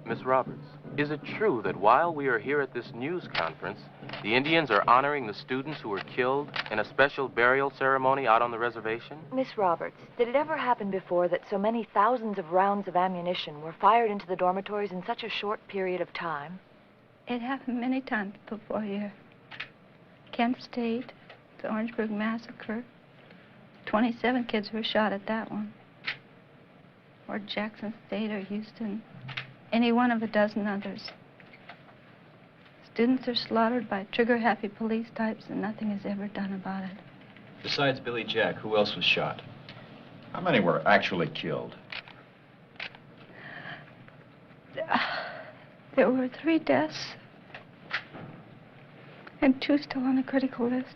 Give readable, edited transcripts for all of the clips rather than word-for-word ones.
Miss Roberts, is it true that while we are here at this news conference, the Indians are honoring the students who were killed in a special burial ceremony out on the reservation? Miss Roberts, did it ever happen before that so many thousands of rounds of ammunition were fired into the dormitories in such a short period of time? It happened many times before here. Kent State, the Orangeburg Massacre, 27 kids were shot at that one. Or Jackson State or Houston. Any one of a dozen others. Students are slaughtered by trigger-happy police types, and nothing is ever done about it. Besides Billy Jack, who else was shot? How many were actually killed? There were 3 deaths, and 2 still on the critical list.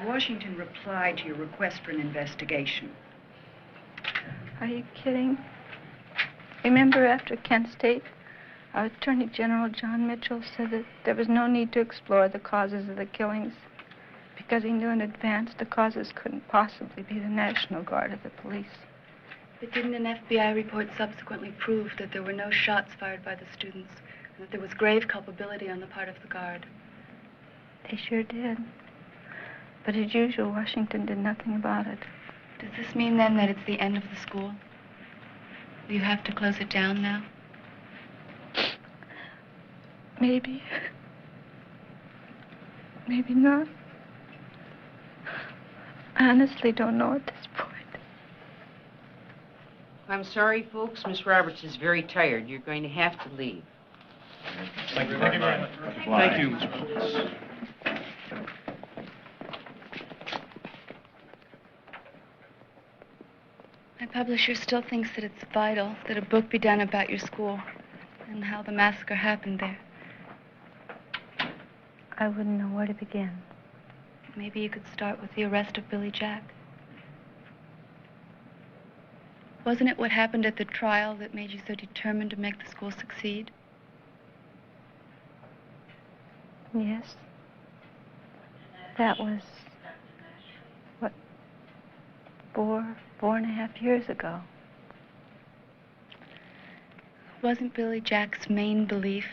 Washington replied to your request for an investigation. Are you kidding? Remember after Kent State, our Attorney General John Mitchell said that there was no need to explore the causes of the killings because he knew in advance the causes couldn't possibly be the National Guard or the police. But didn't an FBI report subsequently prove that there were no shots fired by the students and that there was grave culpability on the part of the Guard? They sure did. But as usual, Washington did nothing about it. Does this mean, then, that it's the end of the school? Will you have to close it down now? Maybe. Maybe not. I honestly don't know at this point. I'm sorry, folks. Miss Roberts is very tired. You're going to have to leave. Thank you very much. Thank you, Miss Roberts. My publisher still thinks that it's vital that a book be done about your school and how the massacre happened there. I wouldn't know where to begin. Maybe you could start with the arrest of Billy Jack. Wasn't it what happened at the trial that made you so determined to make the school succeed? Yes. That was, what, 4.5 years ago. Wasn't Billy Jack's main belief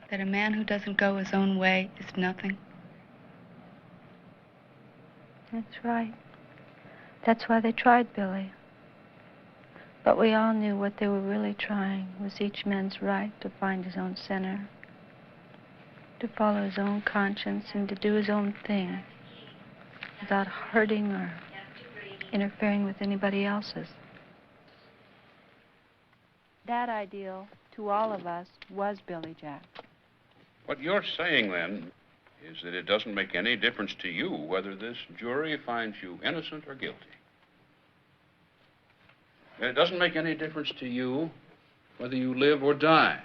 that a man who doesn't go his own way is nothing? That's right. That's why they tried Billy. But we all knew what they were really trying was each man's right to find his own center, to follow his own conscience, and to do his own thing without hurting or interfering with anybody else's. That ideal, to all of us, was Billy Jack. What you're saying, then, is that it doesn't make any difference to you whether this jury finds you innocent or guilty. It doesn't make any difference to you whether you live or die.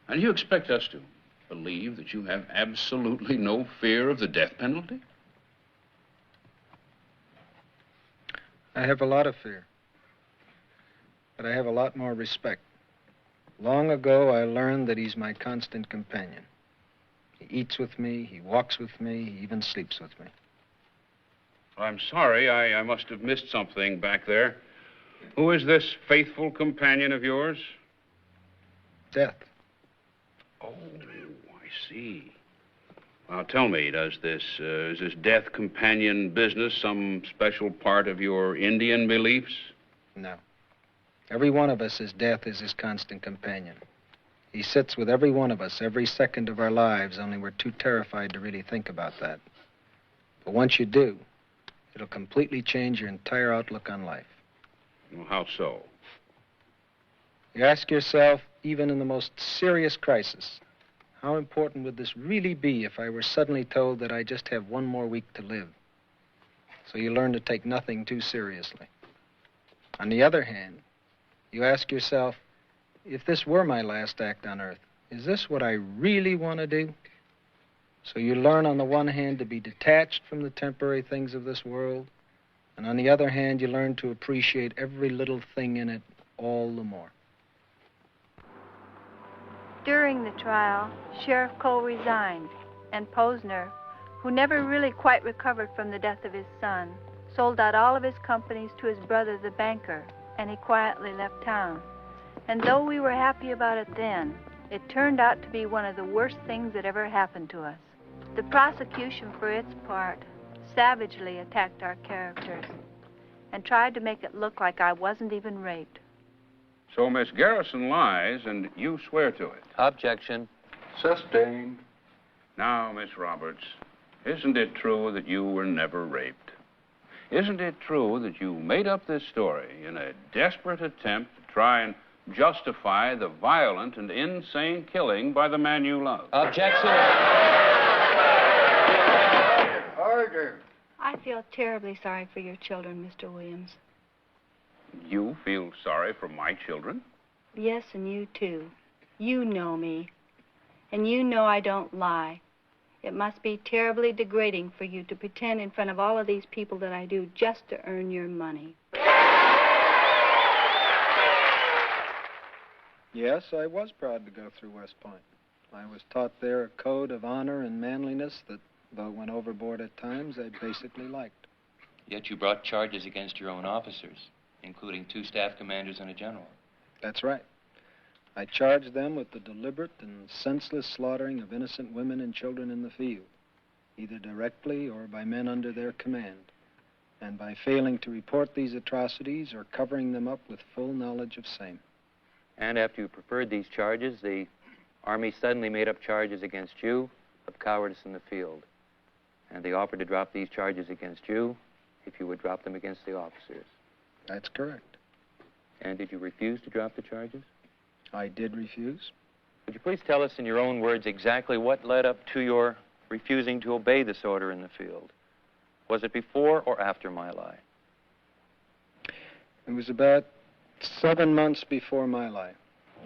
And you expect us to believe that you have absolutely no fear of the death penalty? I have a lot of fear, but I have a lot more respect. Long ago, I learned that he's my constant companion. He eats with me, he walks with me, he even sleeps with me. I'm sorry, I must have missed something back there. Who is this faithful companion of yours? Death. Oh, I see. Now, tell me, is this death companion business some special part of your Indian beliefs? No. Every one of us is death is his constant companion. He sits with every one of us every second of our lives, only we're too terrified to really think about that. But once you do, it'll completely change your entire outlook on life. Well, how so? You ask yourself, even in the most serious crisis, how important would this really be if I were suddenly told that I just have one more week to live? So you learn to take nothing too seriously. On the other hand, you ask yourself, if this were my last act on Earth, is this what I really want to do? So you learn, on the one hand, to be detached from the temporary things of this world, and on the other hand, you learn to appreciate every little thing in it all the more. During the trial, Sheriff Cole resigned, and Posner, who never really quite recovered from the death of his son, sold out all of his companies to his brother, the banker, and he quietly left town. And though we were happy about it then, it turned out to be one of the worst things that ever happened to us. The prosecution, for its part, savagely attacked our characters and tried to make it look like I wasn't even raped. So Miss Garrison lies, and you swear to it? Objection. Sustained. Now, Miss Roberts, isn't it true that you were never raped? Isn't it true that you made up this story in a desperate attempt to try and justify the violent and insane killing by the man you love? Objection. Order. I feel terribly sorry for your children, Mr. Williams. You feel sorry for my children? Yes, and you too. You know me. And you know I don't lie. It must be terribly degrading for you to pretend in front of all of these people that I do just to earn your money. Yes, I was proud to go through West Point. I was taught there a code of honor and manliness that, though it went overboard at times, I basically liked. Yet you brought charges against your own officers, including 2 staff commanders and a general. That's right. I charged them with the deliberate and senseless slaughtering of innocent women and children in the field, either directly or by men under their command, and by failing to report these atrocities or covering them up with full knowledge of same. And after you preferred these charges, the Army suddenly made up charges against you of cowardice in the field. And they offered to drop these charges against you if you would drop them against the officers. That's correct. And did you refuse to drop the charges? I did refuse. Would you please tell us in your own words exactly what led up to your refusing to obey this order in the field? Was it before or after My Lai? It was about 7 months before My Lai.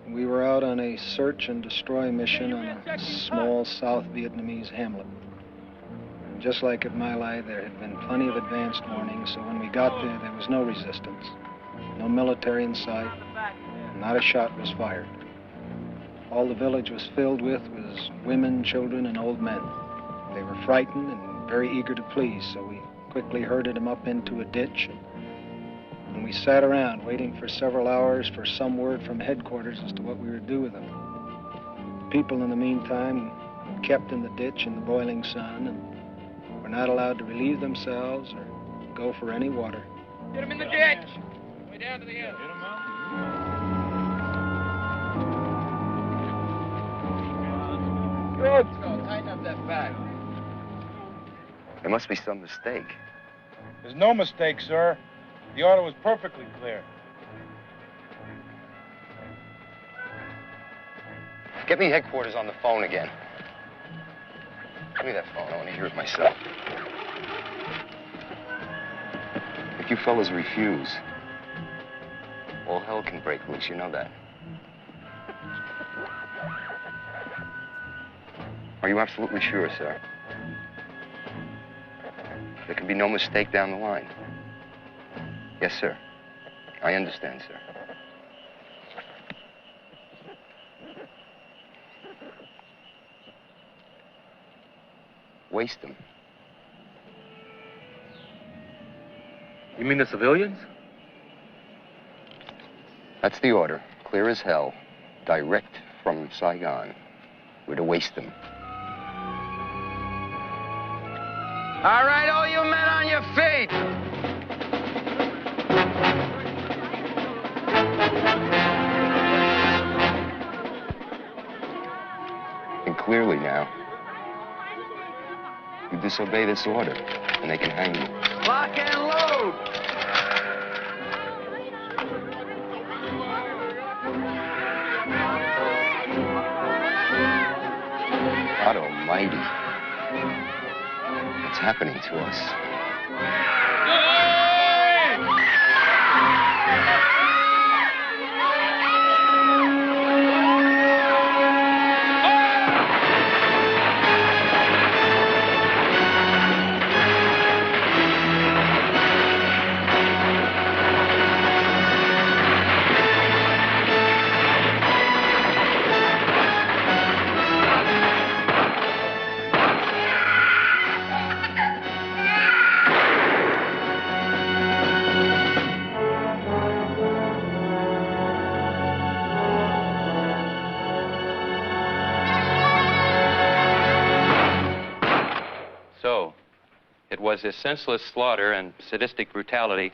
We were out on a search and destroy mission on a small South Vietnamese hamlet. And just like at My Lai, there had been plenty of advanced warning, so when we got there, there was no resistance. No military in sight. Not a shot was fired. All the village was filled with was women, children, and old men. They were frightened and very eager to please, so we quickly herded them up into a ditch. And we sat around waiting for several hours for some word from headquarters as to what we would do with them. People, in the meantime, kept in the ditch in the boiling sun and were not allowed to relieve themselves or go for any water. Get them in the ditch! Way down to the end. Get them up. Good. Let's go. Tighten up that bag. There must be some mistake. There's no mistake, sir. The order was perfectly clear. Get me headquarters on the phone again. Give me that phone. I want to hear it myself. If you fellas refuse, all hell can break loose. You know that. Are you absolutely sure, sir? There can be no mistake down the line. Yes, sir. I understand, sir. Waste them. You mean the civilians? That's the order. Clear as hell. Direct from Saigon. We're to waste them. All right, all you men on your feet. And clearly now, you disobey this order, and they can hang you. Lock and load. God almighty. What's happening to us? Was this senseless slaughter and sadistic brutality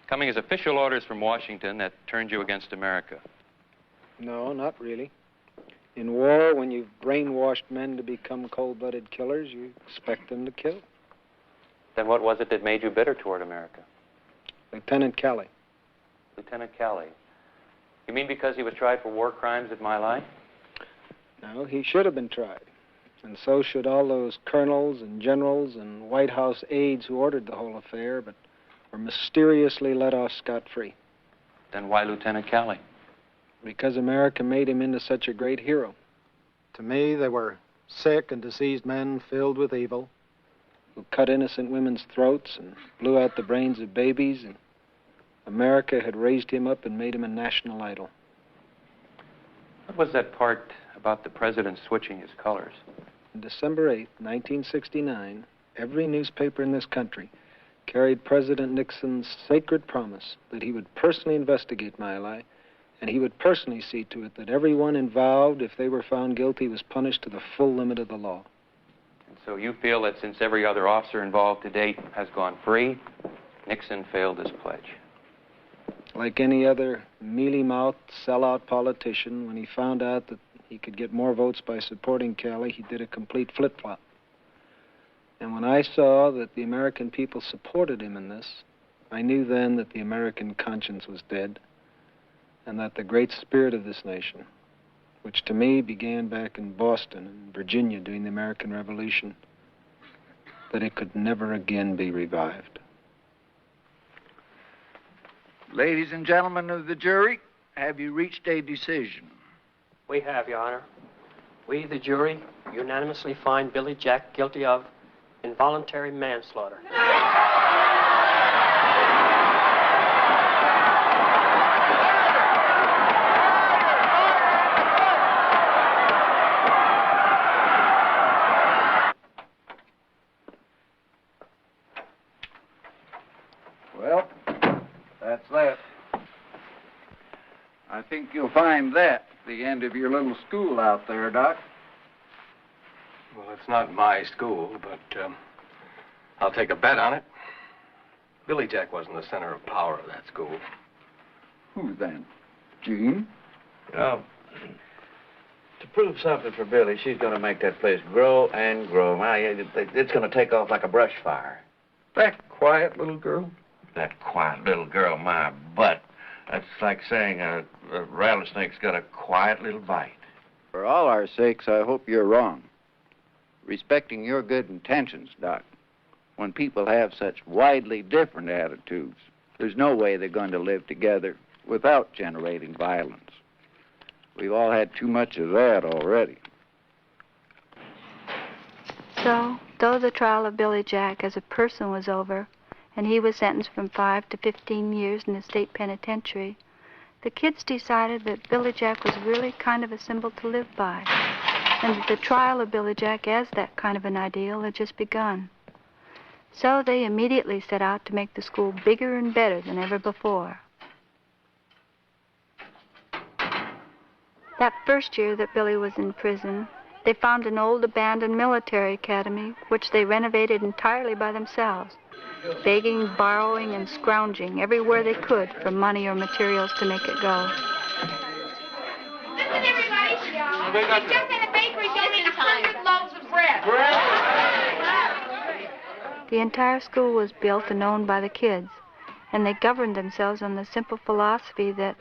coming as official orders from Washington that turned you against America? No, not really. In war, when you've brainwashed men to become cold-blooded killers, you expect them to kill. Then what was it that made you bitter toward America? Lieutenant Kelly. Lieutenant Kelly. You mean because he was tried for war crimes at My Lai? No, he should have been tried. And so should all those colonels and generals and White House aides who ordered the whole affair, but were mysteriously let off scot-free. Then why Lieutenant Kelly? Because America made him into such a great hero. To me, they were sick and diseased men filled with evil who cut innocent women's throats and blew out the brains of babies, and America had raised him up and made him a national idol. What was that part about the president switching his colors? On December 8, 1969, every newspaper in this country carried President Nixon's sacred promise that he would personally investigate My Lai, and he would personally see to it that everyone involved, if they were found guilty, was punished to the full limit of the law. And so you feel that since every other officer involved to date has gone free, Nixon failed his pledge? Like any other mealy-mouthed, sellout politician, when he found out that he could get more votes by supporting Kelly, he did a complete flip-flop. And when I saw that the American people supported him in this, I knew then that the American conscience was dead, and that the great spirit of this nation, which to me began back in Boston and Virginia during the American Revolution, that it could never again be revived. Ladies and gentlemen of the jury, have you reached a decision? We have, Your Honor. We, the jury, unanimously find Billy Jack guilty of involuntary manslaughter. Well, that's that. I think you'll find that the end of your little school out there, Doc. Well, it's not my school, but I'll take a bet on it. Billy Jack wasn't the center of power of that school. Who then? Jean? You know, to prove something for Billy, she's going to make that place grow and grow. It's going to take off like a brush fire. That quiet little girl? That quiet little girl, my butt. That's like saying a rattlesnake's got a quiet little bite. For all our sakes, I hope you're wrong. Respecting your good intentions, Doc, when people have such widely different attitudes, there's no way they're going to live together without generating violence. We've all had too much of that already. So, though the trial of Billy Jack as a person was over, and he was sentenced from 5 to 15 years in the state penitentiary, the kids decided that Billy Jack was really kind of a symbol to live by, and that the trial of Billy Jack as that kind of an ideal had just begun. So they immediately set out to make the school bigger and better than ever before. That first year that Billy was in prison, they found an old abandoned military academy, which they renovated entirely by themselves, begging, borrowing, and scrounging everywhere they could for money or materials to make it go. Listen, everybody. We just had a bakery donating 100 loaves of bread. The entire school was built and owned by the kids, and they governed themselves on the simple philosophy that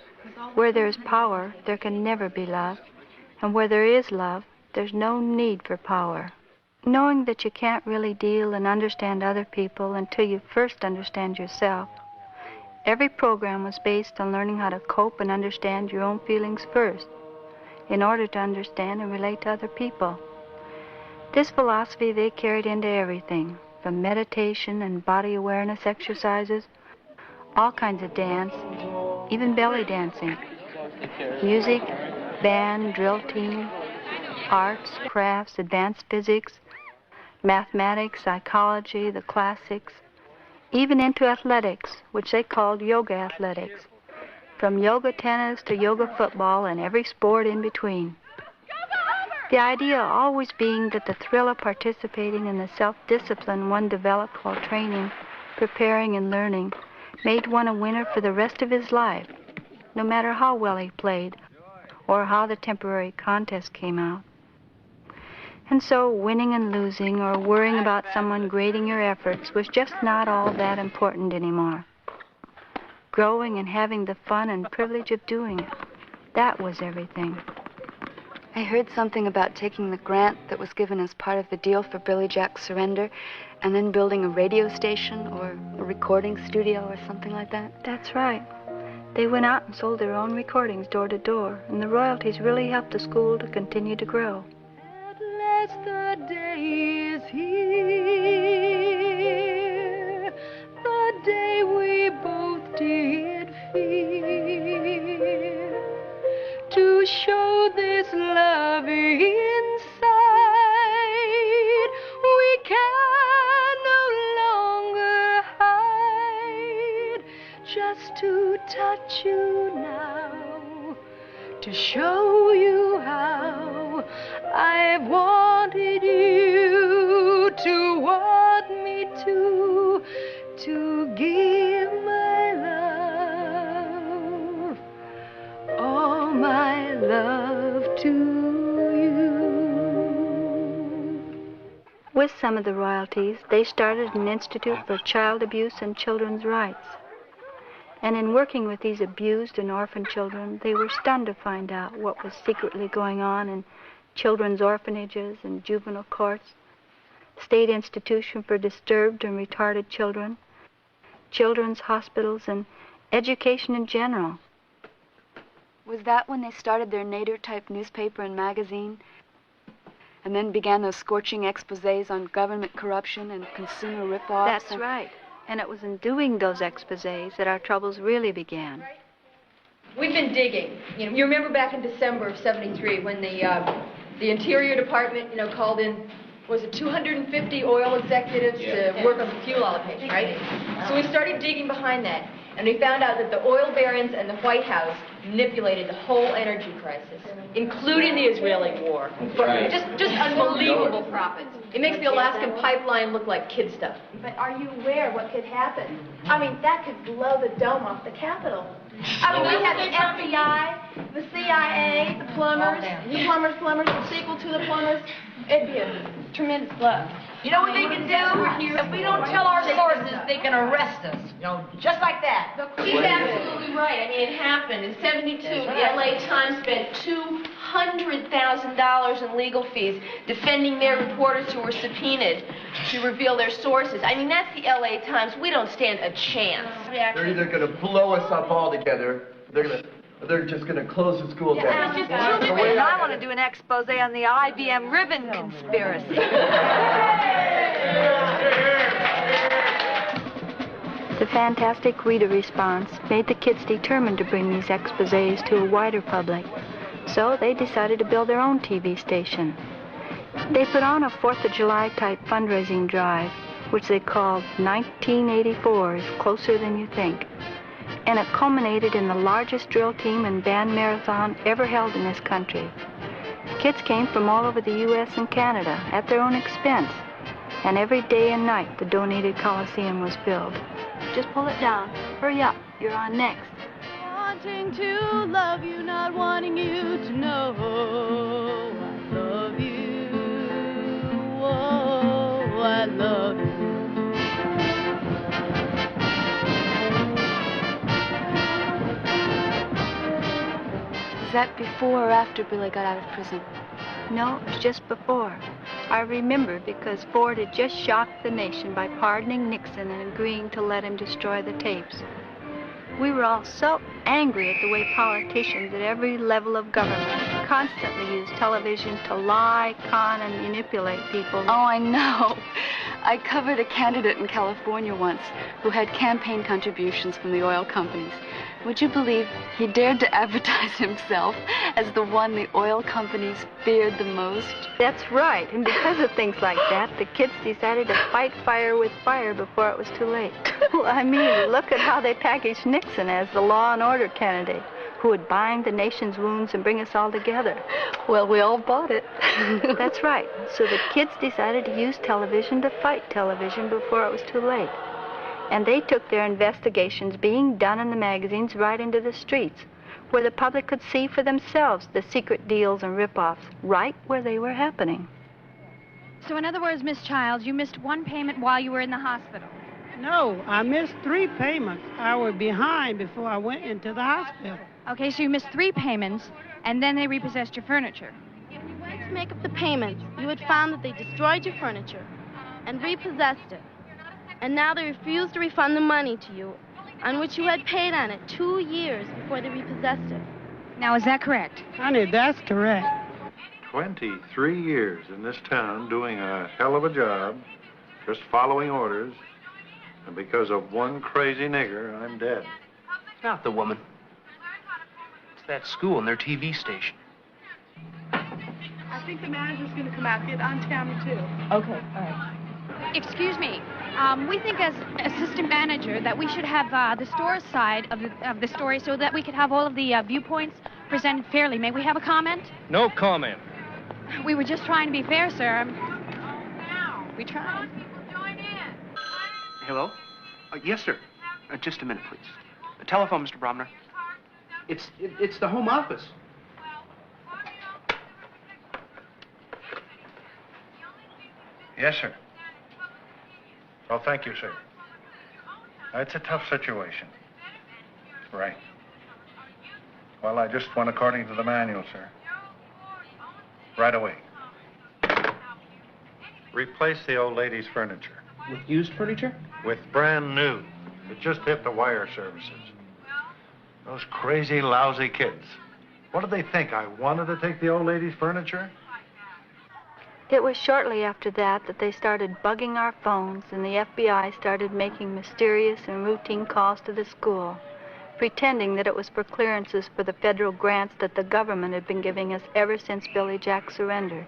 where there's power, there can never be love, and where there is love, there's no need for power. Knowing that you can't really deal and understand other people until you first understand yourself, every program was based on learning how to cope and understand your own feelings first, in order to understand and relate to other people. This philosophy they carried into everything, from meditation and body awareness exercises, all kinds of dance, even belly dancing, music, band, drill team, arts, crafts, advanced physics, mathematics, psychology, the classics, even into athletics, which they called yoga athletics, from yoga tennis to yoga football and every sport in between. The idea always being that the thrill of participating in the self-discipline one developed while training, preparing, and learning made one a winner for the rest of his life, no matter how well he played or how the temporary contest came out. And so winning and losing or worrying about someone grading your efforts was just not all that important anymore. Growing and having the fun and privilege of doing it, that was everything. I heard something about taking the grant that was given as part of the deal for Billy Jack's surrender and then building a radio station or a recording studio or something like that. That's right. They went out and sold their own recordings door to door, and the royalties really helped the school to continue to grow. At last the day is here, the day we both did fear, to show this love inside we can no longer hide, just to touch you now, to show you how I've wanted you to want me to give my love, all my love to you. With some of the royalties, they started an institute for child abuse and children's rights. And in working with these abused and orphaned children, they were stunned to find out what was secretly going on in children's orphanages and juvenile courts, state institution for disturbed and retarded children, children's hospitals, and education in general. Was that when they started their Nader-type newspaper and magazine? And then began those scorching exposés on government corruption and consumer rip-offs? That's right. And it was in doing those exposés that our troubles really began. We've been digging. You remember back in December of '73 when the Interior Department, called in, was it 250 oil executives to work on the fuel allocation, right? So we started digging behind that, and we found out that the oil barons and the White House manipulated the whole energy crisis, including the Israeli war. Just unbelievable profits. It makes the Alaskan pipeline look like kid stuff. But are you aware what could happen? I mean, that could blow the dome off the Capitol. I mean, we have the FBI, the CIA, the plumbers, the sequel to the plumbers. It'd be a tremendous blow. You know what they can do? If we don't tell our sources, they can arrest us. Just like that. He's absolutely right. I mean, it happened. In '72, the LA Times spent $200,000 in legal fees defending their reporters who were subpoenaed to reveal their sources. I mean, that's the LA Times. We don't stand a chance. They're either going to blow us up altogether, they're just going to close the school down. And I want to do an expose on the IBM ribbon conspiracy. The fantastic reader response made the kids determined to bring these exposés to a wider public. So they decided to build their own TV station. They put on a 4th of July type fundraising drive, which they called 1984's Closer Than You Think. And it culminated in the largest drill team and band marathon ever held in this country. Kids came from all over the U.S. and Canada at their own expense. And every day and night, the donated Coliseum was filled. Just pull it down. Hurry up. You're on next. Wanting to love you, not wanting you to know I love you. Oh, I love you. Was that before or after Billy got out of prison? No, it was just before. I remember because Ford had just shocked the nation by pardoning Nixon and agreeing to let him destroy the tapes. We were all so angry at the way politicians at every level of government constantly use television to lie, con, and manipulate people. Oh, I know. I covered a candidate in California once who had campaign contributions from the oil companies. Would you believe he dared to advertise himself as the one the oil companies feared the most? That's right. And because of things like that, the kids decided to fight fire with fire before it was too late. Well, I mean, look at how they packaged Nixon as the law and order candidate who would bind the nation's wounds and bring us all together. Well, we all bought it. That's right. So the kids decided to use television to fight television before it was too late. And they took their investigations being done in the magazines right into the streets, where the public could see for themselves the secret deals and rip-offs, right where they were happening. So in other words, Miss Childs, you missed one payment while you were in the hospital. No, I missed 3 payments. I was behind before I went into the hospital. Okay, so you missed 3 payments, and then they repossessed your furniture. If you went to make up the payments, you had found that they destroyed your furniture and repossessed it. And now they refuse to refund the money to you, on which you had paid on it 2 years before they repossessed it. Now, is that correct? Honey, that's correct. 23 years in this town doing a hell of a job, just following orders, and because of one crazy nigger, I'm dead. It's not the woman. It's that school and their TV station. I think the manager's going to come out, get on camera, too. Okay, all right. Excuse me. We think as assistant manager that we should have the store side of the story so that we could have all of the viewpoints presented fairly. May we have a comment? No comment. We were just trying to be fair, sir. We tried. Hello? Yes, sir. Just a minute, please. Telephone, Mr. Bromner. It's the home office. Yes, sir. Well, thank you, sir. It's a tough situation. Right. Well, I just went according to the manual, sir. Right away. Replace the old lady's furniture. With used furniture? With brand new. It just hit the wire services. Those crazy, lousy kids. What did they think? I wanted to take the old lady's furniture? It was shortly after that that they started bugging our phones and the FBI started making mysterious and routine calls to the school, pretending that it was for clearances for the federal grants that the government had been giving us ever since Billy Jack surrendered.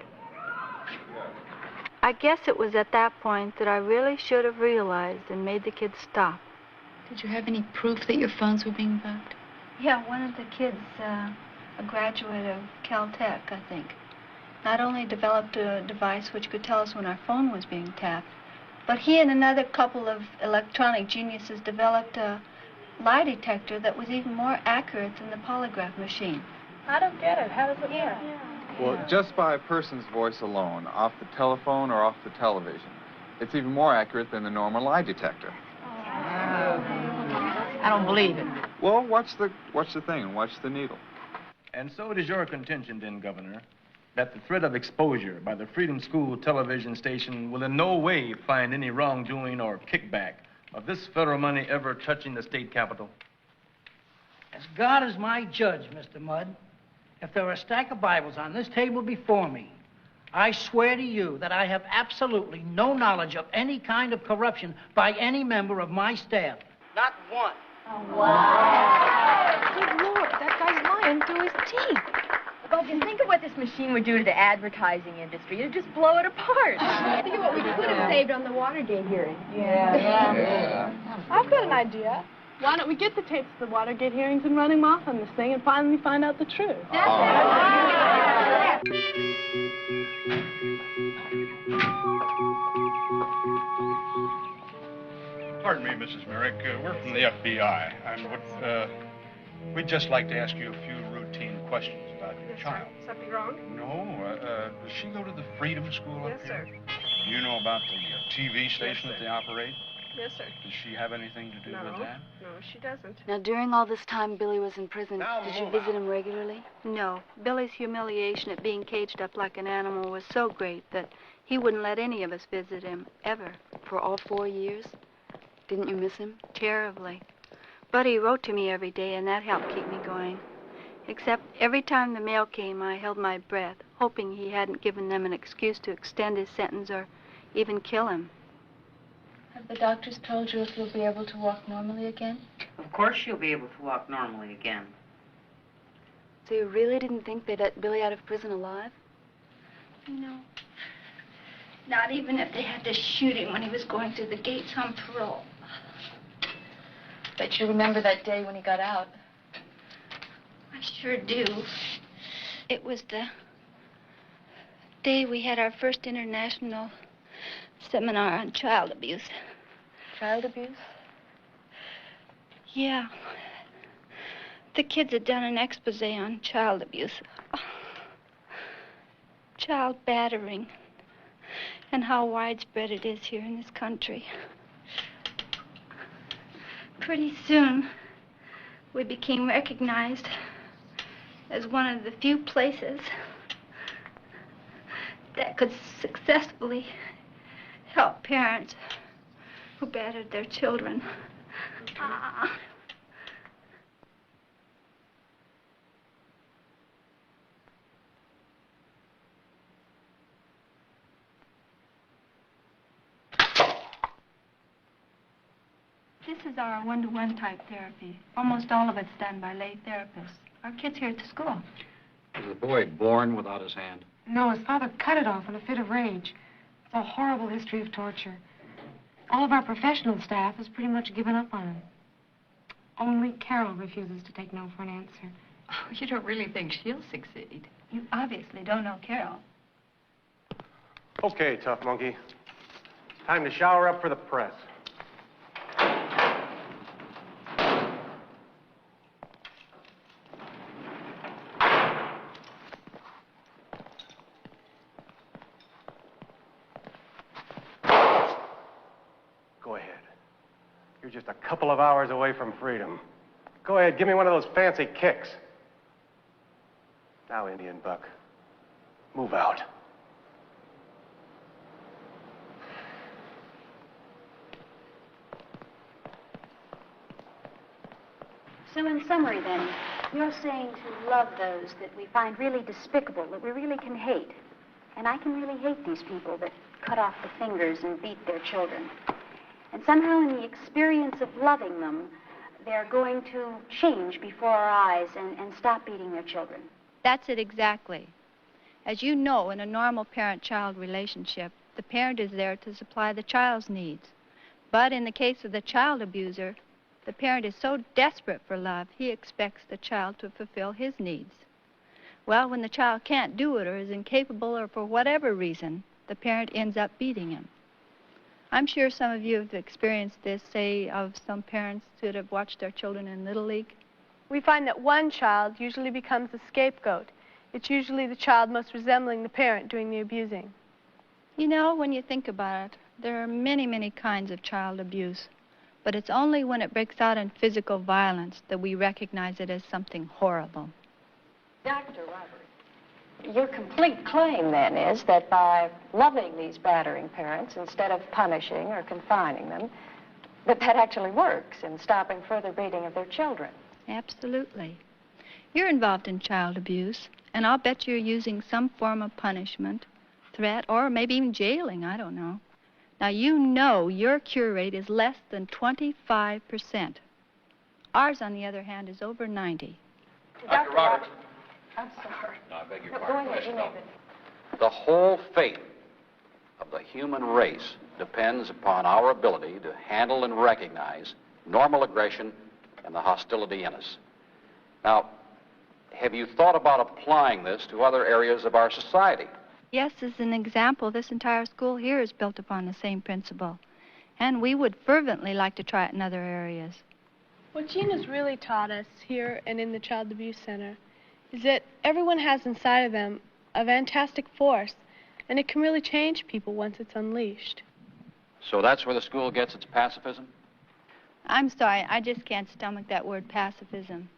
I guess it was at that point that I really should have realized and made the kids stop. Did you have any proof that your phones were being bugged? Yeah, one of the kids, a graduate of Caltech, I think, not only developed a device which could tell us when our phone was being tapped, but he and another couple of electronic geniuses developed a lie detector that was even more accurate than the polygraph machine. I don't get it. How does it work? Well, just by a person's voice alone, off the telephone or off the television, it's even more accurate than the normal lie detector. I don't believe it. Well, watch the thing and watch the needle. And so it is your contention, then, Governor, that the threat of exposure by the Freedom School television station will in no way find any wrongdoing or kickback of this federal money ever touching the state capitol? As God is my judge, Mr. Mudd, if there are a stack of Bibles on this table before me, I swear to you that I have absolutely no knowledge of any kind of corruption by any member of my staff. Not one. Oh, wow. Good Lord, that guy's lying through his teeth. Logan, think of what this machine would do to the advertising industry. It'd just blow it apart. Think of what we could have saved on the Watergate hearing. Yeah. I've got an idea. Why don't we get the tapes of the Watergate hearings and run him off on this thing and finally find out the truth? Pardon me, Mrs. Merrick. We're from the FBI, and we'd just like to ask you a few routine questions about your child. Something wrong? No, does she go to the Freedom School up here? Yes, sir. Do you know about the TV station that they operate? Yes, sir. Does she have anything to do with that? No, she doesn't. Now, during all this time Billy was in prison, did you visit him regularly? No. Billy's humiliation at being caged up like an animal was so great that he wouldn't let any of us visit him, ever. For all 4 years? Didn't you miss him? Terribly. But he wrote to me every day, and that helped keep me going. Except every time the mail came, I held my breath, hoping he hadn't given them an excuse to extend his sentence or even kill him. Have the doctors told you if you'll be able to walk normally again? Of course she'll be able to walk normally again. So you really didn't think they'd let Billy out of prison alive? No. Not even if they had to shoot him when he was going through the gates on parole. Bet you remember that day when he got out. I sure do. It was the day we had our first international seminar on child abuse. Child abuse? Yeah. The kids had done an expose on child abuse. Child battering. And how widespread it is here in this country. Pretty soon, we became recognized as one of the few places that could successfully help parents who battered their children. This is our one-to-one type therapy. Almost all of it's done by lay therapists. Our kid's here at the school. Was the boy born without his hand? No, his father cut it off in a fit of rage. It's a horrible history of torture. All of our professional staff has pretty much given up on him. Only Carol refuses to take no for an answer. Oh, you don't really think she'll succeed? You obviously don't know Carol. Okay, tough monkey. Time to shower up for the press. You're just a couple of hours away from freedom. Go ahead, give me one of those fancy kicks. Now, Indian Buck, move out. So in summary, then, you're saying to love those that we find really despicable, that we really can hate. And I can really hate these people that cut off the fingers and beat their children. And somehow in the experience of loving them, they're going to change before our eyes and stop beating their children. That's it exactly. As you know, in a normal parent-child relationship, the parent is there to supply the child's needs. But in the case of the child abuser, the parent is so desperate for love, he expects the child to fulfill his needs. Well, when the child can't do it or is incapable or for whatever reason, the parent ends up beating him. I'm sure some of you have experienced this, say, of some parents that have watched their children in Little League. We find that one child usually becomes the scapegoat. It's usually the child most resembling the parent doing the abusing. You know, when you think about it, there are many, many kinds of child abuse. But it's only when it breaks out in physical violence that we recognize it as something horrible. Dr. Robert, your complete claim, then, is that by loving these battering parents instead of punishing or confining them, that actually works in stopping further beating of their children. Absolutely. You're involved in child abuse, and I'll bet you're using some form of punishment, threat, or maybe even jailing, I don't know. Now, you know your cure rate is less than 25%. Ours, on the other hand, is over 90. Dr. Roberts. I'm sorry. No, I beg your Go pardon. ahead, you may The whole fate of the human race depends upon our ability to handle and recognize normal aggression and the hostility in us. Now, have you thought about applying this to other areas of our society? Yes, as an example, this entire school here is built upon the same principle. And we would fervently like to try it in other areas. What Gina's really taught us here and in the Child Abuse Center is that everyone has inside of them a fantastic force, and it can really change people once it's unleashed. So that's where the school gets its pacifism? I'm sorry, I just can't stomach that word pacifism.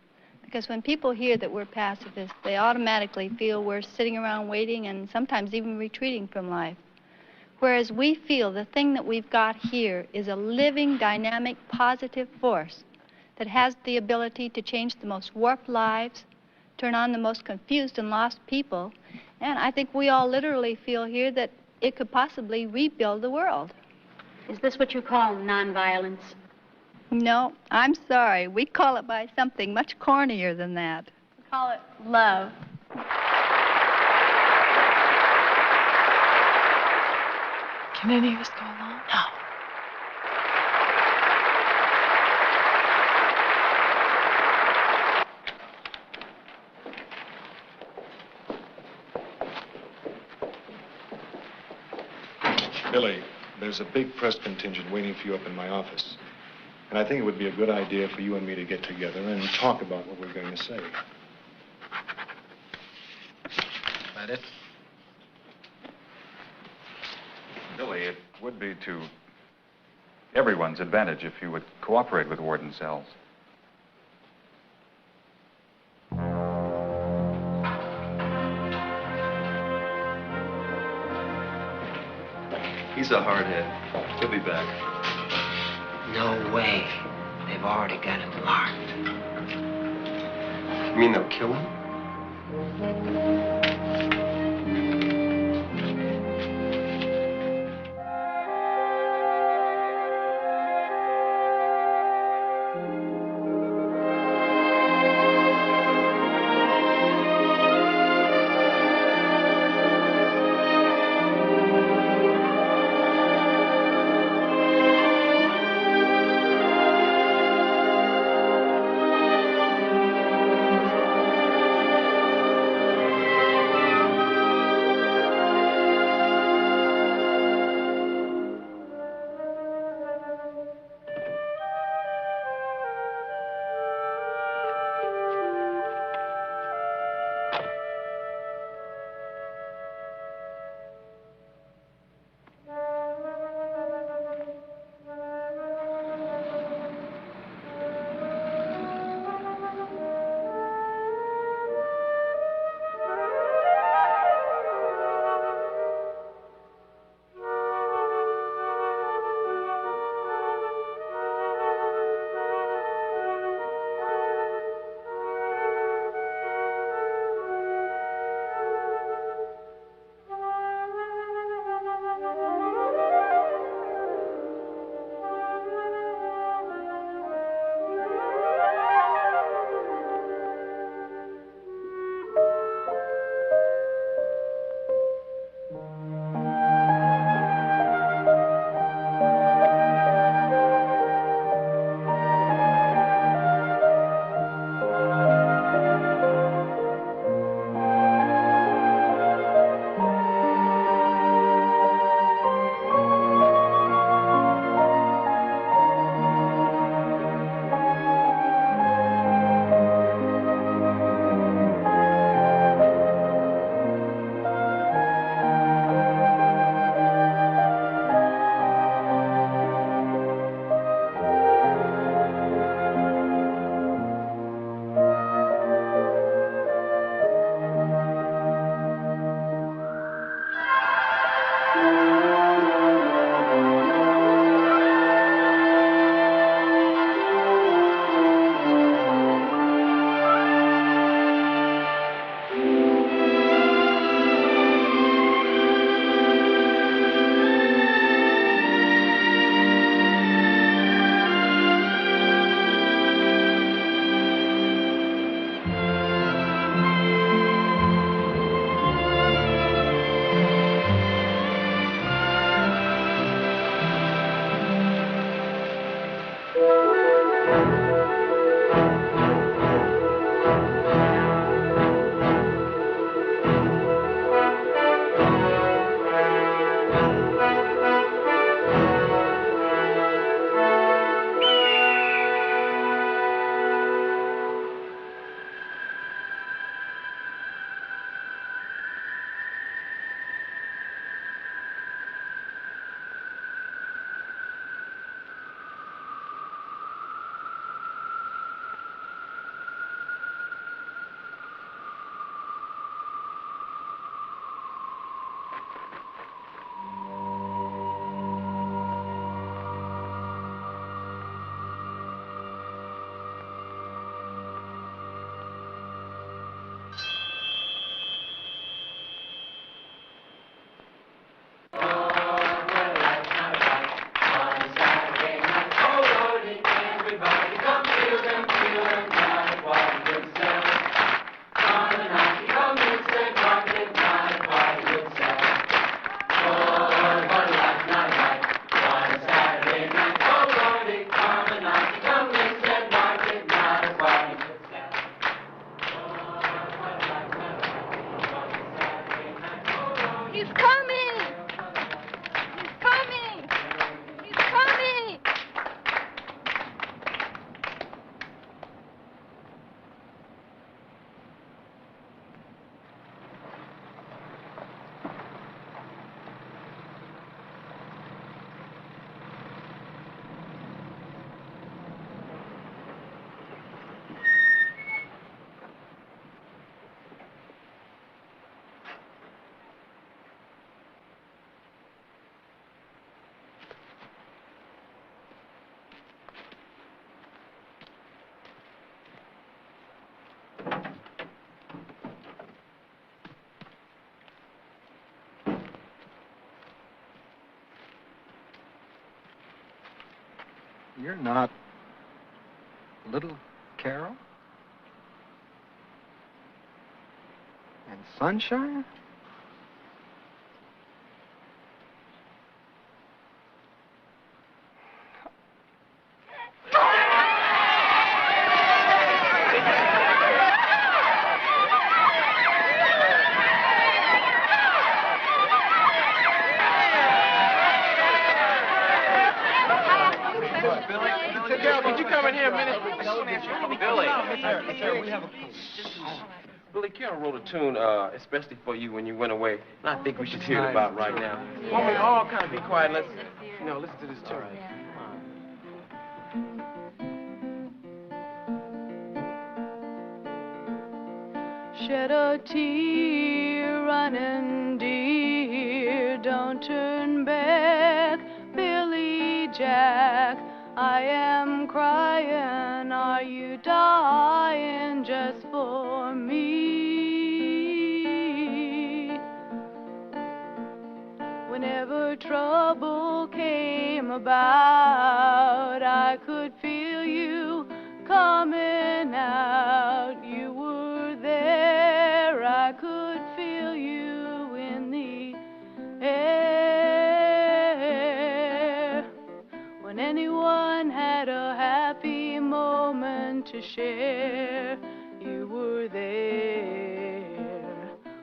Because when people hear that we're pacifists, they automatically feel we're sitting around waiting and sometimes even retreating from life. Whereas we feel the thing that we've got here is a living, dynamic, positive force that has the ability to change the most warped lives, turn on the most confused and lost people, and I think we all literally feel here that it could possibly rebuild the world. Is this what you call nonviolence? No, I'm sorry. We call it by something much cornier than that. We call it love. Can any of us go along? No. Billy, there's a big press contingent waiting for you up in my office. And I think it would be a good idea for you and me to get together and talk about what we're going to say. That it? Billy, it would be to everyone's advantage if you would cooperate with Warden Sells. He's a hardhead. He'll be back. No way. They've already got him marked. You mean they'll kill him? You're not little Carol? And Sunshine? Could you come in here a minute? Billy. Billy, Carol wrote a tune especially for you when you went away, and I think we should hear it about right now. Why don't we all kind of be quiet and listen to this tune. Shed a tear, running dear, don't turn back, Billy Jack. I am crying, are you dying just for me? Whenever trouble came about, I could feel you coming out. You were there, I could feel you in the air. When anyone had a happy moment to share, you were there.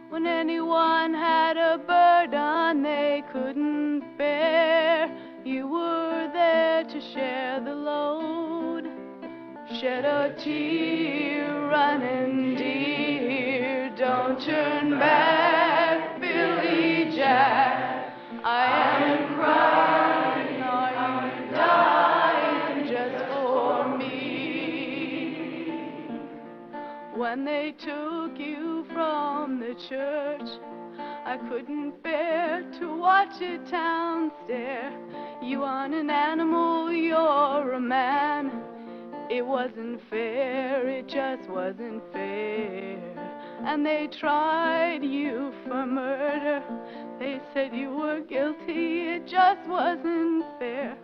When anyone had a burden they couldn't bear, you were there to share the load. Shed a tear, running dear, don't turn back, Billy Jack. I am crying, are you dying just for me? When they took you from the church, I couldn't bear to watch a town stare. You aren't an animal, you're a man. It wasn't fair, it just wasn't fair. And they tried you for murder. They said you were guilty, it just wasn't fair.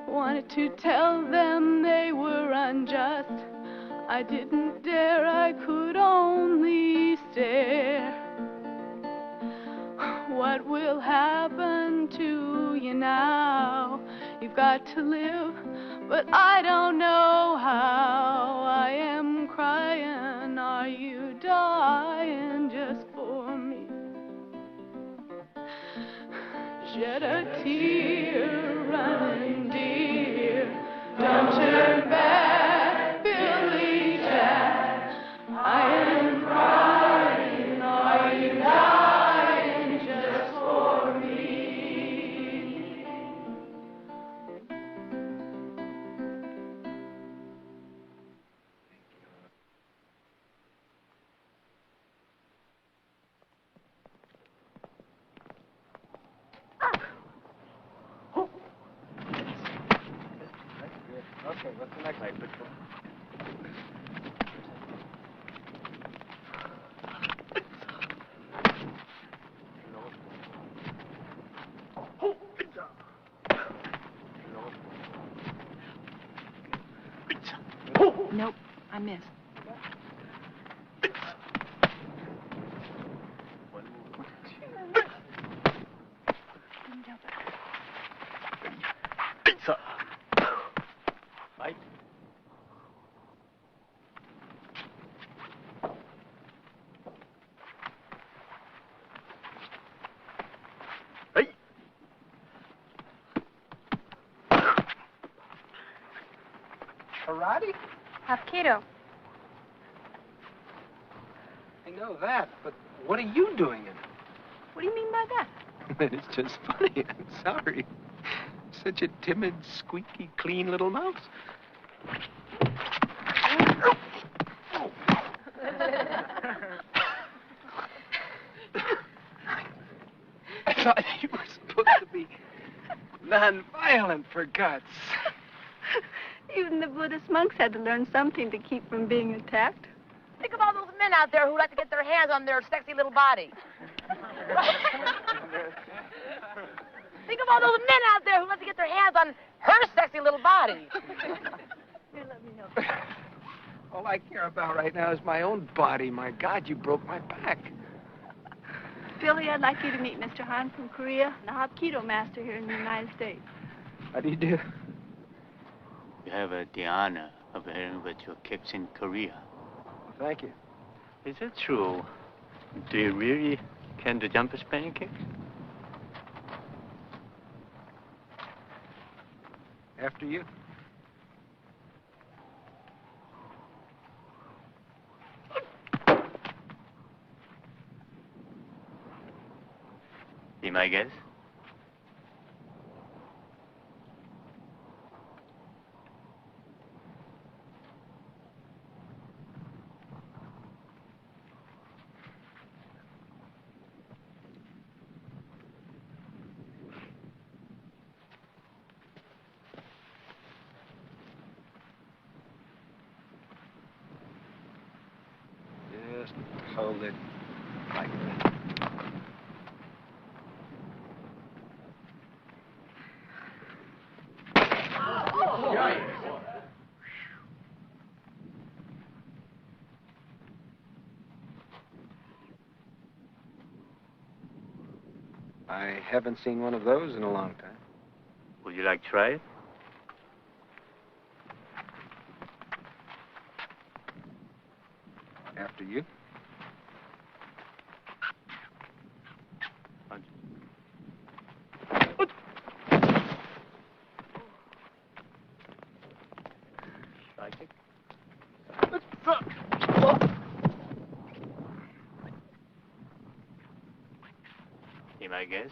Wanted to tell them they were unjust. I didn't dare, I could only stare. What will happen to you now? You've got to live, but I don't know how. I am crying, are you dying just for me? Shed a tear, running dear, don't turn back, Billy Jack. I am crying, are you dying just for me? Okay, what's the next item? Nope, I missed. Pizza. Right. Hey. Karate? Hapkido. I know that, but what are you doing in it? What do you mean by that? It's just funny. I'm sorry. Such a timid, squeaky, clean little mouse. I thought you were supposed to be non-violent, for God's sake. Even the Buddhist monks had to learn something to keep from being attacked. Think of all those men out there who like to get their hands on their sexy little body. Think of all those men out there who love to get their hands on her sexy little body. Here, let me help you. All I care about right now is my own body. My God, you broke my back. Billy, I'd like you to meet Mr. Han from Korea, the Hapkido master here in the United States. How do you do? You have the honor of hearing with your kicks in Korea. Well, thank you. Is it true? Do you really can do jumper spinning kicks? After you. Be my guest? Just hold it like that. I haven't seen one of those in a long time. Would you like to try it? After you. Like it? Be my guest?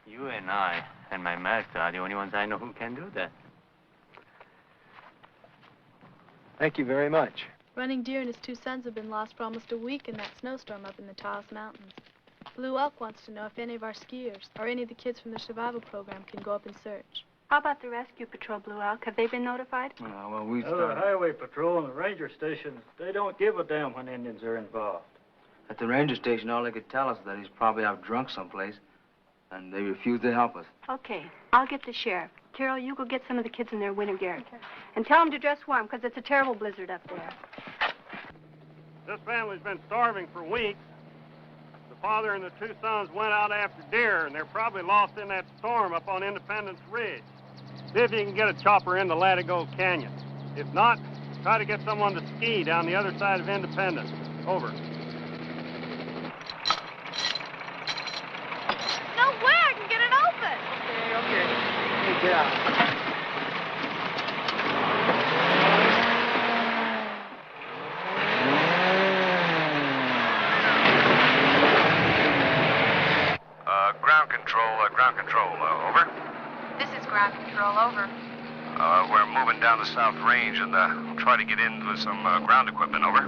You and I and my master are the only ones I know who can do that. Thank you very much. Running Deer and his two sons have been lost for almost a week in that snowstorm up in the Taos Mountains. Blue Elk wants to know if any of our skiers or any of the kids from the survival program can go up and search. How about the rescue patrol, Blue Elk? Have they been notified? Well, we The highway patrol and the ranger stations, they don't give a damn when Indians are involved. At the ranger station, all they could tell us is that he's probably out drunk someplace, and they refuse to help us. Okay, I'll get the sheriff. Carol, you go get some of the kids in their winter gear. Okay. And tell them to dress warm, because it's a terrible blizzard up there. This family's been starving for weeks. The father and the two sons went out after deer, and they're probably lost in that storm up on Independence Ridge. See if you can get a chopper into Latigo Canyon. If not, try to get someone to ski down the other side of Independence. Over. No way I can get it open. Okay. Hey, get out. Ground control, over. This is ground control, over. We're moving down the South Range and we'll try to get in with some ground equipment, over.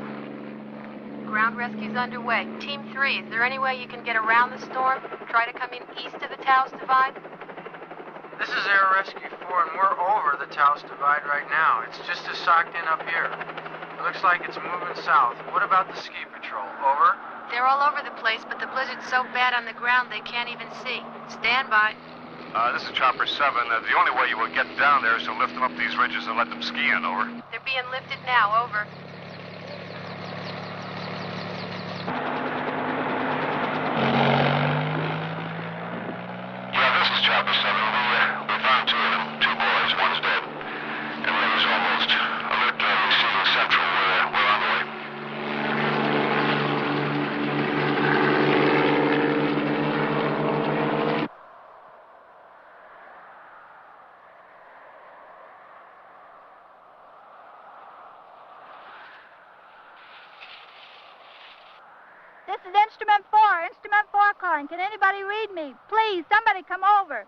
Ground rescue's underway. Team 3, is there any way you can get around the storm? Try to come in east of the Taos Divide? This is Air Rescue 4, and we're over the Taos Divide right now. It's just as socked in up here. It looks like it's moving south. What about the ski patrol? Over? They're all over the place, but the blizzard's so bad on the ground they can't even see. Stand by. This is Chopper 7. The only way you will get down there is to lift them up these ridges and let them ski in, over. They're being lifted now, over. Yeah, this is Chopper 7. We found two of them, two boys. One's dead. Everything's almost alert, receiving central. We're on the way. This is Instrument 4. Instrument 4 calling. Can anybody read me? Please, somebody come over.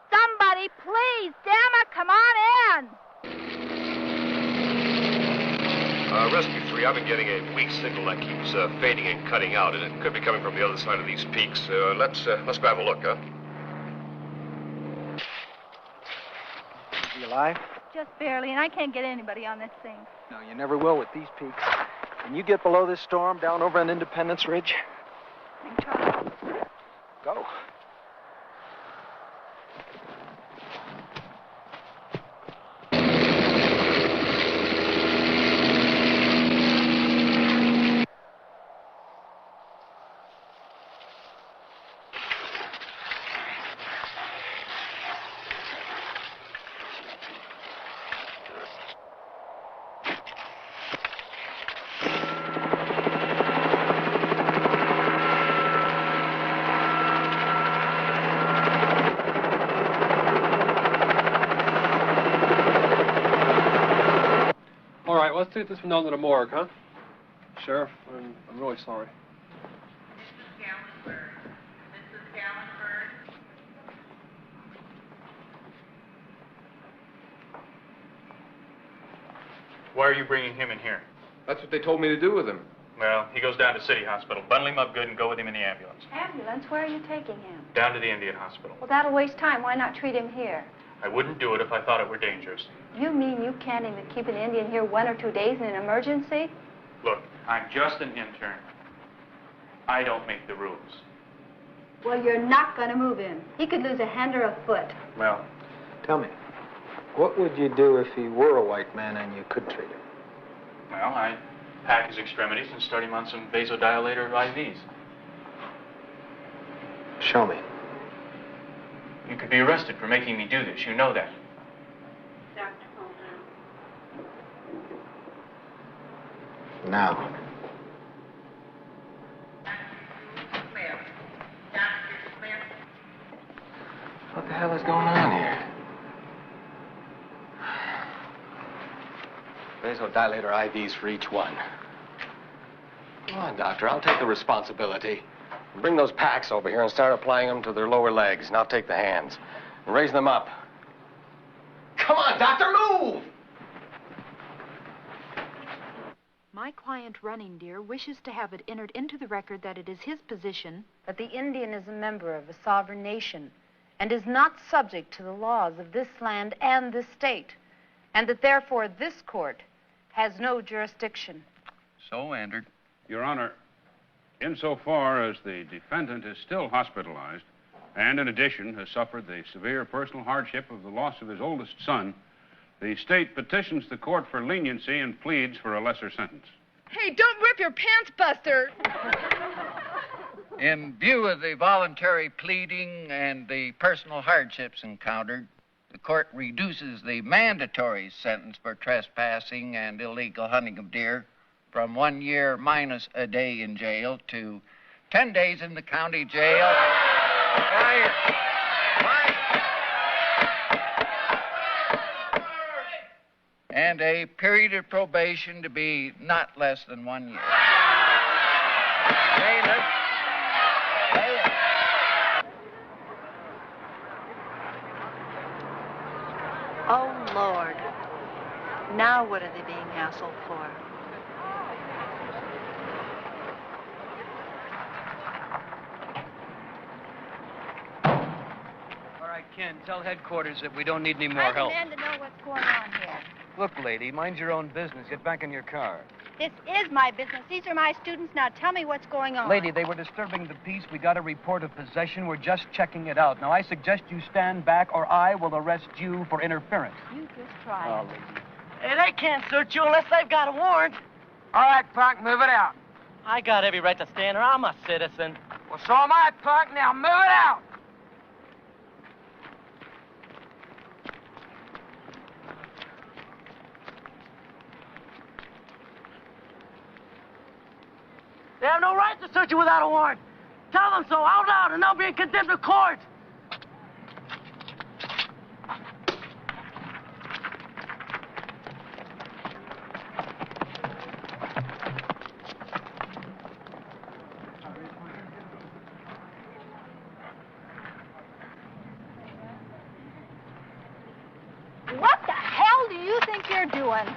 Somebody, please. Damn it, come on in. Rescue 3, Henry, I've been getting a weak signal that keeps fading and cutting out, and it could be coming from the other side of these peaks. Let's go have a look, huh? Is he alive? Just barely, and I can't get anybody on this thing. No, you never will with these peaks. Can you get below this storm down over on Independence Ridge? Go. All right, let's take this one down to the morgue, huh? Sheriff, I'm really sorry. Why are you bringing him in here? That's what they told me to do with him. Well, he goes down to City Hospital. Bundle him up good and go with him in the ambulance. Ambulance? Where are you taking him? Down to the Indian Hospital. Well, that'll waste time. Why not treat him here? I wouldn't do it if I thought it were dangerous. You mean you can't even keep an Indian here 1 or 2 days in an emergency? Look, I'm just an intern. I don't make the rules. Well, you're not going to move him. He could lose a hand or a foot. Well, Tell me, what would you do if he were a white man and you could treat him? well, I'd pack his extremities and start him on some vasodilator IVs. Show me. You could be arrested for making me do this. You know that. Now. What the hell is going on here? Vasodilator IVs for each one. Come on, doctor, I'll take the responsibility. Bring those packs over here and start applying them to their lower legs, and I'll take the hands. And raise them up. Come on, doctor, move! My client, Running Deer, wishes to have it entered into the record that it is his position That the Indian is a member of a sovereign nation and is not subject to the laws of this land and this state, and that therefore this court has no jurisdiction. So entered. Your Honor, insofar as the defendant is still hospitalized and, in addition, has suffered the severe personal hardship of the loss of his oldest son, the state petitions the court for leniency and pleads for a lesser sentence. Hey, don't rip your pants, Buster! In view of the voluntary pleading and the personal hardships encountered, the court reduces the mandatory sentence for trespassing and illegal hunting of deer from 1 year minus a day in jail to 10 days in the county jail. Quiet. Quiet. And a period of probation to be not less than 1 year. Bailiff. Oh, Lord. Now what are they being hassled for? All right, Ken, tell headquarters that we don't need any more help. I demand to know what's going on here. Look, lady, mind your own business. Get back in your car. This is my business. These are my students. Now tell me what's going on. Lady, they were disturbing the peace. We got a report of possession. We're just checking it out. Now, I suggest you stand back or I will arrest you for interference. You just try. Oh, lady. Hey, they can't search you unless they've got a warrant. All right, punk, move it out. I got every right to stand here. I'm a citizen. Well, so am I, punk. Now move it out. They have no right to search you without a warrant. Tell them so out loud, and they'll be in contempt of court. What the hell do you think you're doing?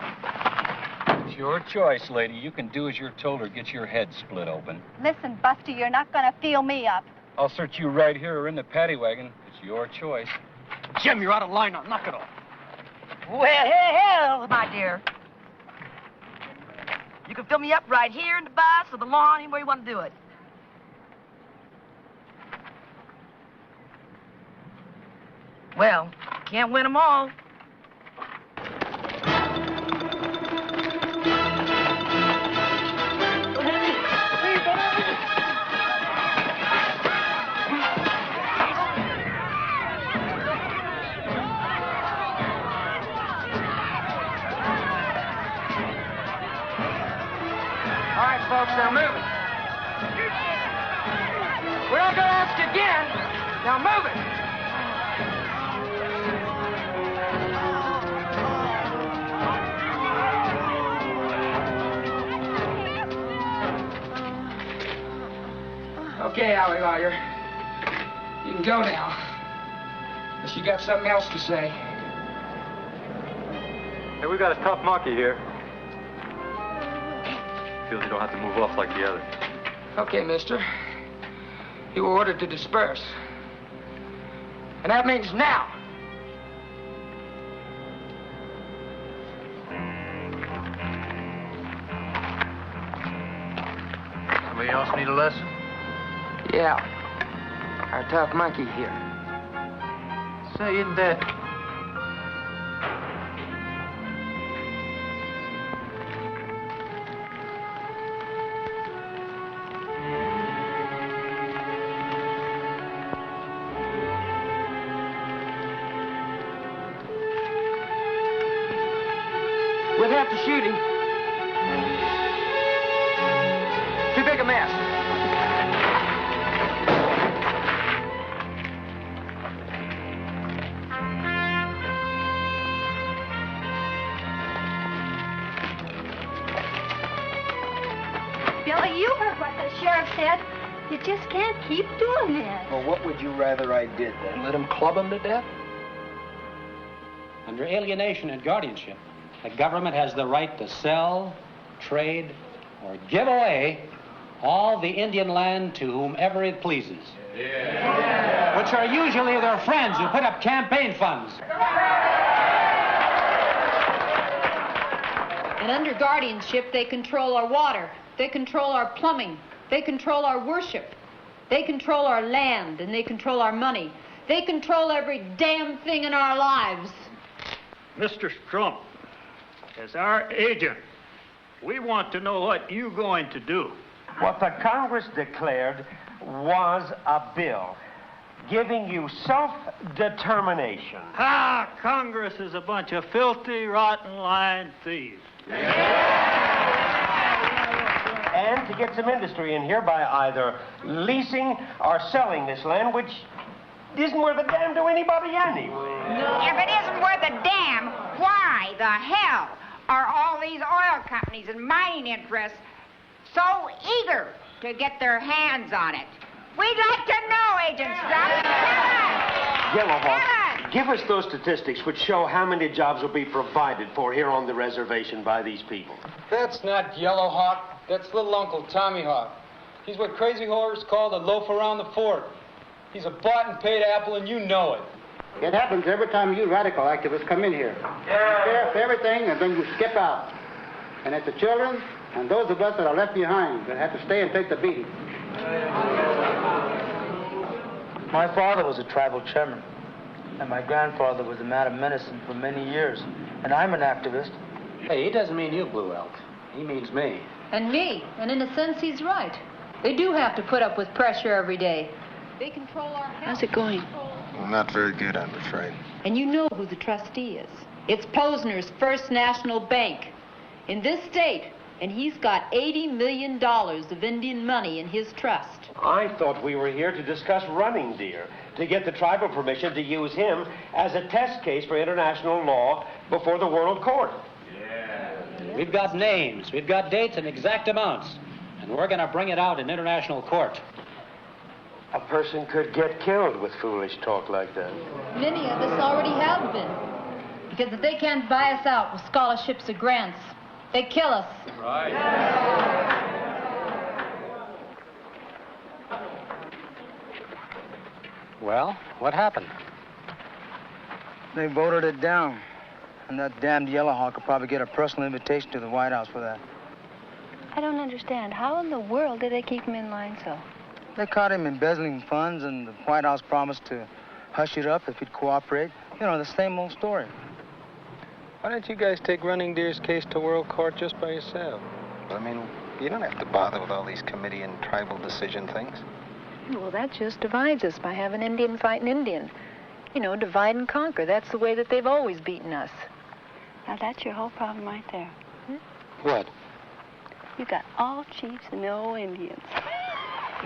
It's your choice, lady. You can do as you're told or get your head split open. Listen, Buster, you're not going to feel me up. I'll search you right here or in the paddy wagon. It's your choice. Jim, you're out of line now. Knock it off. Well, hell, my dear. You can fill me up right here in the bus or the lawn, anywhere you want to do it. Well, can't win them all. All right, folks, now move it. We're not going to ask you again. Now move it. Okay, Alley Lawyer. You can go now. Unless you got something else to say. Hey, we got a tough monkey here. Feels you don't have to move off like the others. Okay, mister. You were ordered to disperse. And that means now. Somebody else need a lesson? Yeah. Our tough monkey here. Say, isn't that... We'll have to shoot him. Too big a mess. Billy, you heard what the sheriff said. You just can't keep doing this. Well, what would you rather I did then? Let him club him to death? Under alienation and guardianship, the government has the right to sell, trade, or give away all the Indian land to whomever it pleases. Yeah. Which are usually their friends who put up campaign funds. And under guardianship, they control our water. They control our plumbing. They control our worship. They control our land, and they control our money. They control every damn thing in our lives. Mr. Strump, as our agent, we want to know what you're going to do. What the Congress declared was a bill giving you self-determination. Ah, Congress is a bunch of filthy, rotten, lying thieves. And to get some industry in here by either leasing or selling this land, which isn't worth a damn to anybody anyway. If it isn't worth a damn, why the hell are all these oil companies and mining interests so eager to get their hands on it? We'd like to know, Agent Strump. Yellowhawk, give us those statistics which show how many jobs will be provided for here on the reservation by these people. That's not Yellowhawk. That's little Uncle Tommy Hawk. He's what crazy whores call the loaf around the fort. He's a bought and paid apple, and you know it. It happens every time you radical activists come in here. You share for everything, and then you skip out. And it's the children and those of us that are left behind that have to stay and take the beating. My father was a tribal chairman, and my grandfather was a man of medicine for many years. And I'm an activist. Hey, he doesn't mean you, Blue Elk. He means me. And me. And in a sense, he's right. They do have to put up with pressure every day. They control our health. How's it going? Well, not very good, I'm afraid. And you know who the trustee is. It's Posner's First National Bank in this state. And he's got $80 million of Indian money in his trust. I thought we were here to discuss Running Deer, to get the tribal permission to use him as a test case for international law before the World Court. We've got names, we've got dates and exact amounts, and we're going to bring it out in international court. A person could get killed with foolish talk like that. Many of us already have been. Because if they can't buy us out with scholarships or grants, They kill us. Right. Well, what happened? They voted it down. And that damned Yellowhawk will probably get a personal invitation to the White House for that. I don't understand. How in the world did they keep him in line so? They caught him embezzling funds, and the White House promised to hush it up if he'd cooperate. You know, the same old story. Why don't you guys take Running Deer's case to World Court just by yourself? I mean, you don't have to bother with all these committee and tribal decision things. Well, that just divides us by having Indian fighting Indian. You know, divide and conquer. That's the way that they've always beaten us. Now, that's your whole problem right there. What? You got all chiefs and no Indians.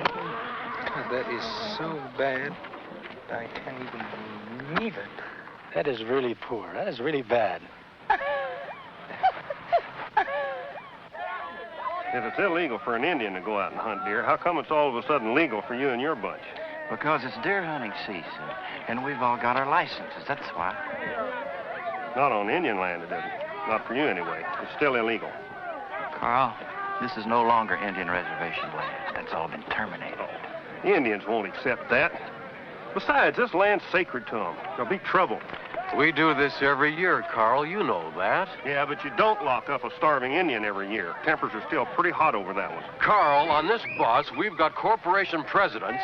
God, that is so bad. I can't even believe it. That is really poor. That is really bad. If it's illegal for an Indian to go out and hunt deer, how come it's all of a sudden legal for you and your bunch? Because it's deer hunting season, and we've all got our licenses, that's why. Not on Indian land, it isn't. Not for you, anyway. It's still illegal. Carl, this is no longer Indian reservation land. That's all been terminated. The Indians won't accept that. Besides, this land's sacred to them. There'll be trouble. We do this every year, Carl. You know that. Yeah, but you don't lock up a starving Indian every year. Tempers are still pretty hot over that one. Carl, on this bus, we've got corporation presidents,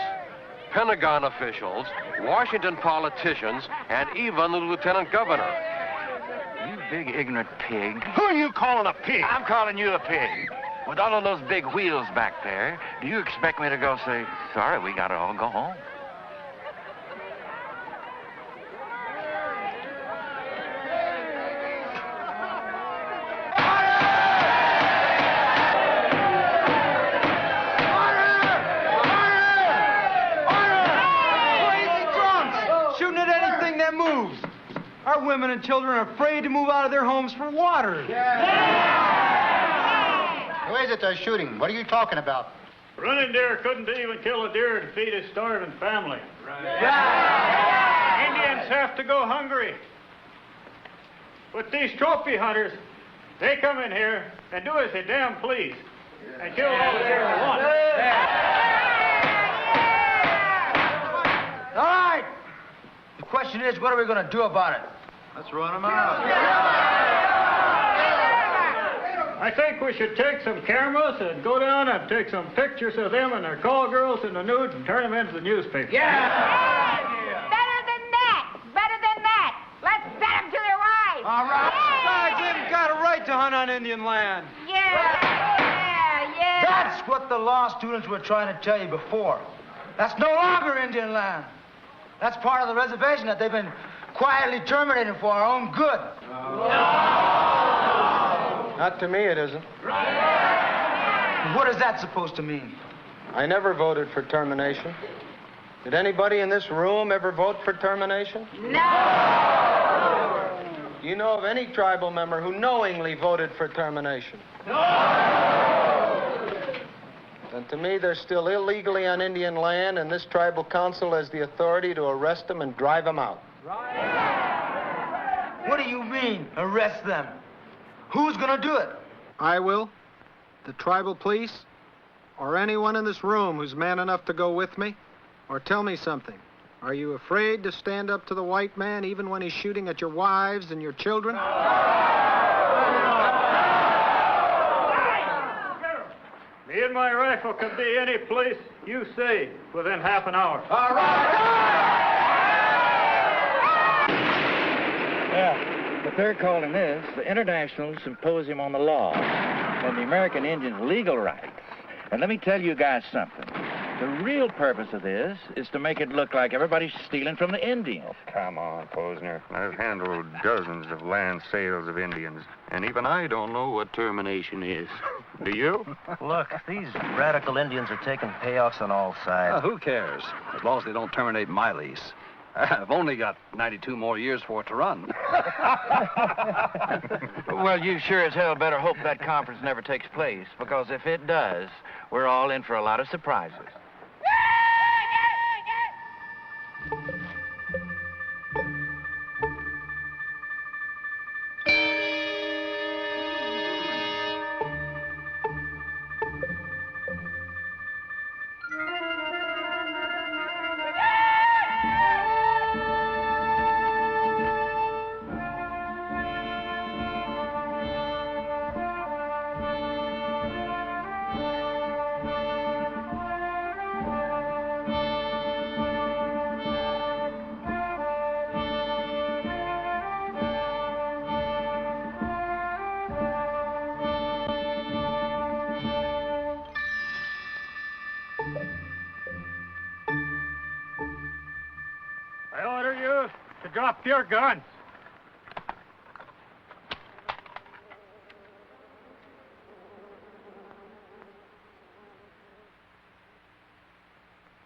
Pentagon officials, Washington politicians, and even the lieutenant governor. You big ignorant pig. Who are you calling a pig? I'm calling you a pig. With all of those big wheels back there, do you expect me to go say, sorry, we gotta all go home? Our women and children are afraid to move out of their homes for water. Who is it they're shooting? What are you talking about? Running deer couldn't even kill a deer to feed his starving family. Indians have to go hungry. But these trophy hunters, they come in here and do as they damn please and kill all the deer at once. All right. The question is, what are we going to do about it? Let's run them out. I think we should take some cameras and go down and take some pictures of them and their call girls in the nude and turn them into the newspaper. Better than that. Better than that. Let's send them to their wives. All right. Besides, they've got a right to hunt on Indian land. Yeah. That's what the law students were trying to tell you before. That's no longer Indian land. That's part of the reservation that they've been quietly terminating for our own good. Not to me, it isn't. What is that supposed to mean? I never voted for termination. Did anybody in this room ever vote for termination? No! Do you know of any tribal member who knowingly voted for termination? No! And to me, they're still illegally on Indian land, and this tribal council has the authority to arrest them and drive them out. What do you mean, arrest them? Who's going to do it? I will. The tribal police, or anyone in this room who's man enough to go with me. Or tell me something. Are you afraid to stand up to the white man even when he's shooting at your wives and your children? Me and my rifle can be any place you say within half an hour. All right. Yeah, what they're calling this the International Symposium on the Law and the American Indians' Legal Rights. And let me tell you guys something. The real purpose of this is to make it look like everybody's stealing from the Indians. Oh, come on, Posner. I've handled dozens of land sales of Indians, and even I don't know what termination is. Do you? Look, these radical Indians are taking payoffs on all sides. Who cares? As long as they don't terminate my lease. I've only got 92 more years for it to run. Well, you sure as hell better hope that conference never takes place, because if it does, we're all in for a lot of surprises. drop your gun.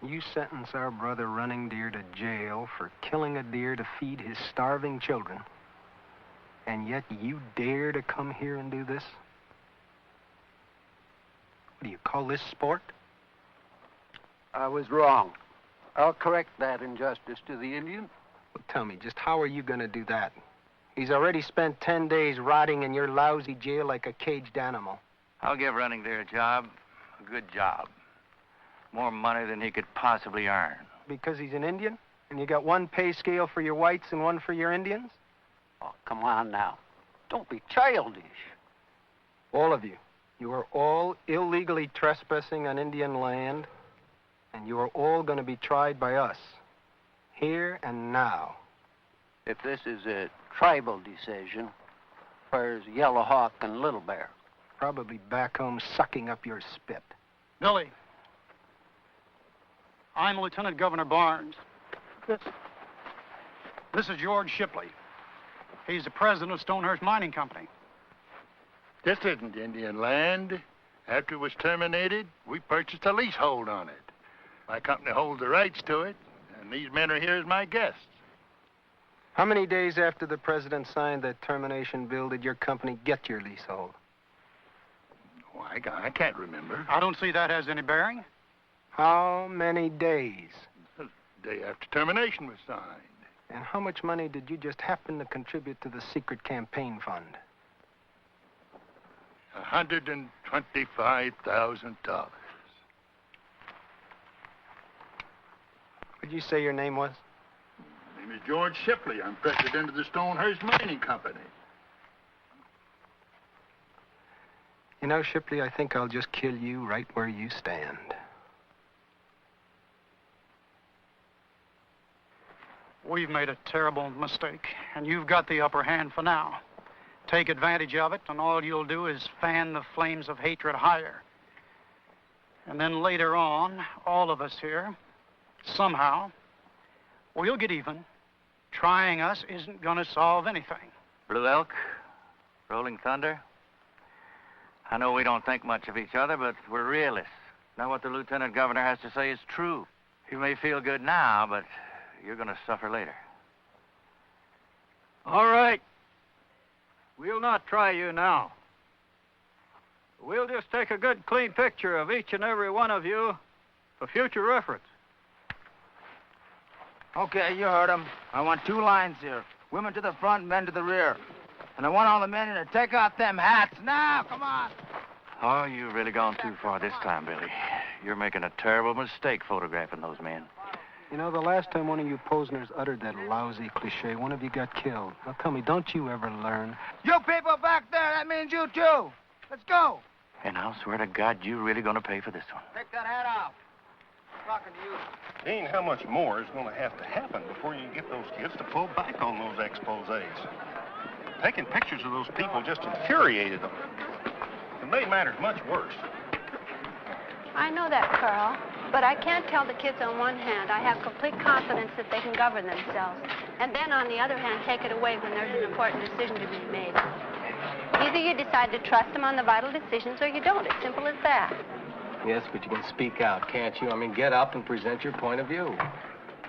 You sentence our brother Running Deer to jail for killing a deer to feed his starving children. And yet you dare to come here and do this? What do you call this sport? I was wrong. I'll correct that injustice to the Indian. Well, tell me, just how are you going to do that? He's already spent 10 days rotting in your lousy jail like a caged animal. I'll give Running Deer a job, a good job. More money than he could possibly earn. Because he's an Indian? And you got one pay scale for your whites and one for your Indians? Oh, come on now. Don't be childish. All of you. You are all illegally trespassing on Indian land, and you are all going to be tried by us. Here and now. If this is a tribal decision, where's Yellow Hawk and Little Bear? Probably back home sucking up your spit. Billy, I'm Lieutenant Governor Barnes. This is George Shipley. He's the president of Stonehurst Mining Company. This isn't Indian land. After it was terminated, we purchased a leasehold on it. My company holds the rights to it, and these men are here as my guests. How many days after the president signed that termination bill did your company get your leasehold? Oh, I can't remember. I don't see that has any bearing. How many days? The day after termination was signed. And how much money did you just happen to contribute to the secret campaign fund? $125,000. What'd you say your name was? My name is George Shipley. I'm president of the Stonehurst Mining Company. You know, Shipley, I think I'll just kill you right where you stand. We've made a terrible mistake, and you've got the upper hand for now. Take advantage of it, and all you'll do is fan the flames of hatred higher. And then later on, all of us here, somehow, we'll get even. Trying us isn't going to solve anything. Blue Elk, Rolling Thunder. I know we don't think much of each other, but we're realists. Now what the lieutenant governor has to say is true. You may feel good now, but you're going to suffer later. All right. We'll not try you now. We'll just take a good, clean picture of each and every one of you for future reference. Okay, you heard him. I want 2 lines here. Women to the front, men to the rear. And I want all the men in to take off them hats now. Come on. Oh, you've really gone too far this time, Billy. You're making a terrible mistake photographing those men. You know, the last time one of you Posners uttered that lousy cliche, one of you got killed. Now tell me, don't you ever learn? You people back there, that means you too. Let's go. And I'll swear to God, you're really going to pay for this one. Take that hat off. I'm talking to you. Dean, how much more is going to have to happen before you get those kids to pull back on those exposés? Taking pictures of those people just infuriated them. It made matters much worse. I know that, Carl. But I can't tell the kids on one hand I have complete confidence that they can govern themselves, and then on the other hand take it away when there's an important decision to be made. Either you decide to trust them on the vital decisions or you don't. It's simple as that. Yes, but you can speak out, can't you? I mean, get up and present your point of view.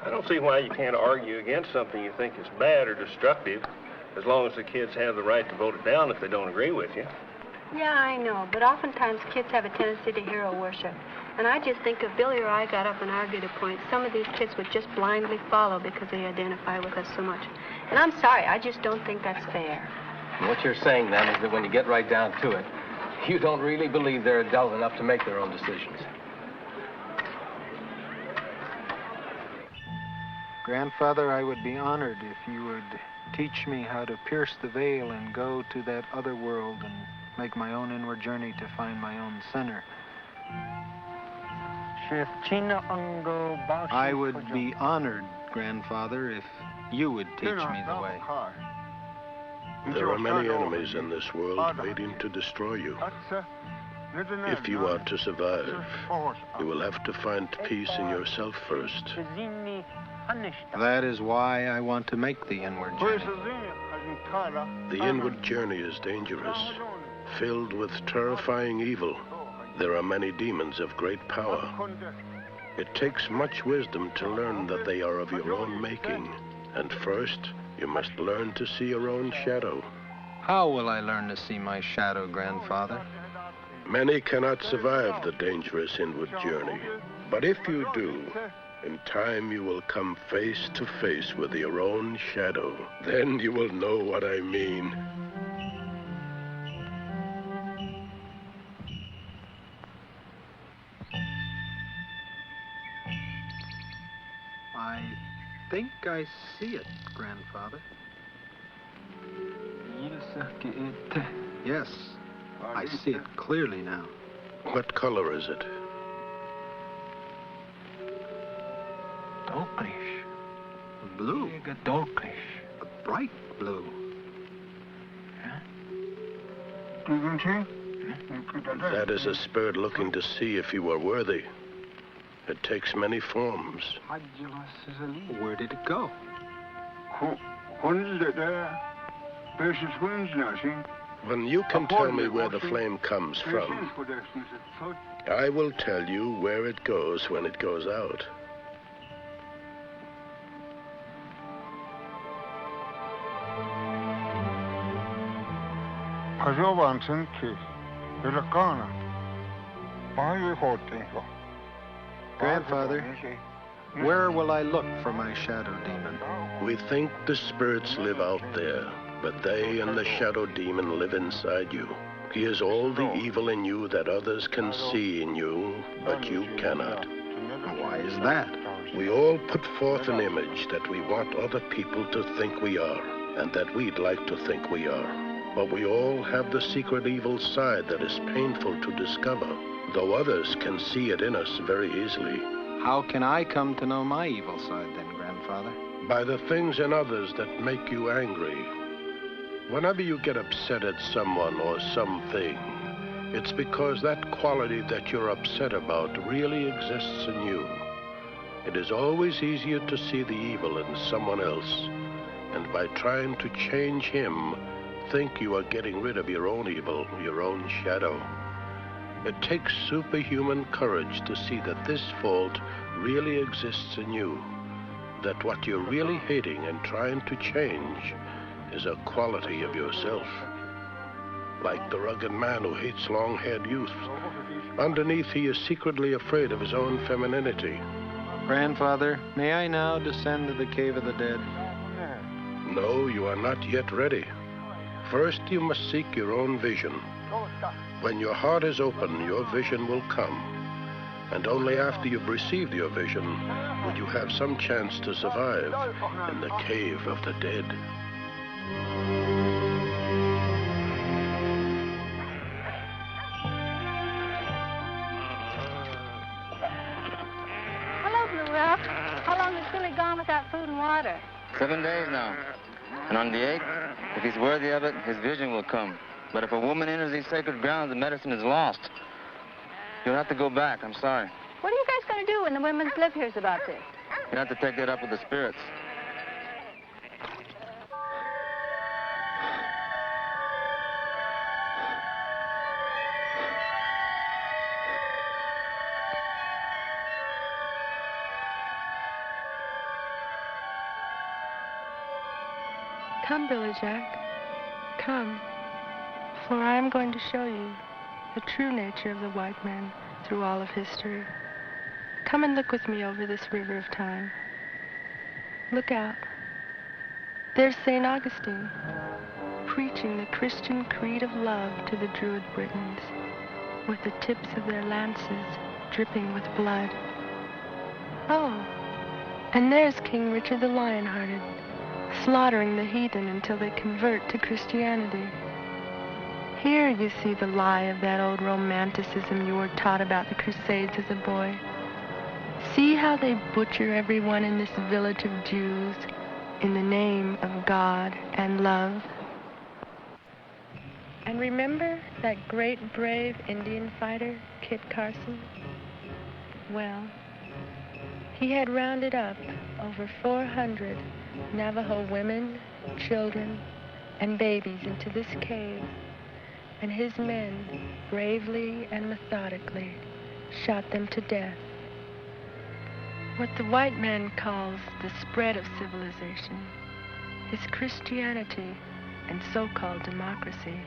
I don't see why you can't argue against something you think is bad or destructive, as long as the kids have the right to vote it down if they don't agree with you. Yeah, I know, but oftentimes kids have a tendency to hero worship. And I just think if Billy or I got up and argued a point, some of these kids would just blindly follow because they identify with us so much. And I'm sorry, I just don't think that's fair. And what you're saying, then, is that when you get right down to it, you don't really believe they're adult enough to make their own decisions. Grandfather, I would be honored if you would teach me how to pierce the veil and go to that other world and make my own inward journey to find my own center. I would be honored, Grandfather, if you would teach me the way. There are many enemies in this world waiting to destroy you. If you are to survive, you will have to find peace in yourself first. That is why I want to make the inward journey. The inward journey is dangerous, filled with terrifying evil. There are many demons of great power. It takes much wisdom to learn that they are of your own making. And first, you must learn to see your own shadow. How will I learn to see my shadow, Grandfather? Many cannot survive the dangerous inward journey. But if you do, in time you will come face to face with your own shadow. Then you will know what I mean. I think I see it, Grandfather. Yes, I see it clearly now. What color is it? Dolkish. Blue. Dolkish. A bright blue. That is a spirit looking to see if you are worthy. It takes many forms. Where did it go? When you can tell me where the flame comes from, I will tell you where it goes when it goes out. Grandfather, where will I look for my shadow demon? We think the spirits live out there, but they and the shadow demon live inside you. He is all the evil in you that others can see in you, but you cannot. Why is that? We all put forth an image that we want other people to think we are, and that we'd like to think we are. But we all have the secret evil side that is painful to discover, though others can see it in us very easily. How can I come to know my evil side then, Grandfather? By the things in others that make you angry. Whenever you get upset at someone or something, it's because that quality that you're upset about really exists in you. It is always easier to see the evil in someone else, and by trying to change him, think you are getting rid of your own evil, your own shadow. It takes superhuman courage to see that this fault really exists in you, that what you're really hating and trying to change is a quality of yourself. Like the rugged man who hates long-haired youth, underneath he is secretly afraid of his own femininity. Grandfather, may I now descend to the cave of the dead? No, you are not yet ready. First, you must seek your own vision. When your heart is open, your vision will come. And only after you've received your vision will you have some chance to survive in the cave of the dead. Hello, Blue Rock. How long has Billy gone without food and water? 7 days now. And on the 8th, if he's worthy of it, his vision will come. But if a woman enters these sacred grounds, the medicine is lost. You'll have to go back. I'm sorry. What are you guys going to do when the women's live hears about this? You have to take that up with the spirits. Come, Billy Jack. Come, for I am going to show you the true nature of the white man through all of history. Come and look with me over this river of time. Look out. There's St. Augustine, preaching the Christian creed of love to the Druid Britons, with the tips of their lances dripping with blood. Oh, and there's King Richard the Lionhearted, slaughtering the heathen until they convert to Christianity. Here you see the lie of that old romanticism you were taught about the Crusades as a boy. See how they butcher everyone in this village of Jews in the name of God and love. And remember that great, brave Indian fighter, Kit Carson? Well, he had rounded up over 400 Navajo women, children, and babies into this cave, and his men bravely and methodically shot them to death. What the white man calls the spread of civilization is Christianity and so-called democracy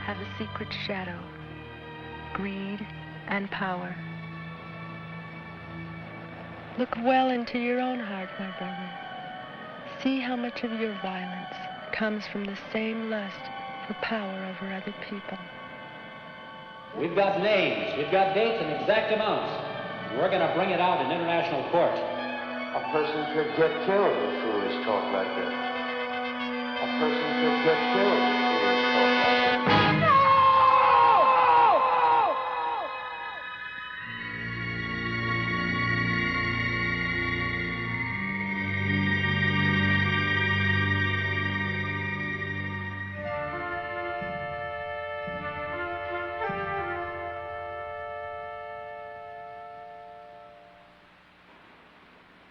have a secret shadow, greed and power. Look well into your own heart, my brother. See how much of your violence comes from the same lust for power over other people. We've got names, we've got dates and exact amounts. We're going to bring it out in international court. A person could get killed with foolish talk like that. A person could get killed with foolish talk like that.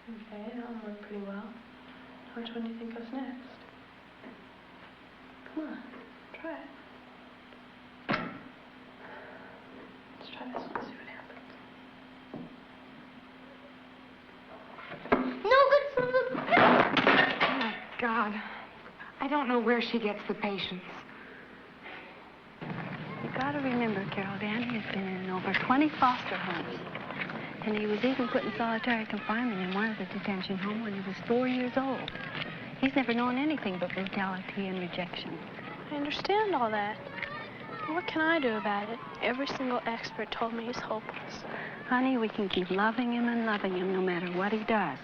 Okay, that one went pretty well. Which one do you think goes next? Come on, try it. Let's try this one, see what happens. No good from the... Oh, my God. I don't know where she gets the patience. You gotta remember, Carol, Danny has been in over 20 foster homes. And he was even put in solitary confinement in one of the detention homes when he was 4 years old. He's never known anything but brutality and rejection. I understand all that. But what can I do about it? Every single expert told me he's hopeless. Honey, we can keep loving him and loving him no matter what he does.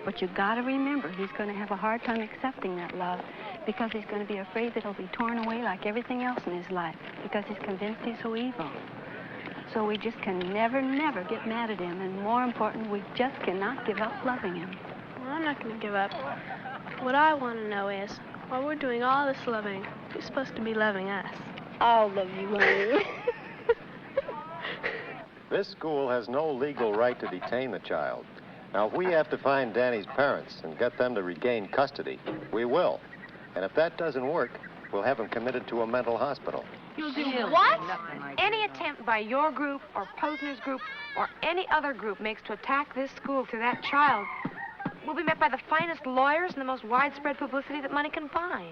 But you gotta remember, he's gonna have a hard time accepting that love because he's gonna be afraid that he'll be torn away like everything else in his life because he's convinced he's so evil. So we just can never get mad at him. And more important, we just cannot give up loving him. Well, I'm not going to give up. What I want to know is, while we're doing all this loving, who's supposed to be loving us? I'll love you, honey. This school has no legal right to detain the child. Now, if we have to find Danny's parents and get them to regain custody, we will. And if that doesn't work, we'll have him committed to a mental hospital. You'll do what? Any attempt by your group or Posner's group or any other group makes to attack this school to that child will be met by the finest lawyers and the most widespread publicity that money can buy.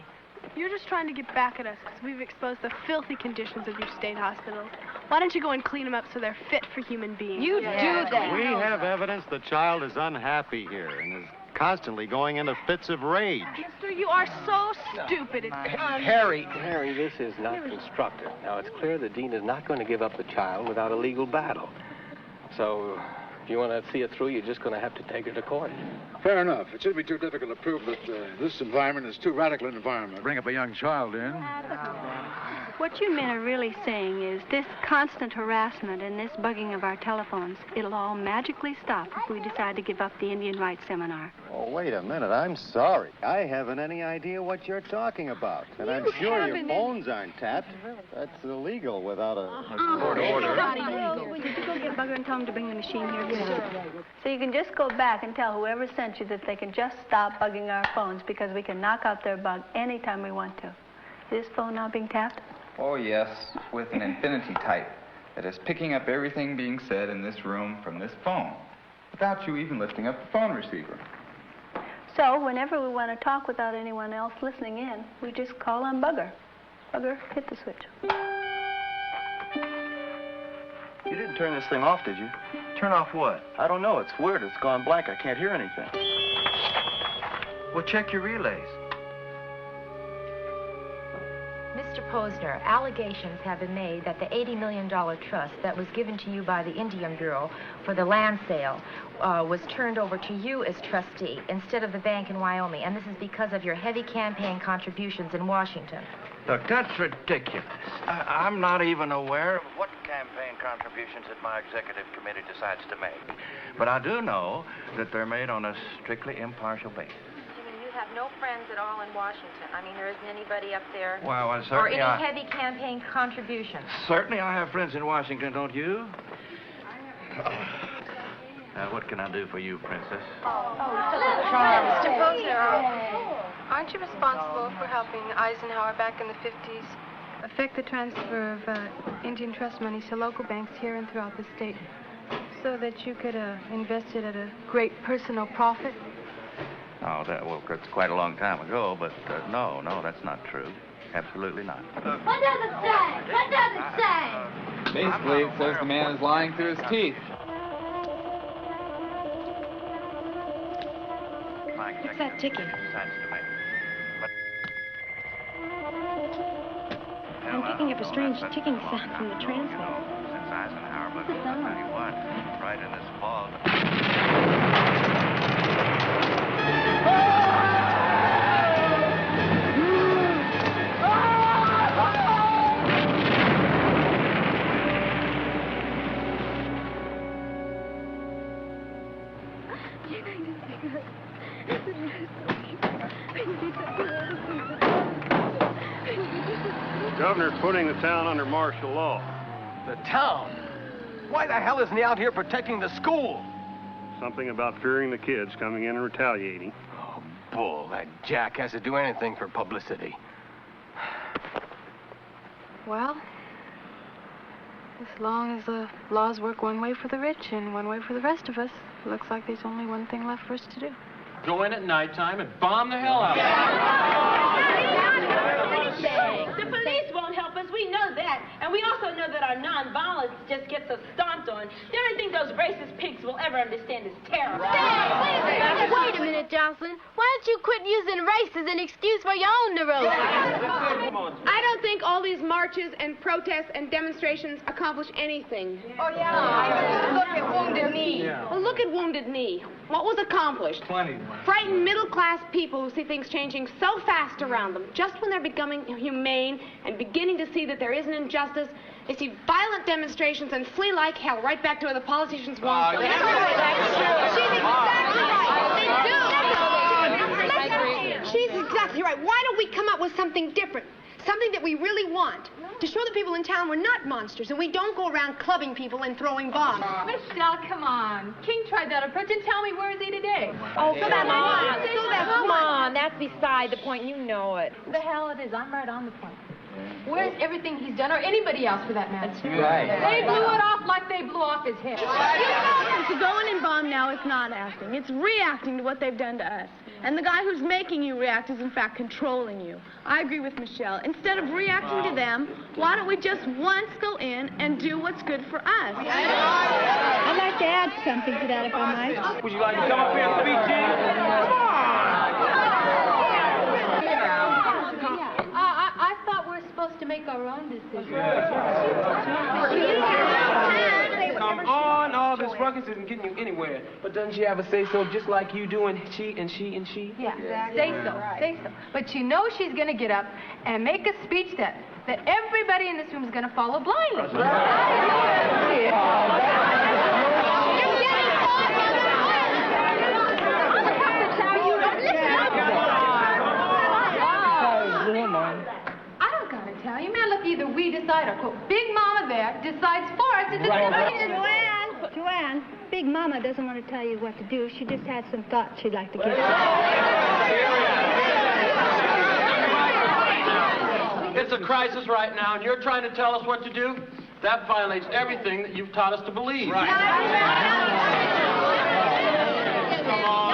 You're just trying to get back at us because we've exposed the filthy conditions of your state hospital. Why don't you go and clean them up so they're fit for human beings? You do that. We have evidence the child is unhappy here and is constantly going into fits of rage. Mister, you are so stupid. It's Harry, this is not constructive. Now, it's clear the dean is not going to give up the child without a legal battle. So, if you want to see it through, you're just going to have to take her to court. Fair enough. It shouldn't be too difficult to prove that this environment is too radical an environment. Bring up a young child in. What you men are really saying is this constant harassment and this bugging of our telephones, it'll all magically stop if we decide to give up the Indian rights seminar. Oh, wait a minute. I'm sorry. I haven't any idea what you're talking about. And I'm sure your phones aren't tapped. That's illegal without a court order. Will you go get Bugger and tell him to bring the machine here? So you can just go back and tell whoever sent you that they can just stop bugging our phones because we can knock out their bug anytime we want to. Is this phone now being tapped? Oh, yes, with an infinity type that is picking up everything being said in this room from this phone without you even lifting up the phone receiver. So whenever we want to talk without anyone else listening in, we just call on Bugger. Bugger, hit the switch. You didn't turn this thing off, did you? Turn off what? I don't know. It's weird. It's gone blank. I can't hear anything. Well, check your relays. Mr. Posner, allegations have been made that the $80 million trust that was given to you by the Indian Bureau for the land sale was turned over to you as trustee instead of the bank in Wyoming, and this is because of your heavy campaign contributions in Washington. Look, that's ridiculous. I'm not even aware of what campaign contributions that my executive committee decides to make. But I do know that they're made on a strictly impartial basis. You have no friends at all in Washington. I mean, there isn't anybody up there. Well, or certainly any heavy campaign contributions. Certainly I have friends in Washington, don't you? What can I do for you, Princess? Mr. Posner, aren't you responsible for helping Eisenhower back in the 50s affect the transfer of Indian trust monies to local banks here and throughout the state so that you could invest it at a great personal profit? Oh, that's quite a long time ago, but no, that's not true. Absolutely not. What does it say? What does it say? Basically, it says the man is lying through his teeth. What's that ticking? I'm picking up a strange ticking sound from the transmitter. Since Eisenhower, but I'll tell you what, right in this fog. The governor's putting the town under martial law. The town? Why the hell isn't he out here protecting the school? Something about fearing the kids coming in and retaliating. Oh, bull. That Jack has to do anything for publicity. Well, as long as the laws work one way for the rich and one way for the rest of us, it looks like there's only one thing left for us to do. Go in at nighttime and bomb the hell out of The police won't help us, we know that. And we also know that our non-violence just gets us stomped on. The only thing those racist pigs will ever understand is terror. Wait a minute, Jocelyn. Why don't you quit using race as an excuse for your own neurosis? I don't think all these marches and protests and demonstrations accomplish anything. Oh, yeah. Look at Wounded Knee. Well, look at Wounded Knee. What was accomplished? Plenty. Frightened middle-class people who see things changing so fast around them, just when they're becoming humane and beginning to see that there is an injustice, they see violent demonstrations and flee like hell right back to where the politicians want them. She's exactly right. She's exactly right. Why don't we come up with something different? Something that we really want. To show the people in town we're not monsters and we don't go around clubbing people and throwing bombs. Michelle, come on. King tried that approach, and tell me, where is he today? Oh, so that's one. So that's come one. on. That's beside the point. You know it. The hell it is. I'm right on the point. Where's everything he's done, or anybody else for that matter? That's right. They blew it off like they blew off his head. To go in and bomb now is not acting. It's reacting to what they've done to us. And the guy who's making you react is, in fact, controlling you. I agree with Michelle. Instead of reacting to them, why don't we just once go in and do what's good for us? I'd like to add something to that, if I might. Would you like to come up here and speak, Gene? I thought we're supposed to make our own decisions. Come on, all this ruckus isn't getting you anywhere. But doesn't she have a say-so just like you do, and she, and she, and she? Yeah, say so. But you know she's going to get up and make a speech that everybody in this room is going to follow blindly. Tell you, man, look, either we decide or, quote, Big Mama there decides for us. Joanne, Big Mama doesn't want to tell you what to do. She just had some thoughts she'd like to give you. It's a crisis right now, and you're trying to tell us what to do? That violates everything that you've taught us to believe. Right. Come on.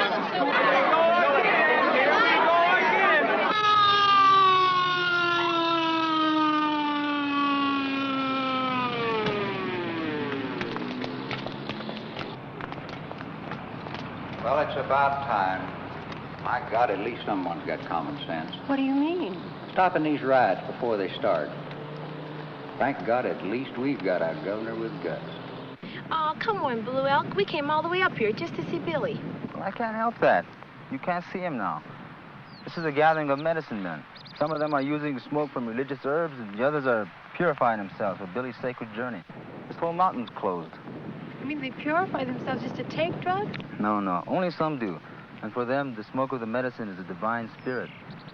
Well, it's about time. My God, at least someone's got common sense. What do you mean? Stopping these riots before they start. Thank God, at least we've got our governor with guts. Oh, come on, Blue Elk. We came all the way up here just to see Billy. Well, I can't help that. You can't see him now. This is a gathering of medicine men. Some of them are using the smoke from religious herbs, and the others are purifying themselves for Billy's sacred journey. This whole mountain's closed. You mean they purify themselves just to take drugs? No, only some do. And for them, the smoke of the medicine is a divine spirit.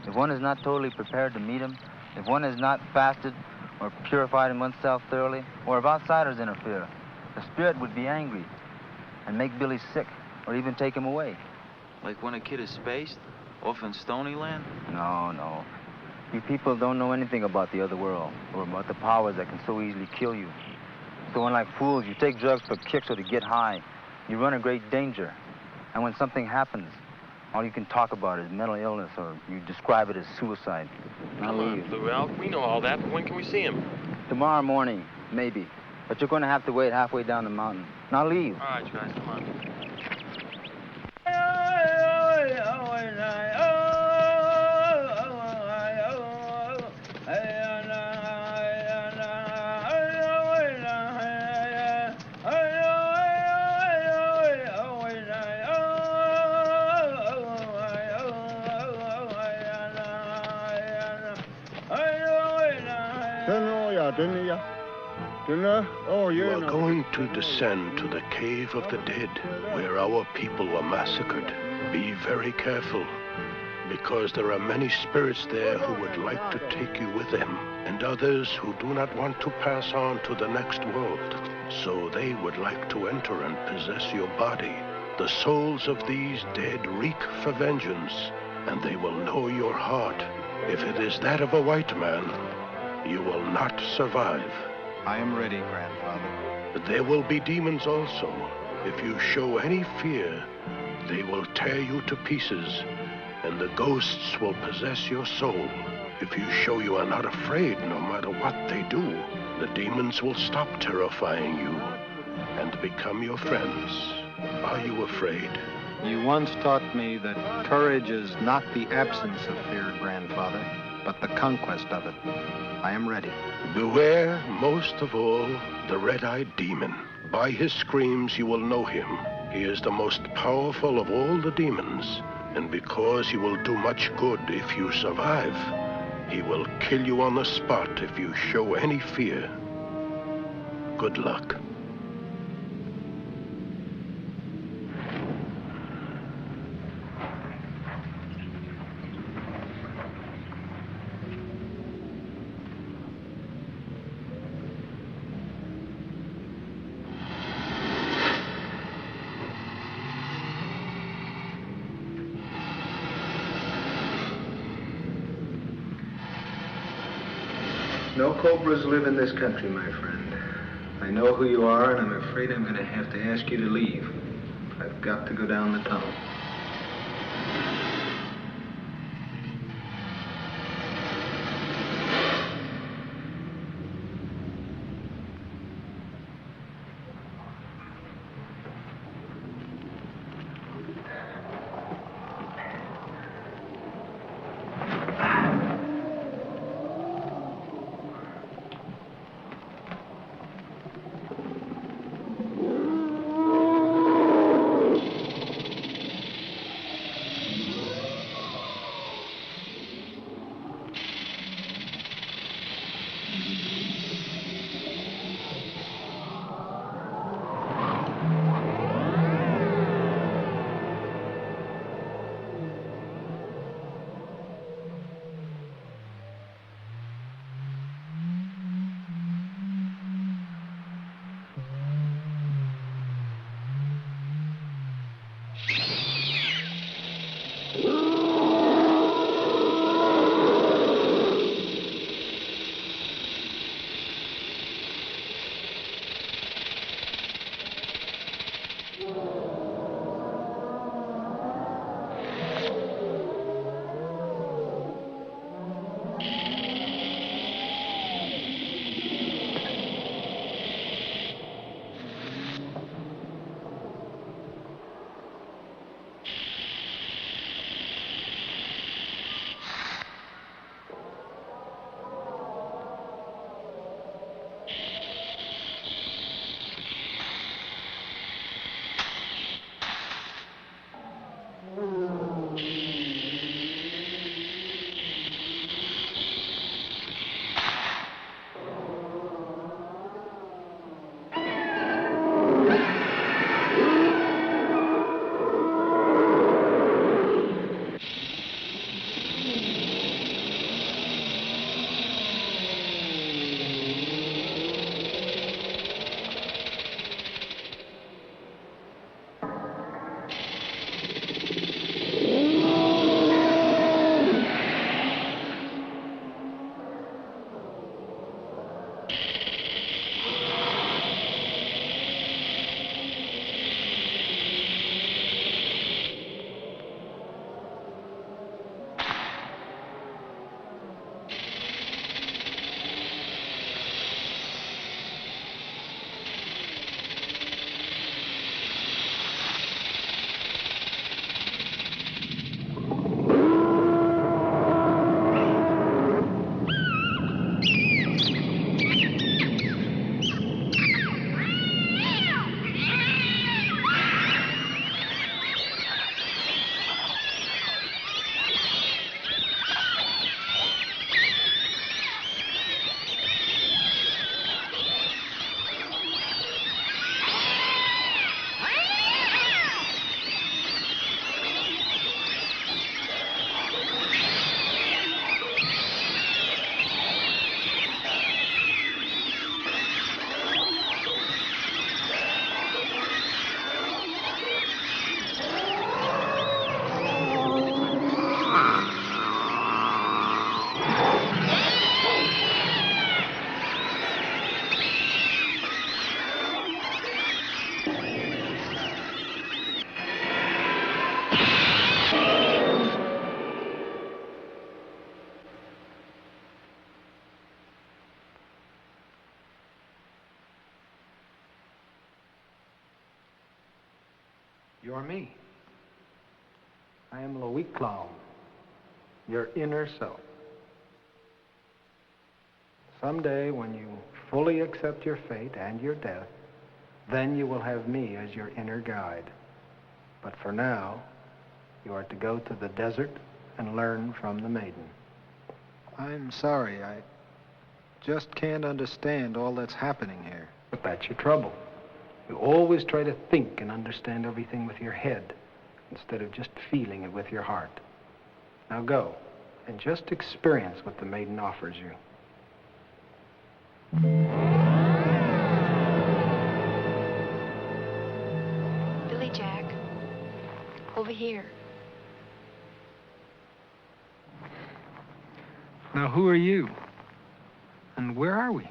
If one is not totally prepared to meet him, if one has not fasted or purified oneself thoroughly, or if outsiders interfere, the spirit would be angry. and make Billy sick, or even take him away. Like when a kid is spaced? Off in Stony Land? No. You people don't know anything about the other world, or about the powers that can so easily kill you. So unlike fools, you take drugs for kicks or to get high. You run a great danger. And when something happens, all you can talk about is mental illness, or you describe it as suicide. Come on, Blue Elk. We know all that, but when can we see him? Tomorrow morning, maybe. But you're going to have to wait halfway down the mountain. Now leave. All right, you guys, come on. You are going to descend to the cave of the dead, where our people were massacred. Be very careful, because there are many spirits there who would like to take you with them, and others who do not want to pass on to the next world. So they would like to enter and possess your body. The souls of these dead reek for vengeance, and they will know your heart. If it is that of a white man, you will not survive. I am ready, Grandfather. But there will be demons also. If you show any fear, they will tear you to pieces, and the ghosts will possess your soul. If you show you are not afraid, no matter what they do, the demons will stop terrifying you and become your friends. Are you afraid? You once taught me that courage is not the absence of fear, Grandfather, but the conquest of it. I am ready. Beware, most of all, the red-eyed demon. By his screams you will know him. He is the most powerful of all the demons, and because he will do much good if you survive, he will kill you on the spot if you show any fear. Good luck. No cobras live in this country, my friend. I know who you are, and I'm afraid I'm going to have to ask you to leave. I've got to go down the tunnel. You're me. I am Loic Clown, your inner self. Someday, when you fully accept your fate and your death, then you will have me as your inner guide. But for now, you are to go to the desert and learn from the maiden. I'm sorry, I just can't understand all that's happening here. But that's your trouble. You always try to think and understand everything with your head instead of just feeling it with your heart. Now go and just experience what the maiden offers you. Billy Jack, over here. Now, who are you? And where are we?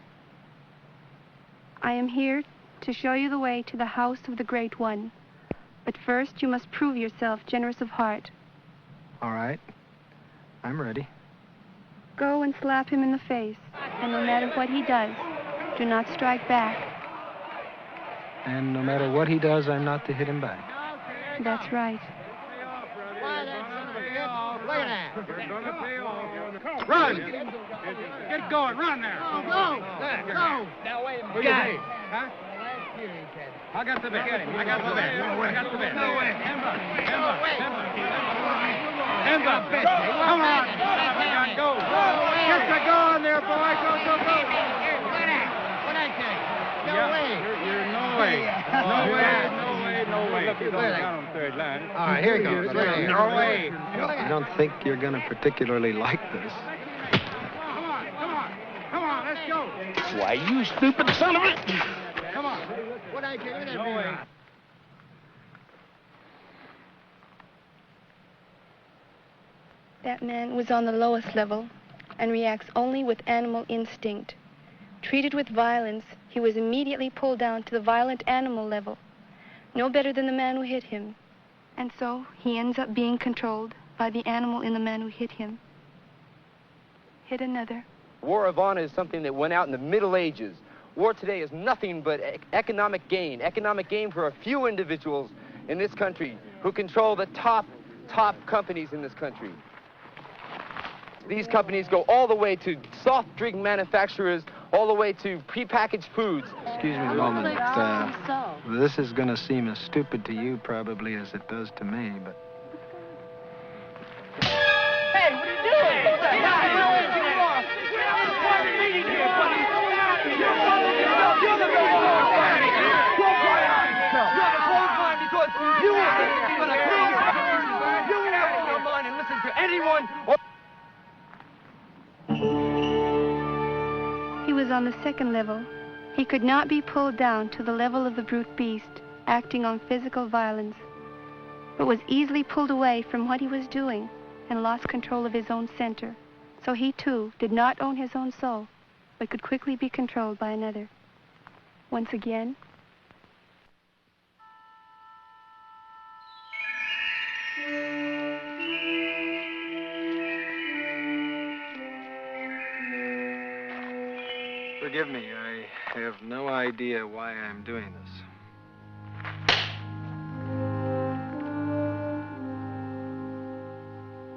I am here to show you the way to the house of the Great One. But first, you must prove yourself generous of heart. All right. I'm ready. Go and slap him in the face, and no matter what he does, do not strike back. And no matter what he does, I'm not to hit him back. That's right. Look at that. They're gonna pay off. Run! Get going, run there! Go! Now wait a minute. Who you think? Huh? I got the bet. I got the bet. I got the bet. No way. Ember. Come on. Go. Get the going there, boy. Go. What I say? No way. You're no way. No way. Look, you don't count on third line. All right, here he goes. No way. I don't think you're going to particularly like this. Come on, let's go. Why, you stupid son of a... Come on. What I tell you? No way. That man was on the lowest level and reacts only with animal instinct. Treated with violence, he was immediately pulled down to the violent animal level, no better than the man who hit him. And so he ends up being controlled by the animal in the man who hit him. Hit another. War of honor is something that went out in the Middle Ages. War today is nothing but economic gain for a few individuals in this country who control the top companies in this country. These companies go all the way to soft drink manufacturers, all the way to prepackaged foods. Excuse me a moment. This is going to seem as stupid to you probably as it does to me, but... Hey, what are you doing? He was on the second level. He could not be pulled down to the level of the brute beast, acting on physical violence, but was easily pulled away from what he was doing and lost control of his own center. So he, too, did not own his own soul, but could quickly be controlled by another. Once again, Forgive me, I have no idea why I'm doing this.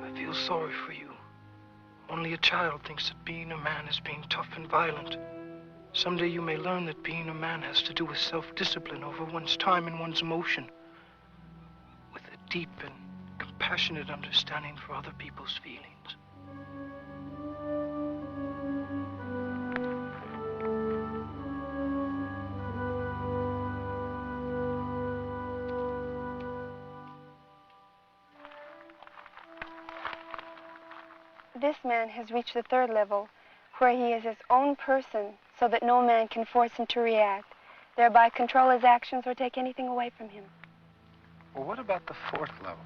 I feel sorry for you. Only a child thinks that being a man is being tough and violent. Someday you may learn that being a man has to do with self-discipline over one's time and one's emotion, with a deep and compassionate understanding for other people's feelings. this man has reached the third level, where he is his own person, so that no man can force him to react, thereby control his actions or take anything away from him. Well, what about the fourth level?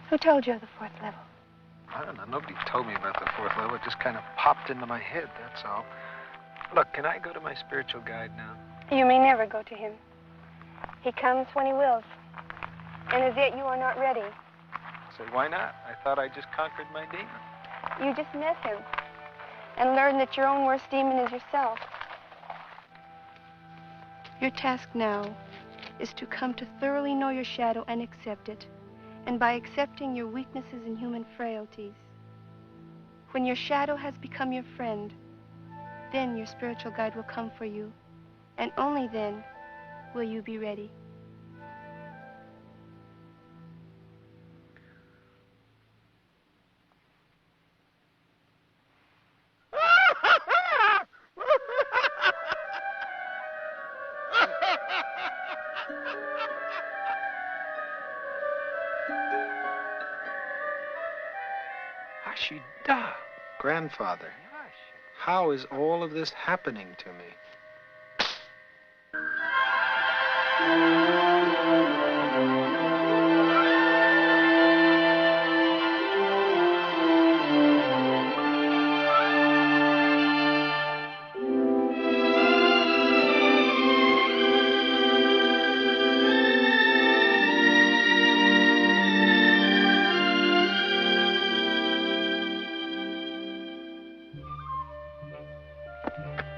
Who told you of the fourth level? I don't know. Nobody told me about the fourth level. It just kind of popped into my head, that's all. Look, can I go to my spiritual guide now? You may never go to him. He comes when he wills. And as yet you are not ready. So why not? I thought I just conquered my demon. You just met him and learned that your own worst demon is yourself. Your task now is to come to thoroughly know your shadow and accept it, and by accepting your weaknesses and human frailties. When your shadow has become your friend, then your spiritual guide will come for you, and only then will you be ready. Ashida. Grandfather, how is all of this happening to me?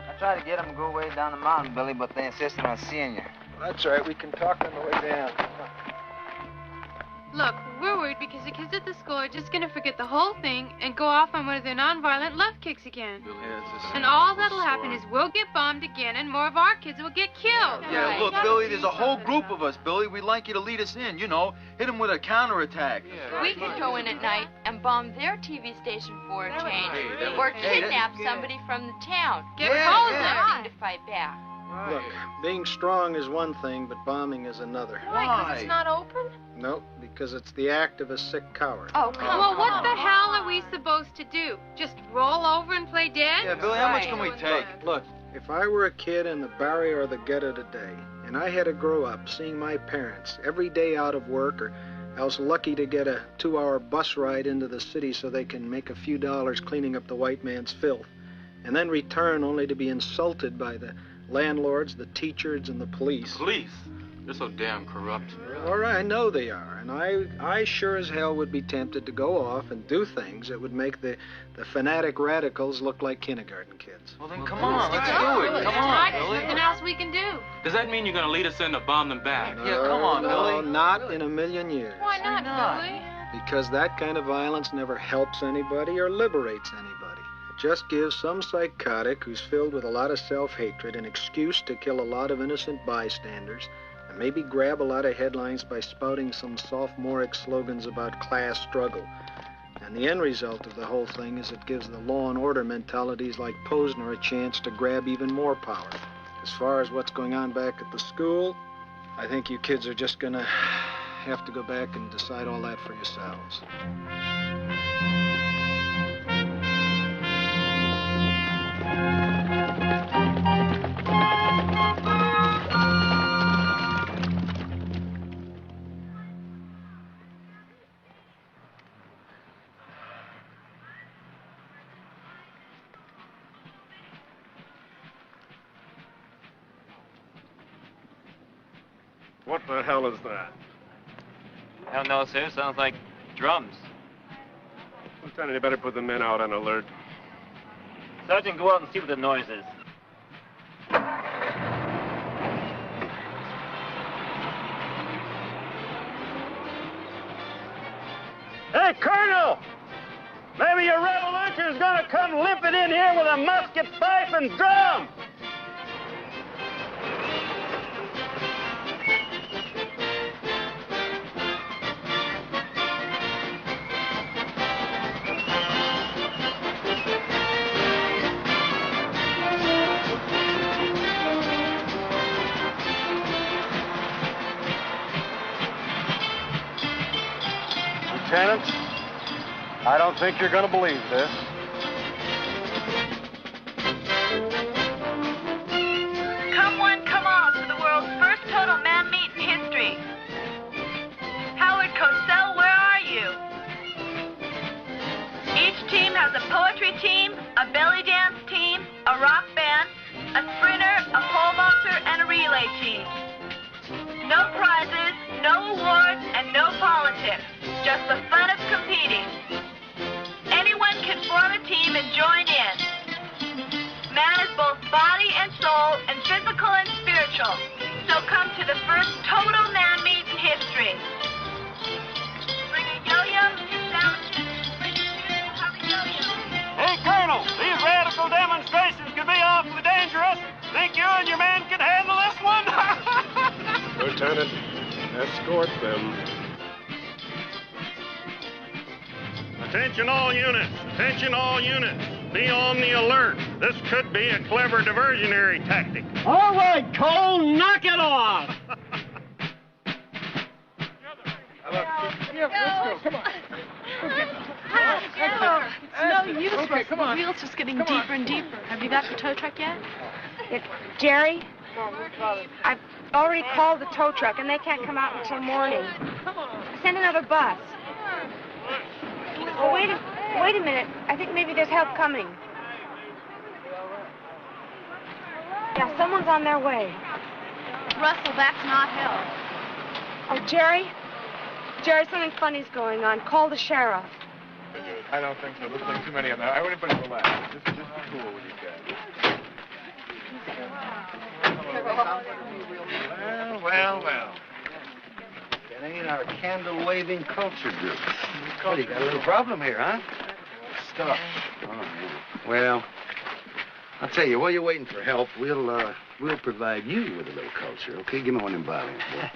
I tried to get them to go way down the mountain, Billy, but they insisted on seeing you. That's all right. We can talk on the way down. Look, we're worried because the kids at the school are just going to forget the whole thing and go off on one of their nonviolent love kicks again. And all that'll happen is we'll get bombed again and more of our kids will get killed. Yeah, look, Billy, there's a whole group of us, Billy. We'd like you to lead us in, you know, hit them with a counterattack. We could go in at night and bomb their TV station for a change, or kidnap somebody from the town. Get hold of them to fight back. Look, being strong is one thing, but bombing is another. Why? Because it's not open? No, because it's the act of a sick coward. Oh, come on. Well, what the hell are we supposed to do? Just roll over and play dead? Yeah, Billy, how much can we take? Look, if I were a kid in the Barry or the ghetto today, and I had to grow up seeing my parents every day out of work or else lucky to get a 2-hour bus ride into the city so they can make a few dollars cleaning up the white man's filth, and then return only to be insulted by the landlords, the teachers, and the police. Police? They're so damn corrupt. All right, I know they are, and I sure as hell would be tempted to go off and do things that would make the fanatic radicals look like kindergarten kids. Well, then come on, let's do it. Come on, There's Billy. nothing else we can do. Does that mean you're going to lead us in to bomb them back? Yeah, come on, No, Billy. not in a million years. Why not, Billy? Because that kind of violence never helps anybody or liberates anybody. It just gives some psychotic who's filled with a lot of self-hatred an excuse to kill a lot of innocent bystanders and maybe grab a lot of headlines by spouting some sophomoric slogans about class struggle. And the end result of the whole thing is it gives the law and order mentalities like Posner a chance to grab even more power. As far as what's going on back at the school, I think you kids are just gonna have to go back and decide all that for yourselves. What the hell is that? Hell no, sir. Sounds like drums. Lieutenant, you better put the men out on alert. Sergeant, go out and see what the noise is. Hey, Colonel! Maybe your revolution's gonna come limping in here with a musket, pipe, and drum! Lieutenant, I don't think you're going to believe this. Come one, come all to the world's first total man meet in history. Howard Cosell, where are you? Each team has a poetry team, a belly dance team, a rock band, a sprinter, a pole vaulter, and a relay team. No prizes, no awards, and no politics. Just the fun of competing. Anyone can form a team and join in. Man is both body and soul, and physical and spiritual. So come to the first Lieutenant. Escort them. Attention all units! Attention all units! Be on the alert. This could be a clever diversionary tactic. All right, Cole, knock it off. Yeah, let's go. Come on. It's no use. Okay, come on. The wheel's just getting deeper and deeper. Have you got the tow truck yet? Jerry, I've already called the tow truck, and they can't come out until morning. Send another bus. Oh, wait a minute. I think maybe there's help coming. Yeah, someone's on their way. Russell, that's not help. Oh, Jerry, something funny's going on. Call the sheriff. I don't think so. Looks like too many of them. Everybody relax. Just be cool with you guys. Well. That ain't our candle-waving culture group. What, you got a little problem here, huh? Stuff. Oh, yeah. Well, I'll tell you, while you're waiting for help, we'll provide you with a little culture, okay? Give me one of them violins, boy.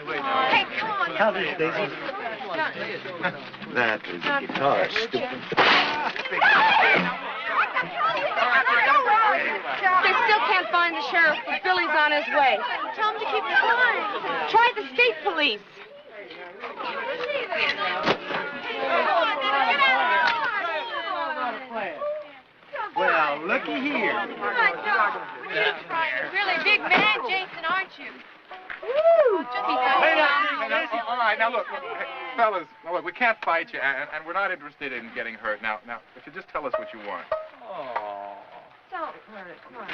Hey, come on. How's it, Daisy? That is a guitar, stupid. They still can't find the sheriff, but Billy's on his way. Tell him to keep trying. Try the state police. Well, looky here. You're really a big man, Jason, aren't you? All right, now look, hey, fellas, look, we can't fight you, and we're not interested in getting hurt. Now, if you just tell us what you want. Oh. Don't hurt it. Come on.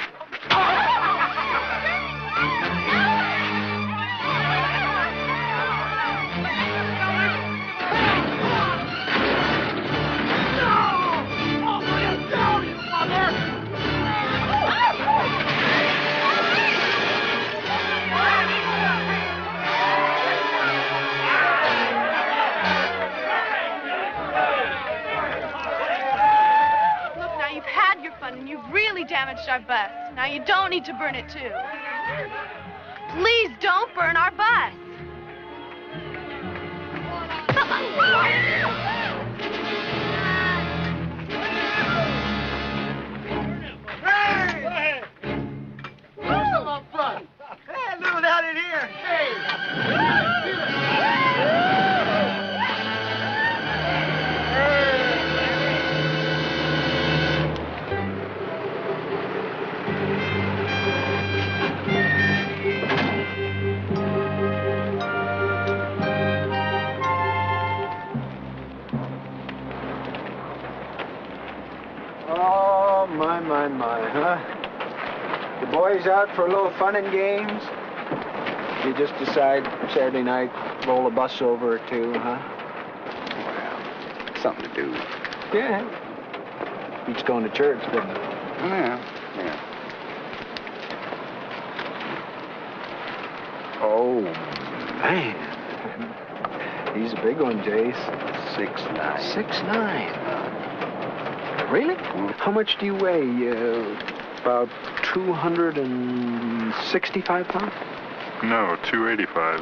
And you've really damaged our bus. Now you don't need to burn it too. Please don't burn our bus. Hey! Who's up front? Hey, moving out in here. Hey! Oh, my, huh? The boys out for a little fun and games? You just decide Saturday night, roll a bus over or two, huh? Well, something to do. Yeah. Each going to church, didn't it? Yeah. Oh, man. He's a big one, Jace. 6'9". 6'9". Really? How much do you weigh? About 265 pounds? No, 285.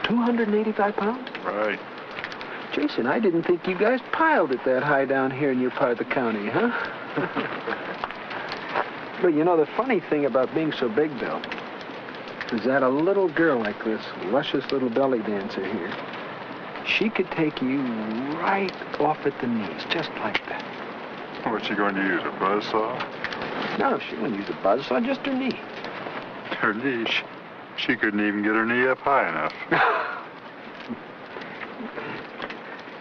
285 pounds? Right. Jason, I didn't think you guys piled it that high down here in your part of the county, huh? But you know, the funny thing about being so big, Bill, is that a little girl like this luscious little belly dancer here, she could take you right off at the knees, just like that. What's she going to use, a buzzsaw? No, she wouldn't use a buzzsaw, just her knee. Her knee? She couldn't even get her knee up high enough.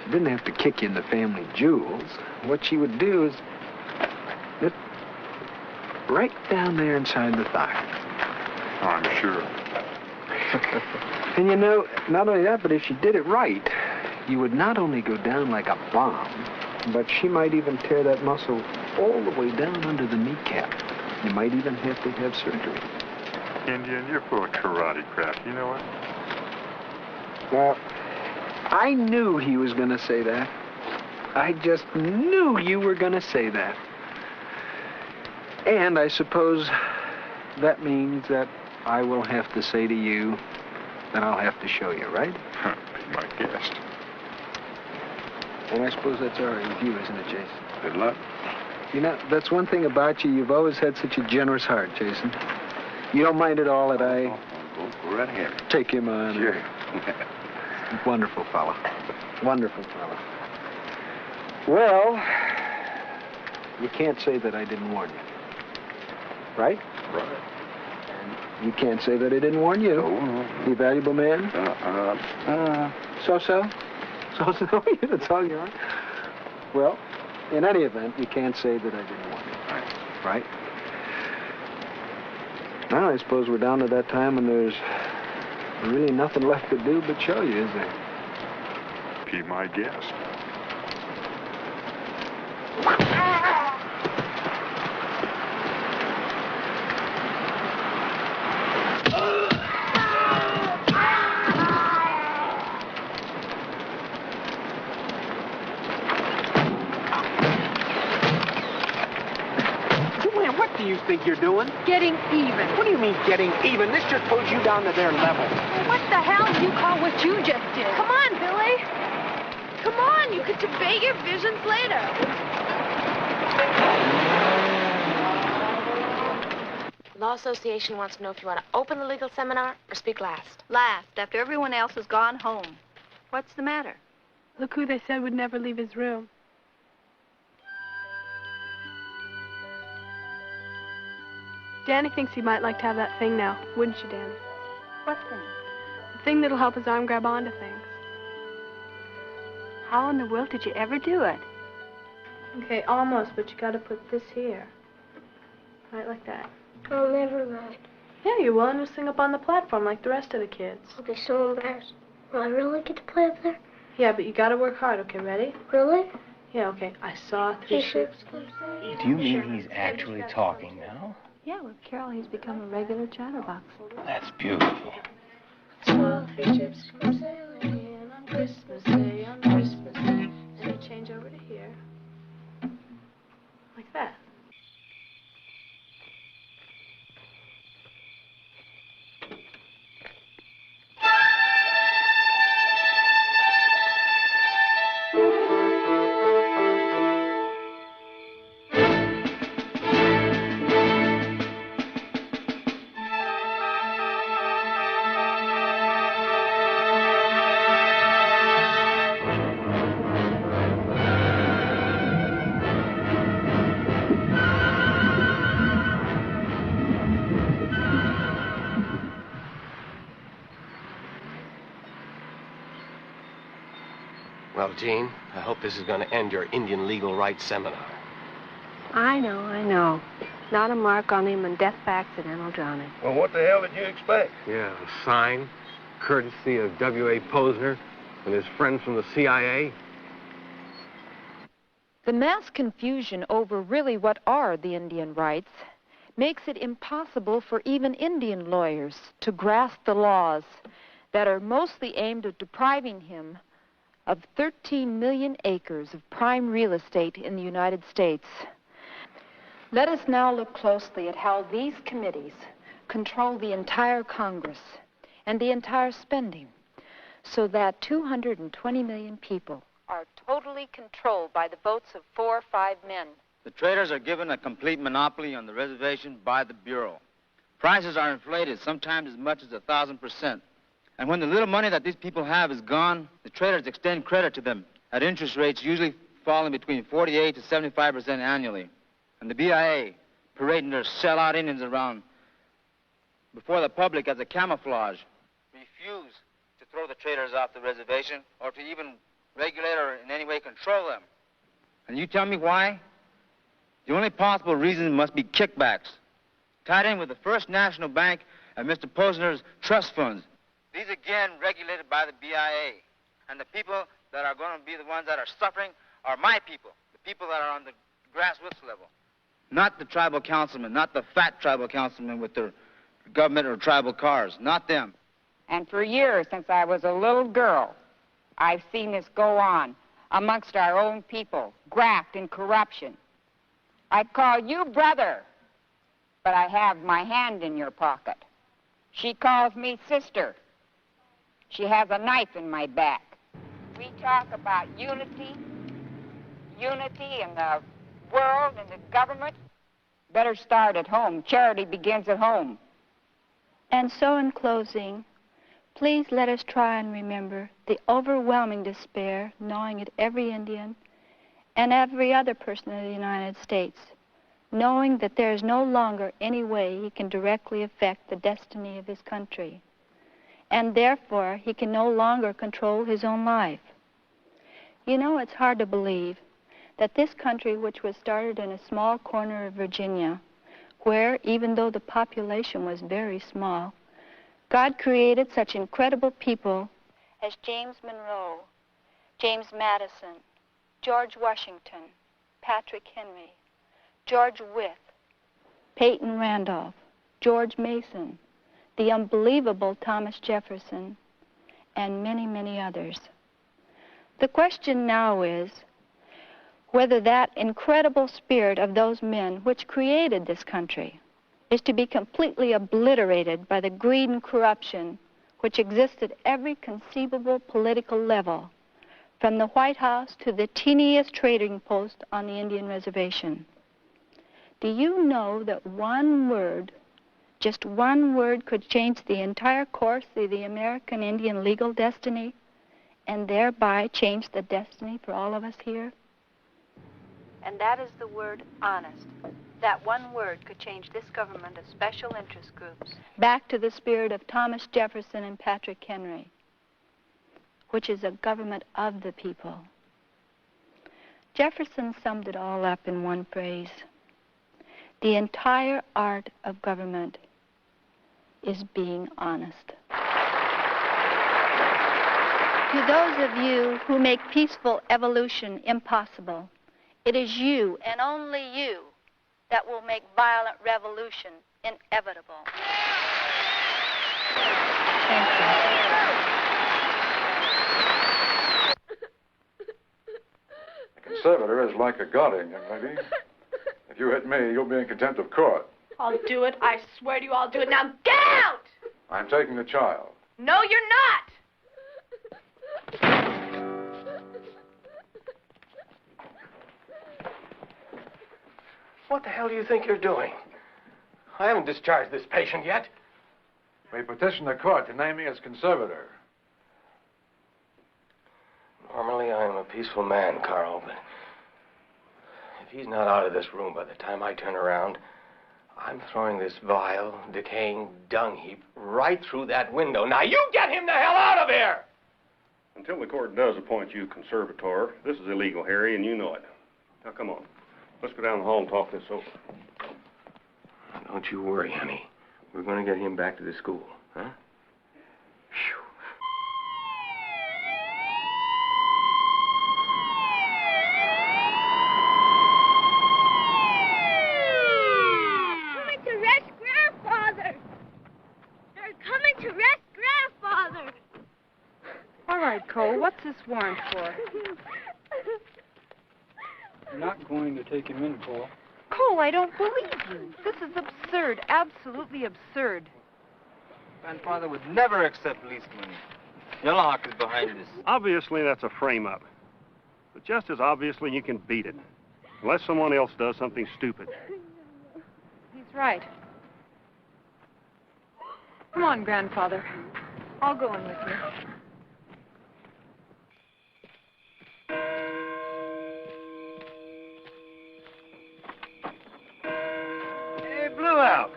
She didn't have to kick you in the family jewels. What she would do is nip right down there inside the thigh. I'm sure. And you know, not only that, but if she did it right, you would not only go down like a bomb, but she might even tear that muscle all the way down under the kneecap. You might even have to have surgery. Indian, you're full of karate crap. You know what? Well, I knew he was going to say that. I just knew you were going to say that. And I suppose that means that I will have to say to you that I'll have to show you, right? Be my guest. And I suppose that's all right with you, isn't it, Jason? Good luck. You know, that's one thing about you. You've always had such a generous heart, Jason. You don't mind at all that I Go right ahead. take him on. Sure. Wonderful fella. Wonderful fella. Well, you can't say that I didn't warn you. Right? Right. And you can't say that I didn't warn you. No. You valuable man? So-so? So-so? That's all you are? Well, in any event, you can't say that I didn't warn you. Right? Now, I suppose we're down to that time when there's really nothing left to do but show you, is there? Be my guest. What do you think you're doing? Getting even. What do you mean, getting even? This just pulls you down to their level. What the hell do you call what you just did? Come on, Billy. Come on, you can debate your visions later. Law Association wants to know if you want to open the legal seminar or speak last. Last, after everyone else has gone home. What's the matter? Look who they said would never leave his room. Danny thinks he might like to have that thing now, wouldn't you, Danny? What thing? The thing that'll help his arm grab onto things. How in the world did you ever do it? Okay, almost, but you gotta put this here. Right like that. I'll never ride. Yeah, you will, and you'll sing up on the platform like the rest of the kids. I'll be so embarrassed. Will I really get to play up there? Yeah, but you gotta work hard, okay, ready? Really? Yeah, okay. I saw 3 ships. Do you mean he's actually talking now? Yeah, with Carol, he's become a regular chatterbox. That's beautiful. Saw 3 ships come sailing in on Christmas Day, on Christmas Day. And you change over to here. Like that. Well, Gene, I hope this is going to end your Indian legal rights seminar. I know. Not a mark on him and death by accidental drowning. Well, what the hell did you expect? Yeah, a sign, courtesy of W.A. Posner and his friends from the CIA. The mass confusion over really what are the Indian rights makes it impossible for even Indian lawyers to grasp the laws that are mostly aimed at depriving him of 13 million acres of prime real estate in the United States. Let us now look closely at how these committees control the entire Congress and the entire spending, so that 220 million people are totally controlled by the votes of 4 or 5 men. The traders are given a complete monopoly on the reservation by the Bureau. Prices are inflated, sometimes as much as 1,000%. And when the little money that these people have is gone, the traders extend credit to them at interest rates usually falling between 48 to 75% annually. And the BIA, parading their sellout Indians around before the public as a camouflage, refuse to throw the traders off the reservation or to even regulate or in any way control them. And you tell me why? The only possible reason must be kickbacks, tied in with the First National Bank and Mr. Posner's trust funds. These, again, regulated by the BIA. And the people that are going to be the ones that are suffering are my people, the people that are on the grassroots level. Not the tribal councilmen, not the fat tribal councilmen with their government or tribal cars, not them. And for years, since I was a little girl, I've seen this go on amongst our own people, graft and corruption. I call you brother, but I have my hand in your pocket. She calls me sister. She has a knife in my back. We talk about unity in the world and the government. Better start at home. Charity begins at home. And so in closing, please let us try and remember the overwhelming despair gnawing at every Indian and every other person in the United States, knowing that there is no longer any way he can directly affect the destiny of his country, and therefore he can no longer control his own life. You know, it's hard to believe that this country, which was started in a small corner of Virginia, where, even though the population was very small, God created such incredible people as James Monroe, James Madison, George Washington, Patrick Henry, George Wythe, Peyton Randolph, George Mason, the unbelievable Thomas Jefferson, and many, many others. The question now is whether that incredible spirit of those men which created this country is to be completely obliterated by the greed and corruption which exists at every conceivable political level, from the White House to the teeniest trading post on the Indian reservation. Do you know that one word, just one word, could change the entire course of the American Indian legal destiny and thereby change the destiny for all of us here? And that is the word honest. That one word could change this government of special interest groups. Back to the spirit of Thomas Jefferson and Patrick Henry, which is a government of the people. Jefferson summed it all up in one phrase. The entire art of government is being honest. To those of you who make peaceful evolution impossible, it is you and only you that will make violent revolution inevitable. Thank you. A conservator is like a guardian, young lady. If you hit me, you'll be in contempt of court. I'll do it. I swear to you I'll do it. Now get out! I'm taking the child. No, you're not! What the hell do you think you're doing? I haven't discharged this patient yet. We petition the court to name me as conservator. Normally, I am a peaceful man, Carl, but if he's not out of this room by the time I turn around, I'm throwing this vile, decaying dung heap right through that window. Now, you get him the hell out of here! Until the court does appoint you conservator, this is illegal, Harry, and you know it. Now, come on. Let's go down the hall and talk this over. Don't you worry, honey. We're going to get him back to the school, huh? Coming to arrest Grandfather! They're coming to arrest Grandfather! All right, Cole, what's this warrant for? You're not going to take him in, Paul. Cole, I don't believe you. This is absurd, absolutely absurd. Grandfather would never accept lease money. Yellowhawk is behind this. Obviously, that's a frame-up. But just as obviously, you can beat it. Unless someone else does something stupid. He's right. Come on, Grandfather. I'll go in with you. Hey, Blue Elk.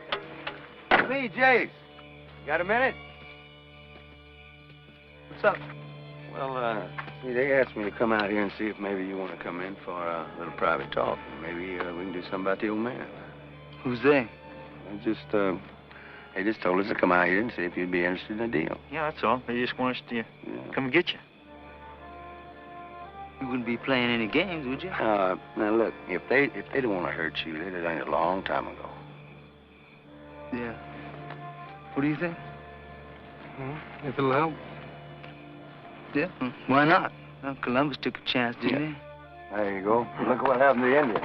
Me, Jace. Got a minute? What's up? Well, see, they asked me to come out here and see if maybe you want to come in for a little private talk. Maybe we can do something about the old man. Who's they? They just told us to come out here and see if you'd be interested in a deal. Yeah, that's all. They just want us to come and get you. You wouldn't be playing any games, would you? Now look, if they don't want to hurt you, they'd have done it a long time ago. Yeah. What do you think? If it'll help. Yeah, why not? Well, Columbus took a chance, didn't he? There you go. Look what happened to the Indians.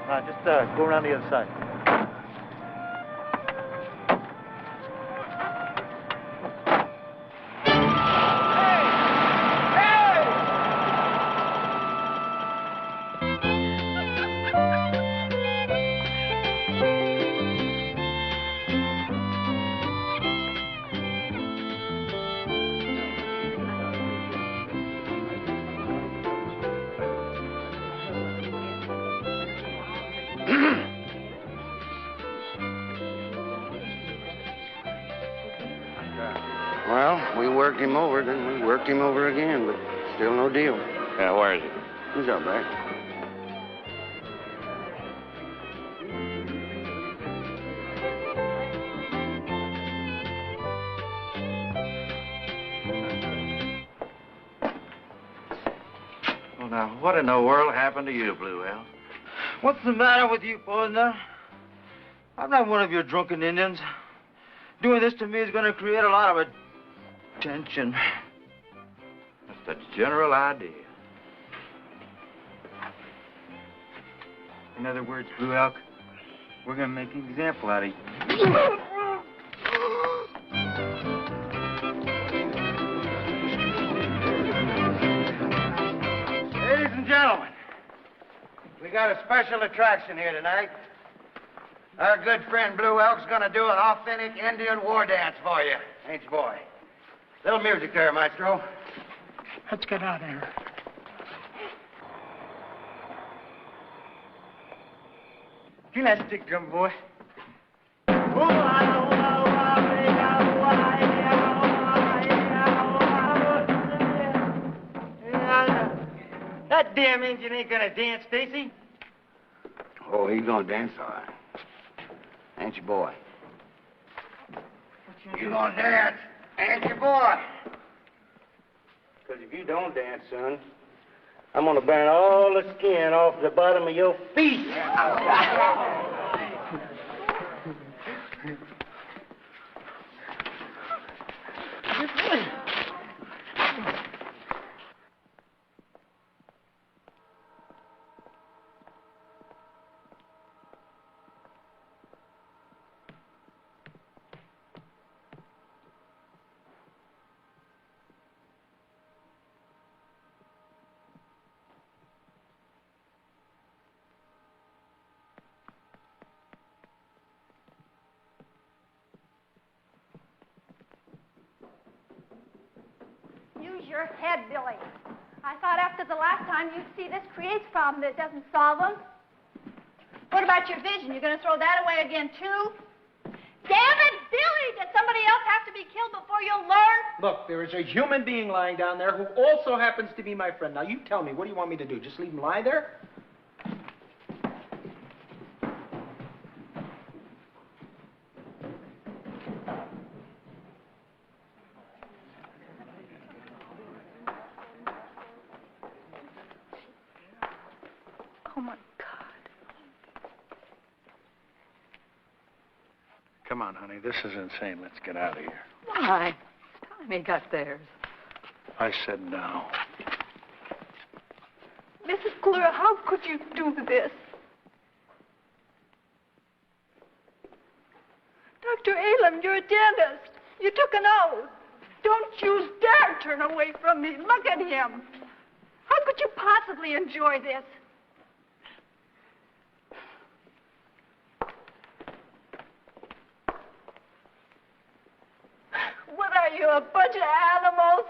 Now, just go around the other side. Well, we worked him over, then we worked him over again, but still no deal. Yeah, where is he? He's out back. Well, now, what in the world happened to you, Blue Al? What's the matter with you, partner? I'm not one of your drunken Indians. Doing this to me is going to create a lot of attention. That's the general idea. In other words, Blue Elk, we're going to make an example out of you. Ladies and gentlemen, we got a special attraction here tonight. Our good friend Blue Elk's gonna do an authentic Indian war dance for you, ain't you, boy? Little music there, Maestro. Let's get out of here. Give me that stick drum, boy. That damn Indian ain't gonna dance, Stacy. Oh, he's gonna dance all right. Ain't you, boy? You gonna dance, ain't you, boy? Because if you don't dance, son, I'm gonna burn all the skin off the bottom of your feet. Use your head, Billy. I thought after the last time you'd see this creates problems, it doesn't solve them. What about your vision? You're going to throw that away again, too? Damn it, Billy! Did somebody else have to be killed before you'll learn? Look, there is a human being lying down there who also happens to be my friend. Now, you tell me, what do you want me to do? Just leave him lie there? Oh, my God. Come on, honey. This is insane. Let's get out of here. Why? It's time he got theirs. I said no. Mrs. Clear, how could you do this? Dr. Elam, you're a dentist. You took an oath. Don't you dare turn away from me. Look at him. How could you possibly enjoy this? What are you, a bunch of animals?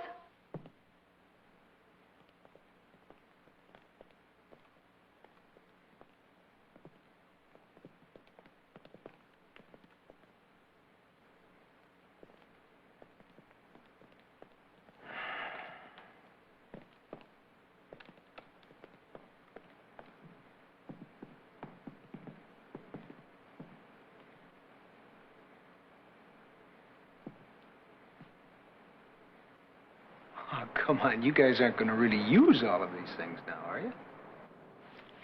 Oh, come on. You guys aren't going to really use all of these things now, are you?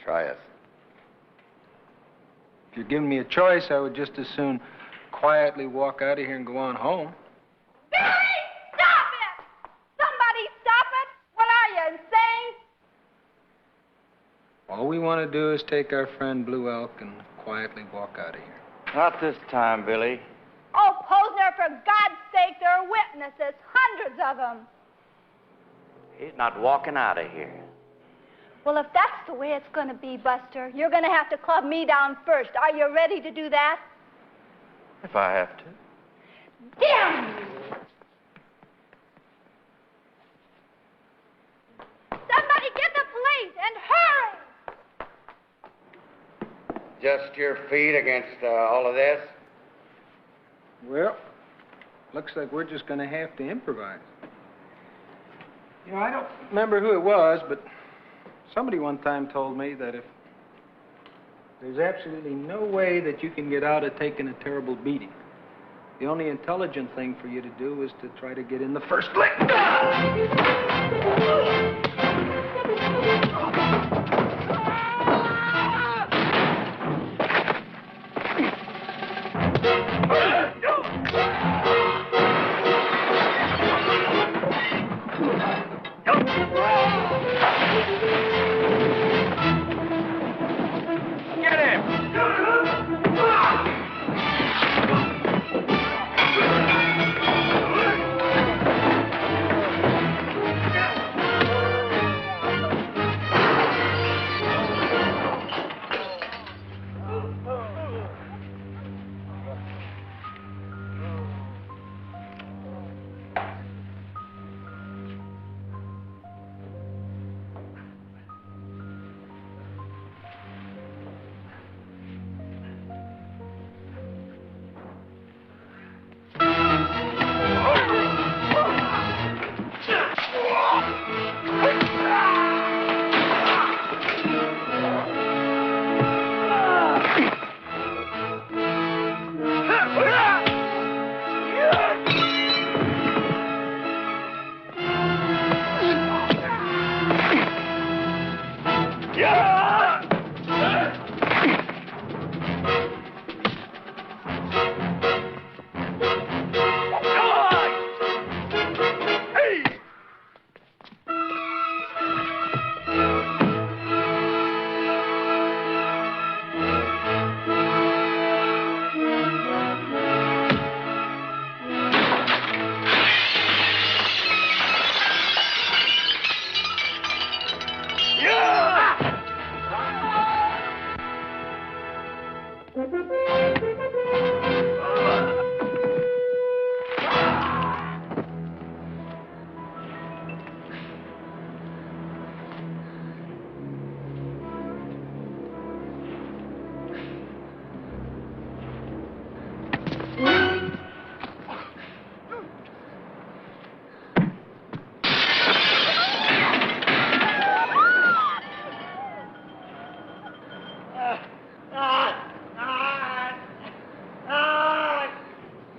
Try us. If you're giving me a choice, I would just as soon quietly walk out of here and go on home. Billy, stop it! Somebody stop it! What are you, insane? All we want to do is take our friend Blue Elk and quietly walk out of here. Not this time, Billy. Oh, Posner, for God's sake, there are witnesses, hundreds of them. He's not walking out of here. Well, if that's the way it's going to be, Buster, you're going to have to club me down first. Are you ready to do that? If I have to. Damn you! Somebody get the police, and hurry! Just your feet against all of this? Well, looks like we're just going to have to improvise. You know, I don't remember who it was, but somebody one time told me that if there's absolutely no way that you can get out of taking a terrible beating, the only intelligent thing for you to do is to try to get in the first lick.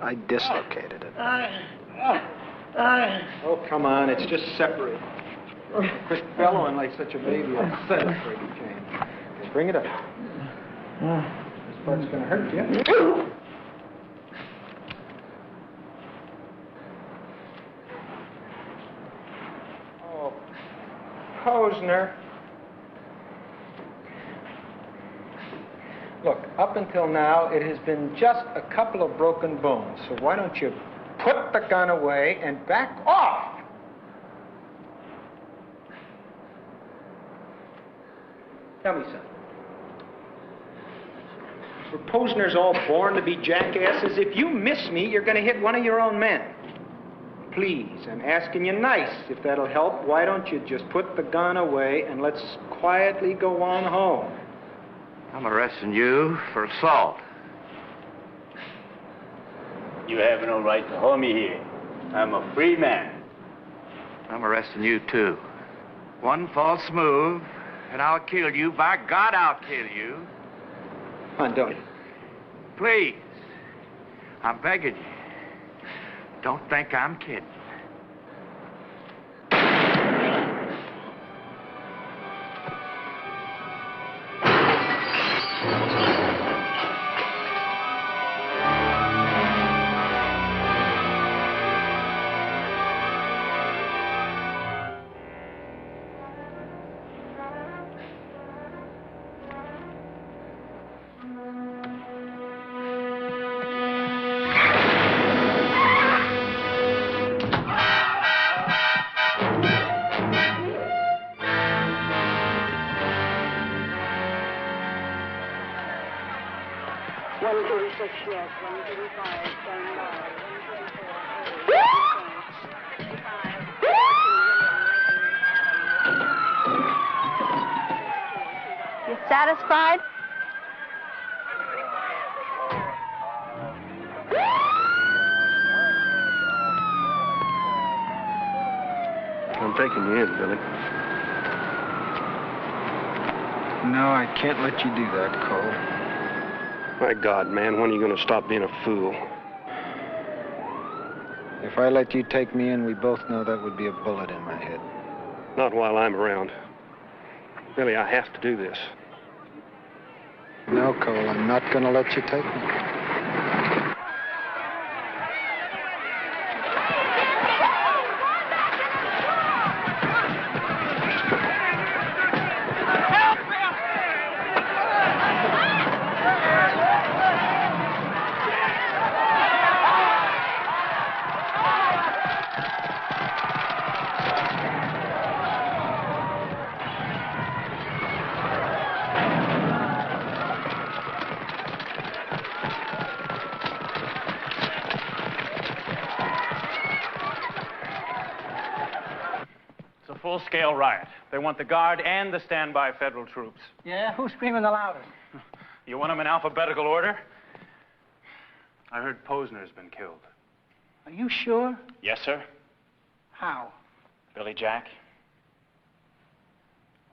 I dislocated it. Oh, come on, it's just separated. Quit bellowing like such a baby. I'm pathetic, Brady Jane. Okay, bring it up. This part's gonna hurt you. Oh, Posner. Look, up until now, it has been just a couple of broken bones. So why don't you put the gun away and back off? Tell me something. Were Posners all born to be jackasses? If you miss me, you're going to hit one of your own men. Please, I'm asking you nice. If that'll help, why don't you just put the gun away and let's quietly go on home? I'm arresting you for assault. You have no right to hold me here. I'm a free man. I'm arresting you, too. One false move, and I'll kill you. By God, I'll kill you. Come on, don't. Please. I'm begging you. Don't think I'm kidding. 136, yes. 135, stand by. 135. You satisfied? I'm taking you in, Billy. No, I can't let you do that, Cole. My God, man, when are you going to stop being a fool? If I let you take me in, we both know that would be a bullet in my head. Not while I'm around. Billy, I have to do this. No, Cole, I'm not going to let you take me. Full-scale riot. They want the Guard and the standby federal troops. Yeah? Who's screaming the loudest? You want them in alphabetical order? I heard Posner's been killed. Are you sure? Yes, sir. How? Billy Jack.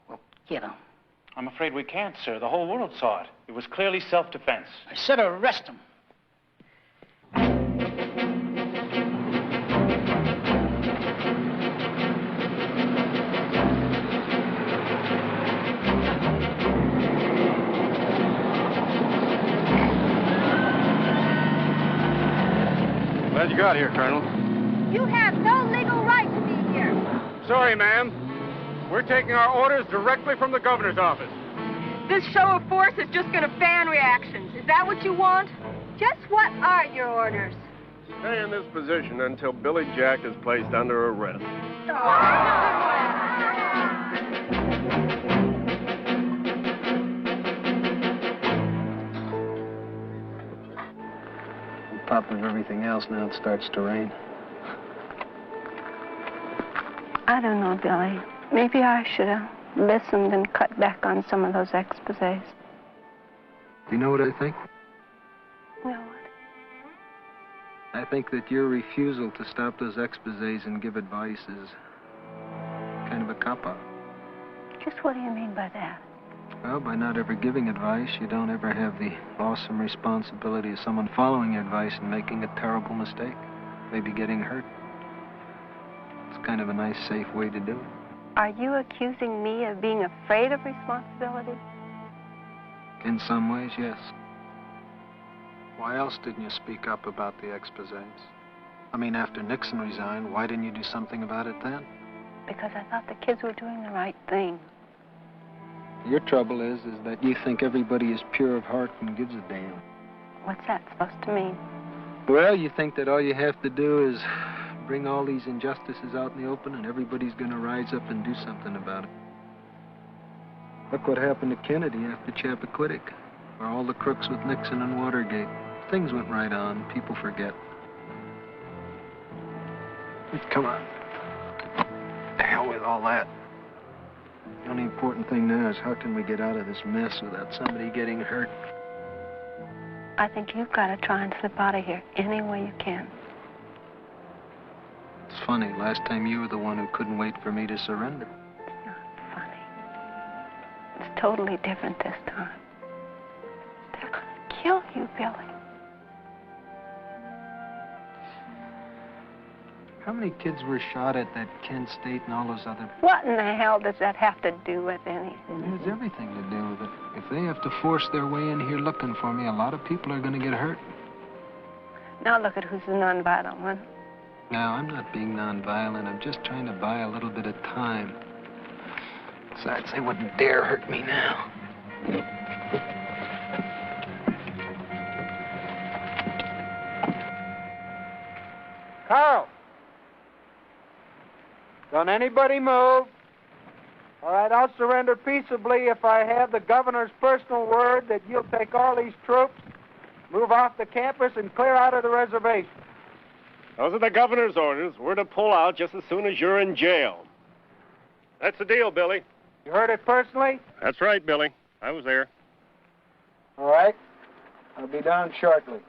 Well, get him. I'm afraid we can't, sir. The whole world saw it. It was clearly self-defense. I said arrest him. Glad you got here, Colonel. You have no legal right to be here. Sorry, ma'am. We're taking our orders directly from the governor's office. This show of force is just going to fan reactions. Is that what you want? Just what are your orders? Stay in this position until Billy Jack is placed under arrest. On top of everything else, now it starts to rain. I don't know, Billy. Maybe I should have listened and cut back on some of those exposés. Do you know what I think? No. I think that your refusal to stop those exposés and give advice is kind of a cop-out. Just what do you mean by that? Well, by not ever giving advice, you don't ever have the awesome responsibility of someone following your advice and making a terrible mistake, maybe getting hurt. It's kind of a nice, safe way to do it. Are you accusing me of being afraid of responsibility? In some ways, yes. Why else didn't you speak up about the exposés? I mean, after Nixon resigned, why didn't you do something about it then? Because I thought the kids were doing the right thing. Your trouble is that you think everybody is pure of heart and gives a damn. What's that supposed to mean? Well, you think that all you have to do is bring all these injustices out in the open and everybody's going to rise up and do something about it. Look what happened to Kennedy after Chappaquiddick, or all the crooks with Nixon and Watergate. Things went right on. People forget. Come on. The hell with all that. The only important thing now is how can we get out of this mess without somebody getting hurt? I think you've got to try and slip out of here any way you can. It's funny. Last time you were the one who couldn't wait for me to surrender. It's not funny. It's totally different this time. They're going to kill you, Billy. How many kids were shot at that Kent State and all those other... What in the hell does that have to do with anything? It has everything to do with it. If they have to force their way in here looking for me, a lot of people are going to get hurt. Now look at who's the nonviolent one. Now, I'm not being nonviolent. I'm just trying to buy a little bit of time. Besides, they wouldn't dare hurt me now. Carl! Don't anybody move. All right, I'll surrender peaceably if I have the governor's personal word that you'll take all these troops, Move off the campus and clear out of the reservation. Those are the governor's orders. We're to pull out just as soon as you're in jail. That's the deal, Billy. You heard it personally? That's right, Billy. I was there. All right. I'll be down shortly.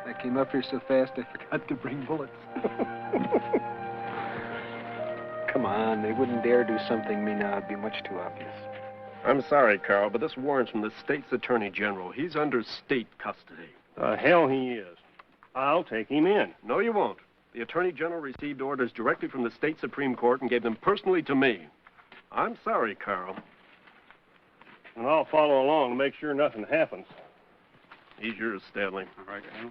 I came up here so fast I forgot to bring bullets. Come on, they wouldn't dare do something me now. It'd be much too obvious. I'm sorry, Carl, but this warrant's from the state's attorney general. He's under state custody. The hell he is. I'll take him in. No, you won't. The attorney general received orders directly from the state Supreme Court and gave them personally to me. I'm sorry, Carl. And I'll follow along to make sure nothing happens. He's yours, Stanley. All right, Al.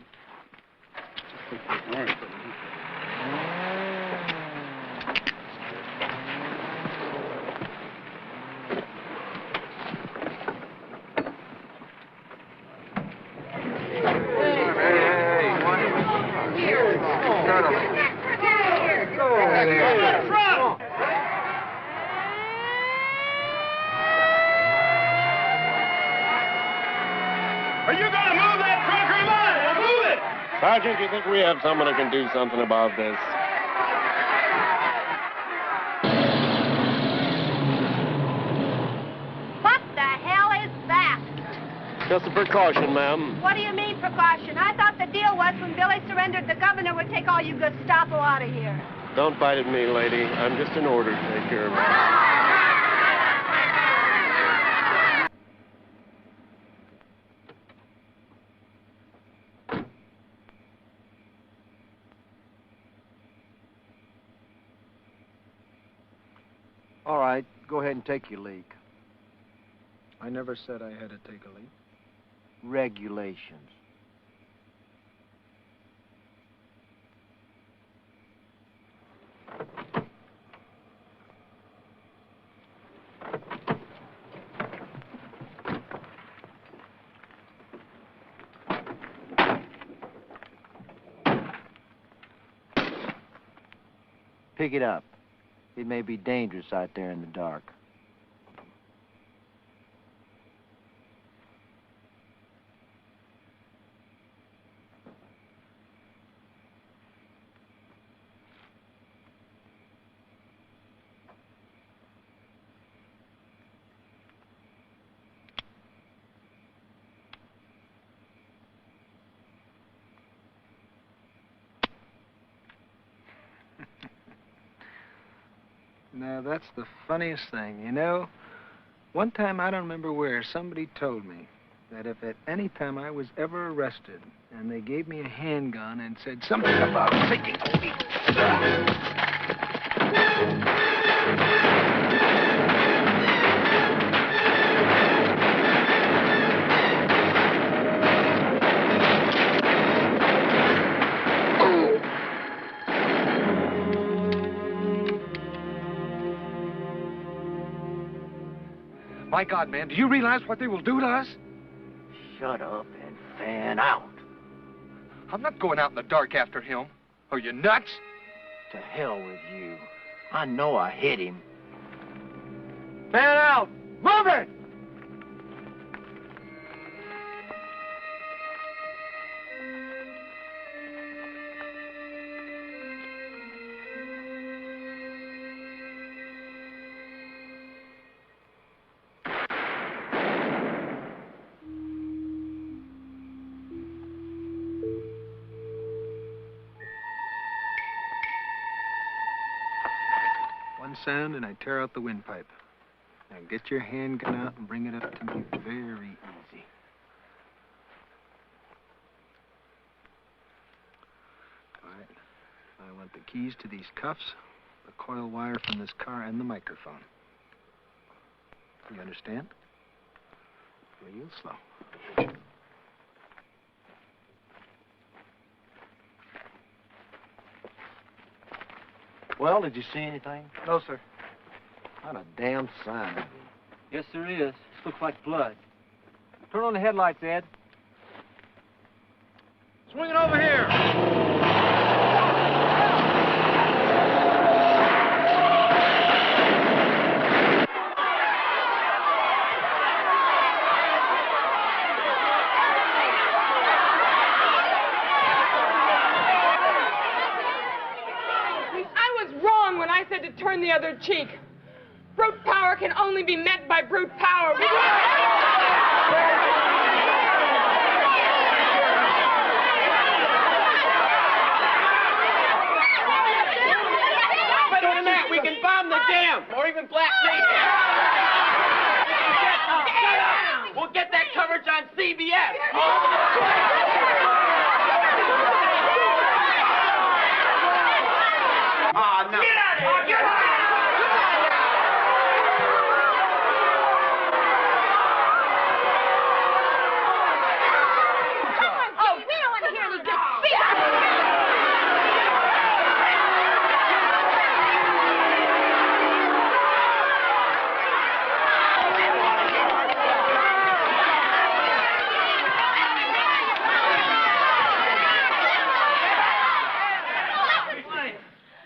Are you going to move that truck or am I? Now move it! Sergeant, do you think we have someone who can do something about this? What the hell is that? Just a precaution, ma'am. What do you mean, precaution? I thought the deal was when Billy surrendered, the governor would take all you Gestapo out of here. Don't bite at me, lady. I'm just an order taker. Ma'am. All right, go ahead and take your leak. I never said I had to take a leak. Regulations. Pick it up. It may be dangerous out there in the dark. Now, that's the funniest thing. You know, one time, I don't remember where, somebody told me that if at any time I was ever arrested and they gave me a handgun and said something about taking a leak. My God, man, do you realize what they will do to us? Shut up and fan out. I'm not going out in the dark after him. Are you nuts? To hell with you. I know I hit him. Fan out! Move it! One sound and I tear out the windpipe. Now get your handgun out and bring it up to me very easy. All right. I want the keys to these cuffs, the coil wire from this car, and the microphone. You understand? Real slow. Well, did you see anything? No, sir. Not a damn sign. Yes, there is. This looks like blood. Turn on the headlights, Ed. Swing it over here. I said to turn the other cheek. Brute power can only be met by brute power. Better than that, we can bomb the dam, or even blackmail. Shut up! We'll get that coverage on CBS. Oh, no. Get out of here! Get out! Oh, we don't want to hear any good speech.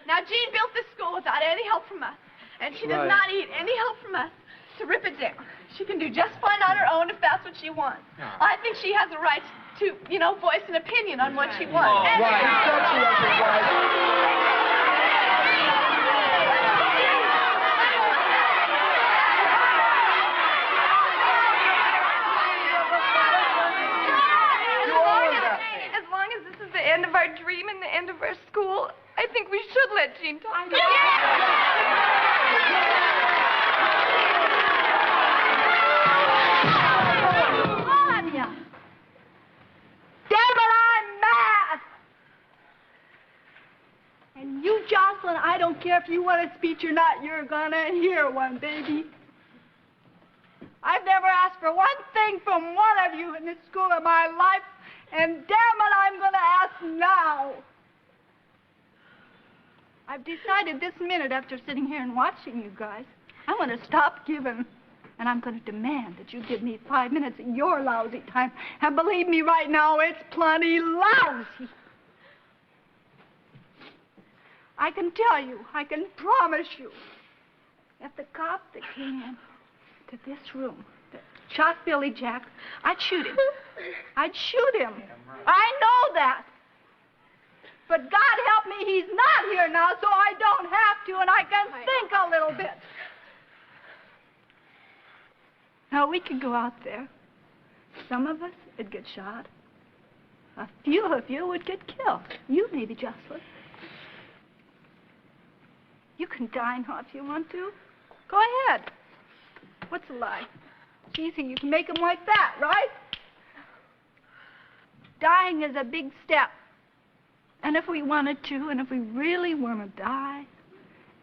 Now, Jean built this school without any help from us, and she does Right. not need any help from us to rip it down. She can do just fine on her own if that's what she wants. I think she has a right to, voice an opinion on what she wants. Right, he said she has a right. As long as this is the end of our dream and the end of our school, I think we should let Jean talk. Anya! Damn it, I'm mad! And you, Jocelyn, I don't care if you want a speech or not, you're gonna hear one, baby. I've never asked for one thing from one of you in this school in my life, and damn it, I'm gonna ask now. I've decided this minute after sitting here and watching you guys, I'm going to stop giving, and I'm going to demand that you give me 5 minutes of your lousy time. And believe me right now, it's plenty lousy. I can tell you, I can promise you, if the cop that came in to this room that shot Billy Jack, I'd shoot him. I'd shoot him. I know that. But God help me, he's not here now, so I don't have to, and I can think a little bit. Now, we could go out there. Some of us would get shot. A few of you would get killed. You maybe, Jocelyn. You can die now if you want to. Go ahead. What's a lie? It's easy. You can make them like that, right? Dying is a big step. And if we wanted to, and if we really want to die,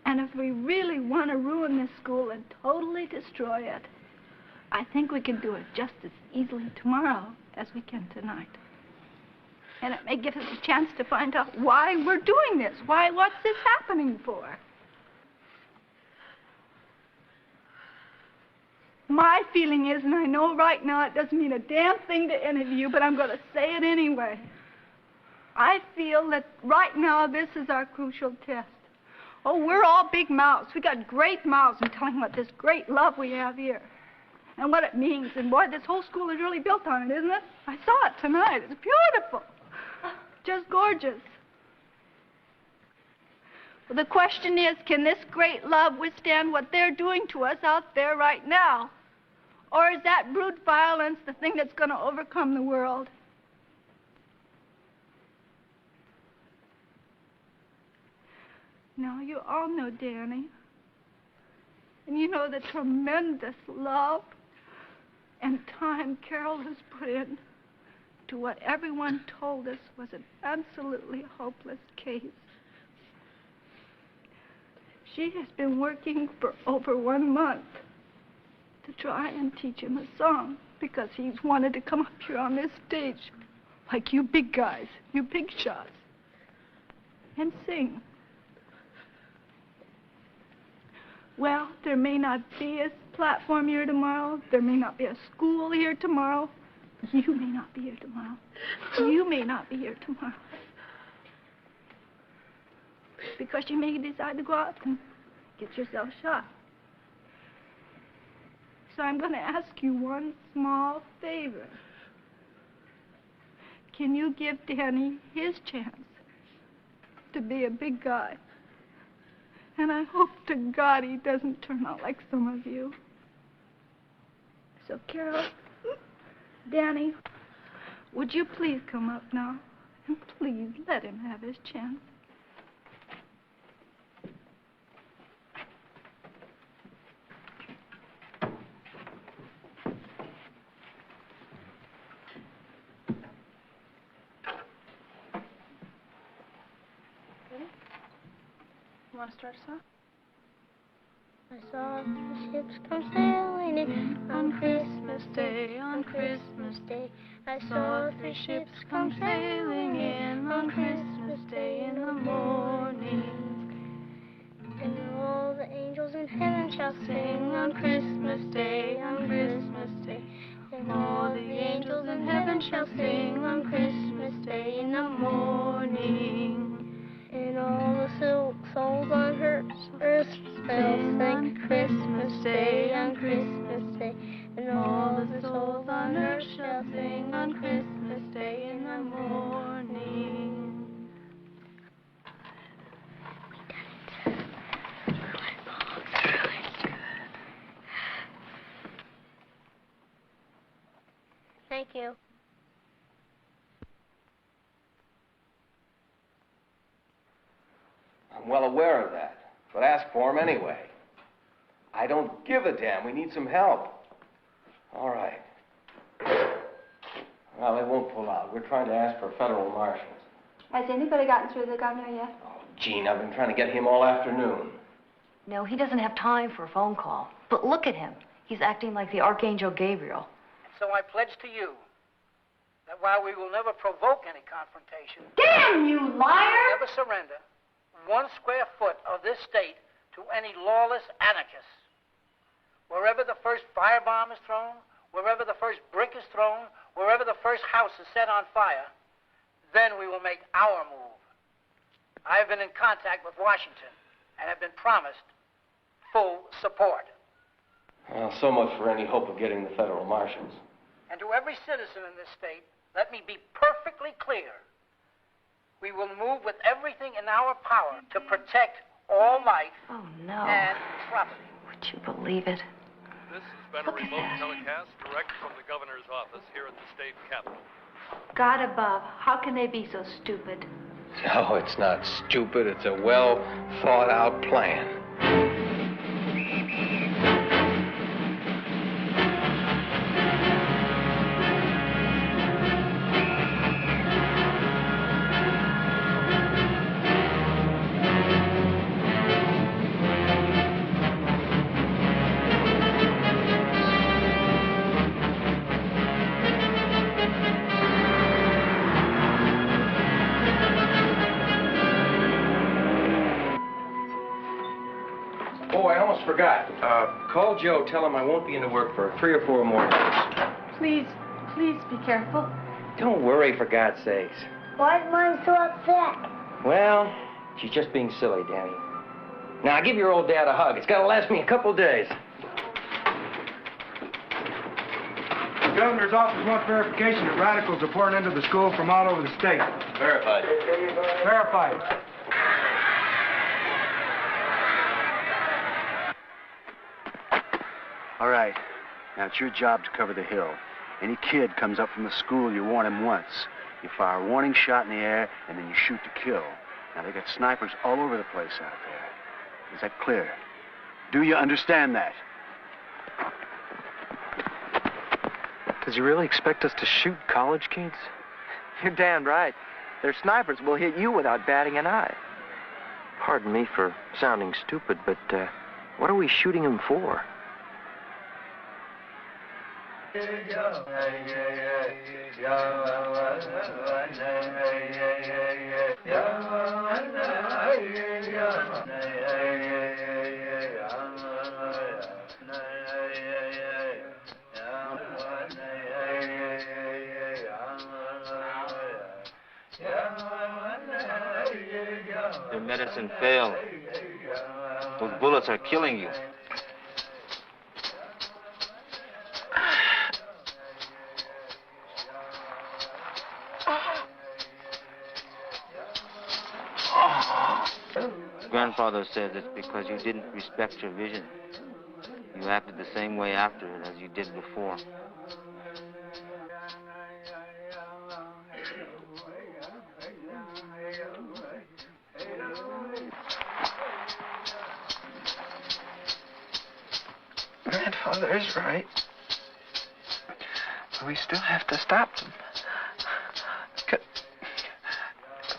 and if we really want to ruin this school and totally destroy it, I think we can do it just as easily tomorrow as we can tonight. And it may give us a chance to find out why we're doing this. What's this happening for? My feeling is, and I know right now it doesn't mean a damn thing to any of you, but I'm going to say it anyway. I feel that right now this is our crucial test. Oh, we're all big mouths. We got great mouths in telling what this great love we have here and what it means. And boy, this whole school is really built on it, isn't it? I saw it tonight. It's beautiful. Just gorgeous. Well, the question is, can this great love withstand what they're doing to us out there right now? Or is that brute violence the thing that's going to overcome the world? Now, you all know Danny. And you know the tremendous love and time Carol has put in to what everyone told us was an absolutely hopeless case. She has been working for over 1 month to try and teach him a song because he's wanted to come up here on this stage like you big guys, you big shots, and sing. Well, there may not be a platform here tomorrow. There may not be a school here tomorrow. You may not be here tomorrow. You may not be here tomorrow. Because you may decide to go out and get yourself shot. So I'm going to ask you one small favor. Can you give Danny his chance to be a big guy? And I hope to God he doesn't turn out like some of you. So, Carol, Danny, would you please come up now? And please let him have his chance. You want to start us off? I saw the ships come sailing in on Christmas Day, on Christmas Day. I saw 3 ships come sailing in on Christmas Day in the morning. And all the angels in heaven shall sing on Christmas Day, on Christmas Day. And all the angels in heaven shall sing on Christmas Day in the morning. And all the souls on earth shall sing Christmas Day, on Christmas Day. And all the souls on earth shall sing on Christmas Day in the morning. Thank you. I'm well aware of that, but ask for him anyway. I don't give a damn. We need some help. All right. Well, they won't pull out. We're trying to ask for federal marshals. Has anybody gotten through to the governor yet? Gene, I've been trying to get him all afternoon. No, he doesn't have time for a phone call. But look at him. He's acting like the Archangel Gabriel. So I pledge to you that while we will never provoke any confrontation... Damn you, liar! Never surrender 1 square foot of this state to any lawless anarchists. Wherever the first firebomb is thrown, wherever the first brick is thrown, wherever the first house is set on fire, then we will make our move. I have been in contact with Washington and have been promised full support. Well, so much for any hope of getting the federal marshals. And to every citizen in this state, let me be perfectly clear. We will move with everything in our power to protect all life and property. Would you believe it? This has been a remote telecast direct from the governor's office here at the state capitol. God above, how can they be so stupid? No, it's not stupid. It's a well thought out plan. Forgot. Call Joe, tell him I won't be into work for 3 or 4 more days. Please be careful. Don't worry, for God's sakes. Why is Mom so upset? Well, she's just being silly, Danny. Now, give your old dad a hug. It's got to last me a couple days. The governor's office wants verification that radicals are pouring into the school from all over the state. Verified. Verified. All right. Now, it's your job to cover the hill. Any kid comes up from the school, you warn him once. You fire a warning shot in the air, and then you shoot to kill. Now, they got snipers all over the place out there. Is that clear? Do you understand that? Does he really expect us to shoot college kids? You're damn right. Their snipers will hit you without batting an eye. Pardon me for sounding stupid, but what are we shooting them for? Your medicine failed. Those bullets are killing you. grandfather says it's because you didn't respect your vision. You acted the same way after it as you did before. Grandfather is right. But we still have to stop them. But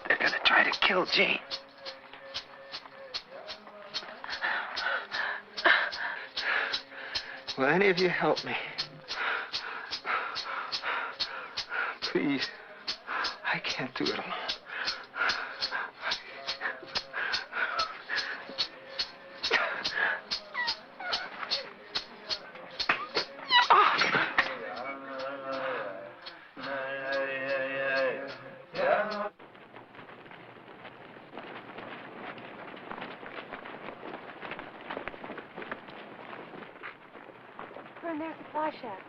they're gonna try to kill Jane. Will any of you help me? Please. I can't do it alone. Turn their supply shack.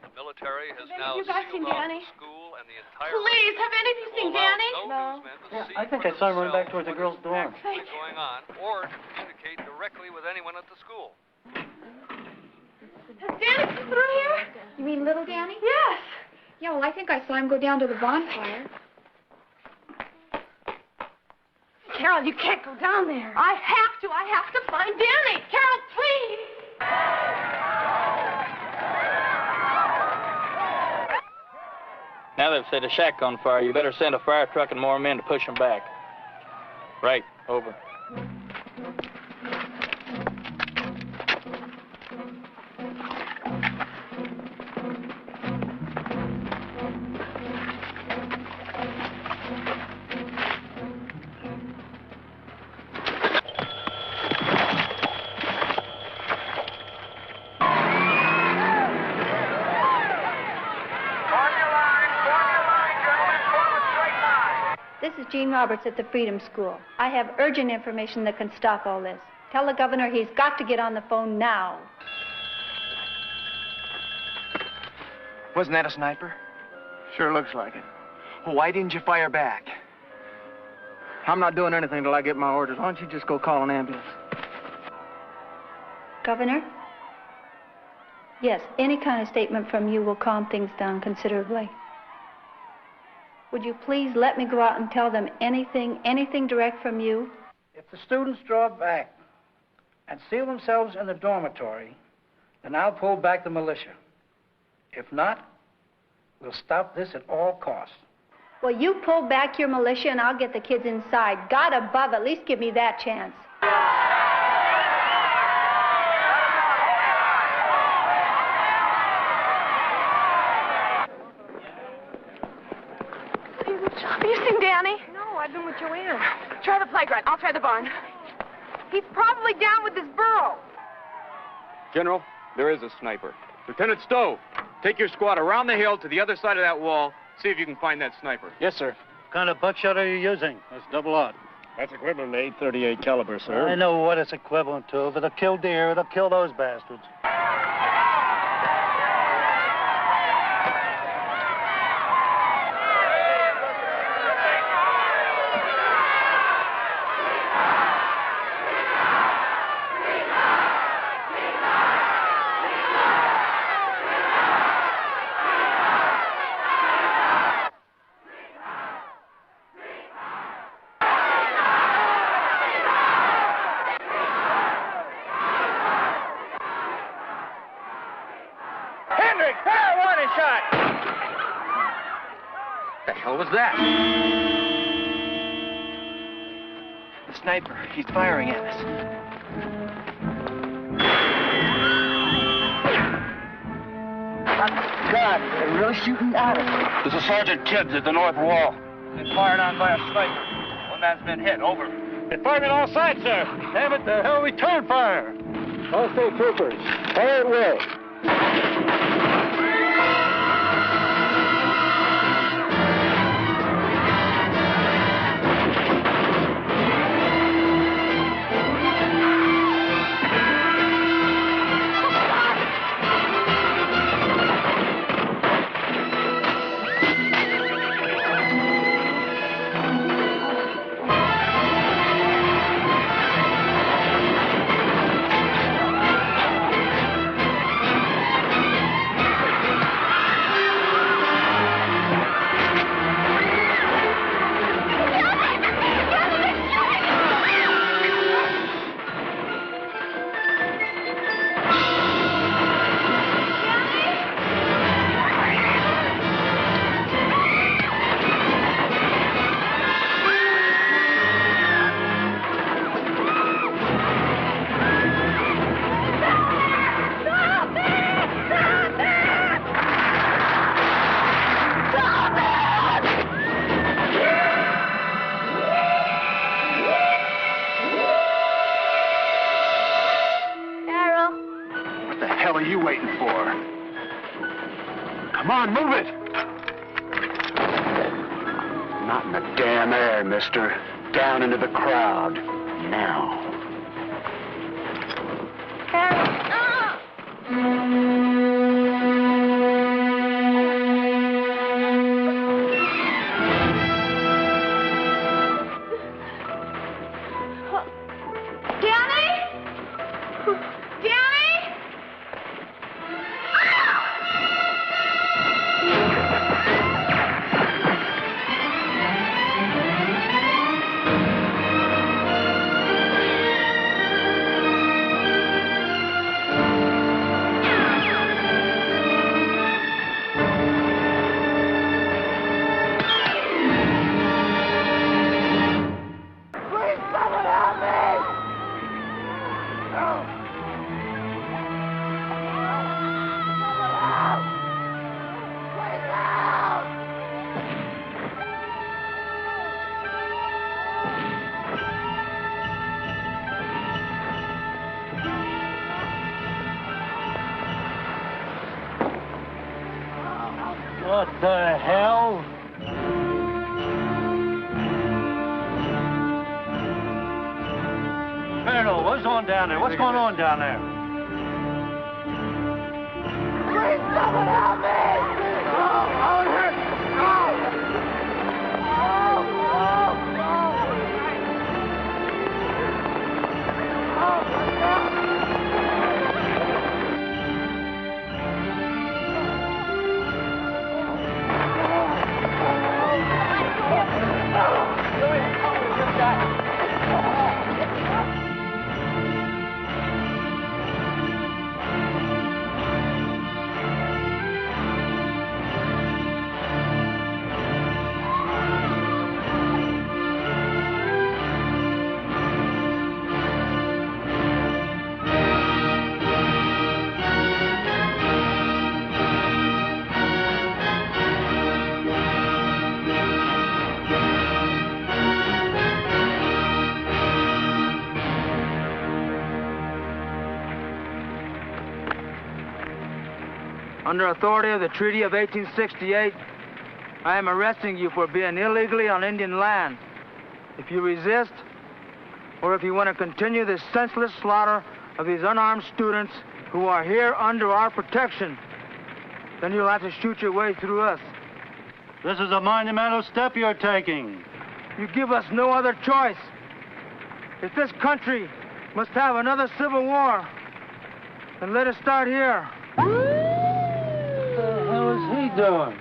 The military has Have any now of you guys seen sealed off Danny? the school and the entire... Please, have any of you seen Danny? No. Yeah, I think I saw him run back towards the girl's dorm. Actually going on, or to communicate directly with anyone at the school. Has Danny come through here? You mean little Danny? Yes. Yeah, well, I think I saw him go down to the bonfire. Carol, you can't go down there. I have to. I have to find Danny. Carol, please. Now they've set a shack on fire. You better send a fire truck and more men to push them back. Right. Over. This is Jean Roberts at the Freedom School. I have urgent information that can stop all this. Tell the governor he's got to get on the phone now. Wasn't that a sniper? Sure looks like it. Well, why didn't you fire back? I'm not doing anything till I get my orders. Why don't you just go call an ambulance? Governor? Yes, any kind of statement from you will calm things down considerably. Would you please let me go out and tell them anything direct from you? If the students draw back and seal themselves in the dormitory, then I'll pull back the militia. If not, we'll stop this at all costs. Well, you pull back your militia and I'll get the kids inside. God above, at least give me that chance. Have you seen Danny? No, I've been with Joanne. Try the playground. I'll try the barn. He's probably down with his burro. General, there is a sniper. Lieutenant Stowe, take your squad around the hill to the other side of that wall. See if you can find that sniper. Yes, sir. What kind of buckshot are you using? That's double-aught. That's equivalent to .838 caliber, sir. I know what it's equivalent to. If it'll kill deer, it'll kill those bastards. What was that? The sniper. He's firing at us. God, they're really shooting at us. This is Sergeant Tibbs at the north wall. Been fired on by a sniper. One man's been hit. Over. They're firing on all sides, sir. Damn it, the hell return fire. All state troopers, fire at will. The damn air, mister. Down into the crowd. Now. What the hell? Colonel, what's on down there? What's going on down there? Please, someone help me! Under authority of the Treaty of 1868, I am arresting you for being illegally on Indian land. If you resist, or if you want to continue this senseless slaughter of these unarmed students who are here under our protection, then you'll have to shoot your way through us. This is a monumental step you're taking. You give us no other choice. If this country must have another civil war, then let us start here. What the hell is he doing?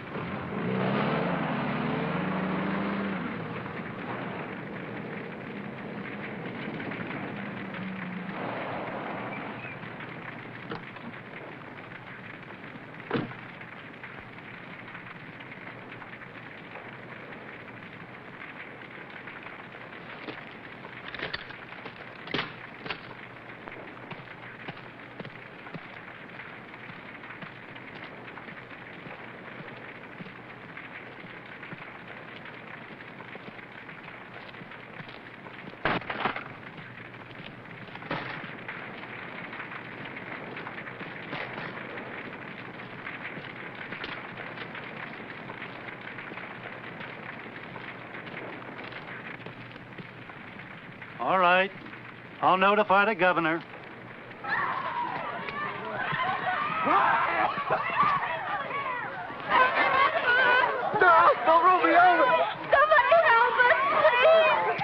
All right. I'll notify the governor. No, don't roll me over. Somebody help us, please.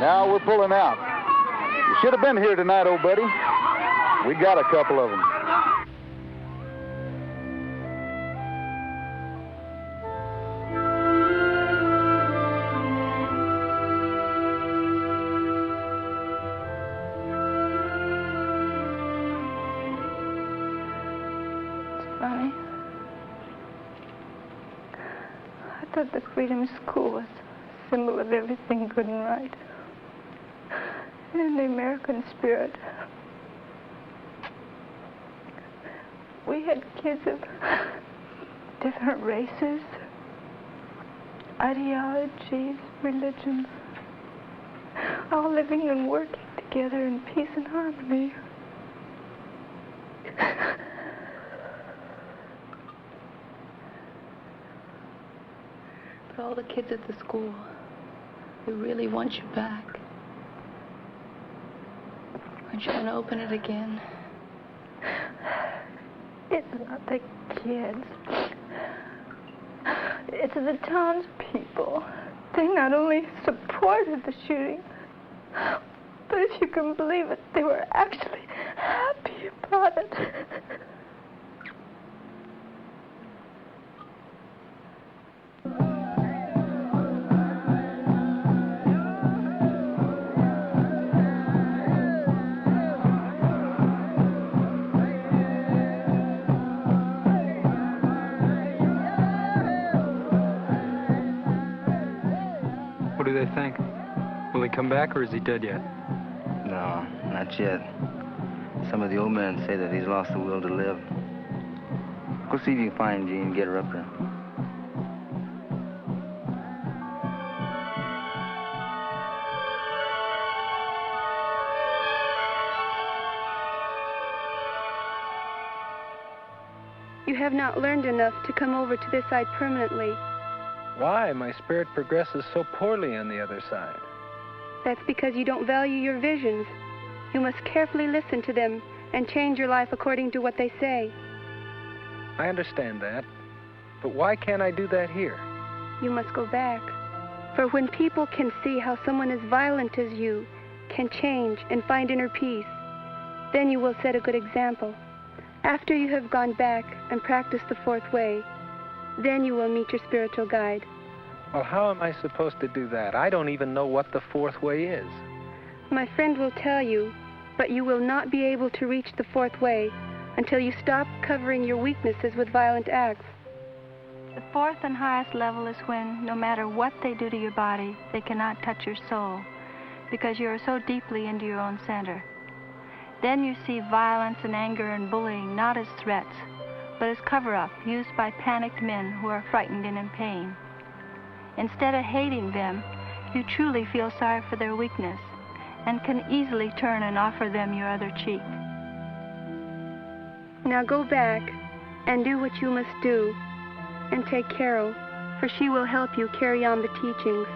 Now we're pulling out. You should have been here tonight, old buddy. We got a couple of them. Funny. I thought the Freedom School was a symbol of everything good and right. And the American spirit. We had kids of different races, ideologies, religions, all living and working together in peace and harmony. But all the kids at the school, they really want you back. Aren't you going to open it again? It's not the kids. It's the townspeople. They not only supported the shooting, but if you can believe it, they were actually happy about it. What do they think? Will he come back, or is he dead yet? No, not yet. Some of the old men say that he's lost the will to live. Go see if you can find Jean, get her up there. You have not learned enough to come over to this side permanently. Why? My spirit progresses so poorly on the other side. That's because you don't value your visions. You must carefully listen to them and change your life according to what they say. I understand that. But why can't I do that here? You must go back. For when people can see how someone as violent as you can change and find inner peace, then you will set a good example. After you have gone back and practiced the fourth way, then you will meet your spiritual guide. Well, how am I supposed to do that? I don't even know what the fourth way is. My friend will tell you, but you will not be able to reach the fourth way until you stop covering your weaknesses with violent acts. The fourth and highest level is when, no matter what they do to your body, they cannot touch your soul, because you are so deeply into your own center. Then you see violence and anger and bullying not as threats, but as cover-up used by panicked men who are frightened and in pain. Instead of hating them, you truly feel sorry for their weakness and can easily turn and offer them your other cheek. Now go back and do what you must do, and take Carol, for she will help you carry on the teachings.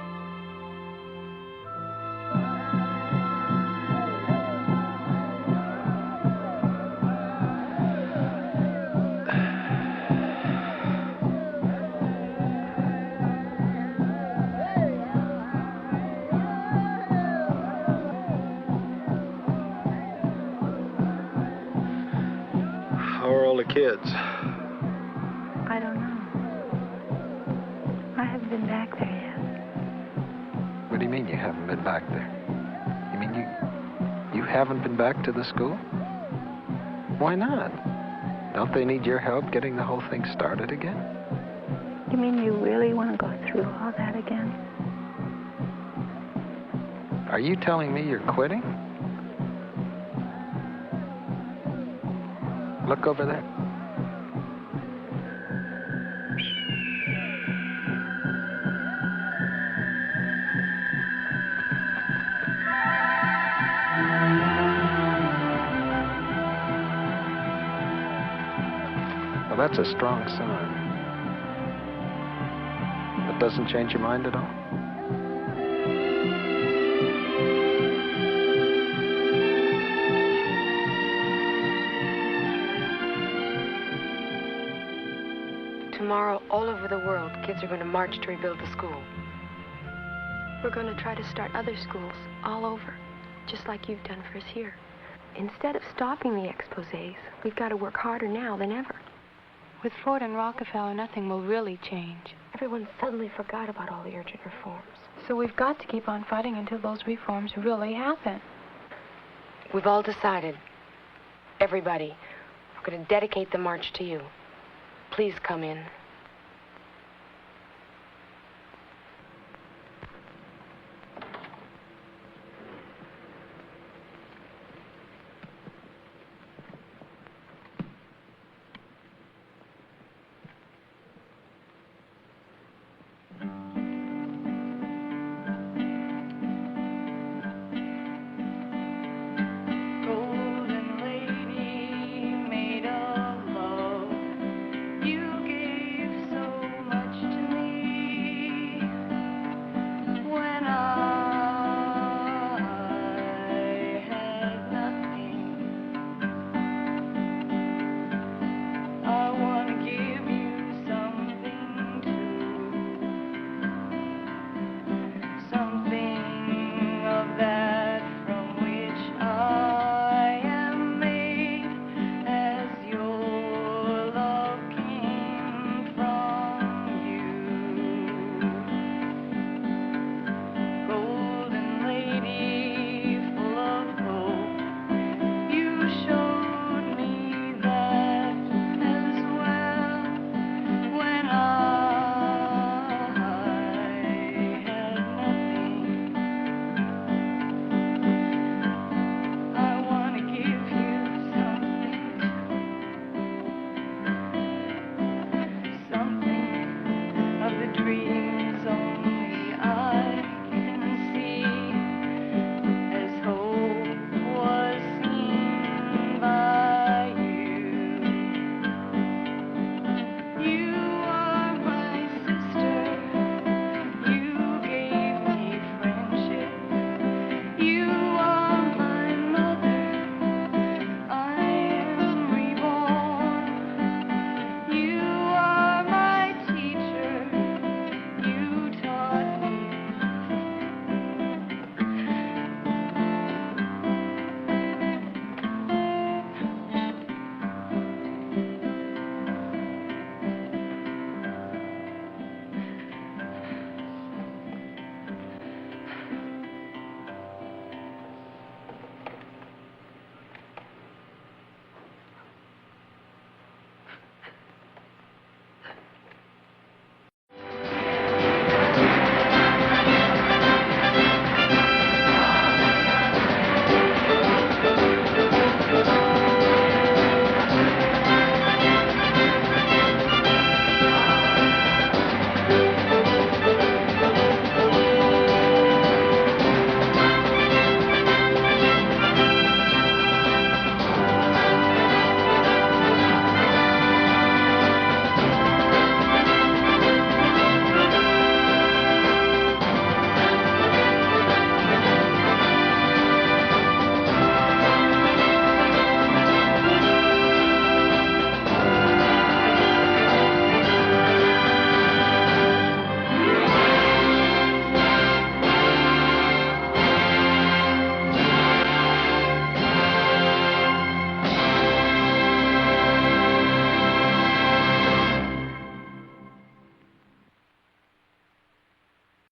Kids. I don't know. I haven't been back there yet. What do you mean you haven't been back there? You mean you haven't been back to the school? Why not? Don't they need your help getting the whole thing started again? You mean you really want to go through all that again? Are you telling me you're quitting? Look over there. Well, that's a strong sign. That doesn't change your mind at all? Tomorrow, all over the world, kids are going to march to rebuild the school. We're going to try to start other schools all over, just like you've done for us here. Instead of stopping the exposés, we've got to work harder now than ever. With Ford and Rockefeller, nothing will really change. Everyone suddenly forgot about all the urgent reforms. So we've got to keep on fighting until those reforms really happen. We've all decided, everybody, we're going to dedicate the march to you. Please come in.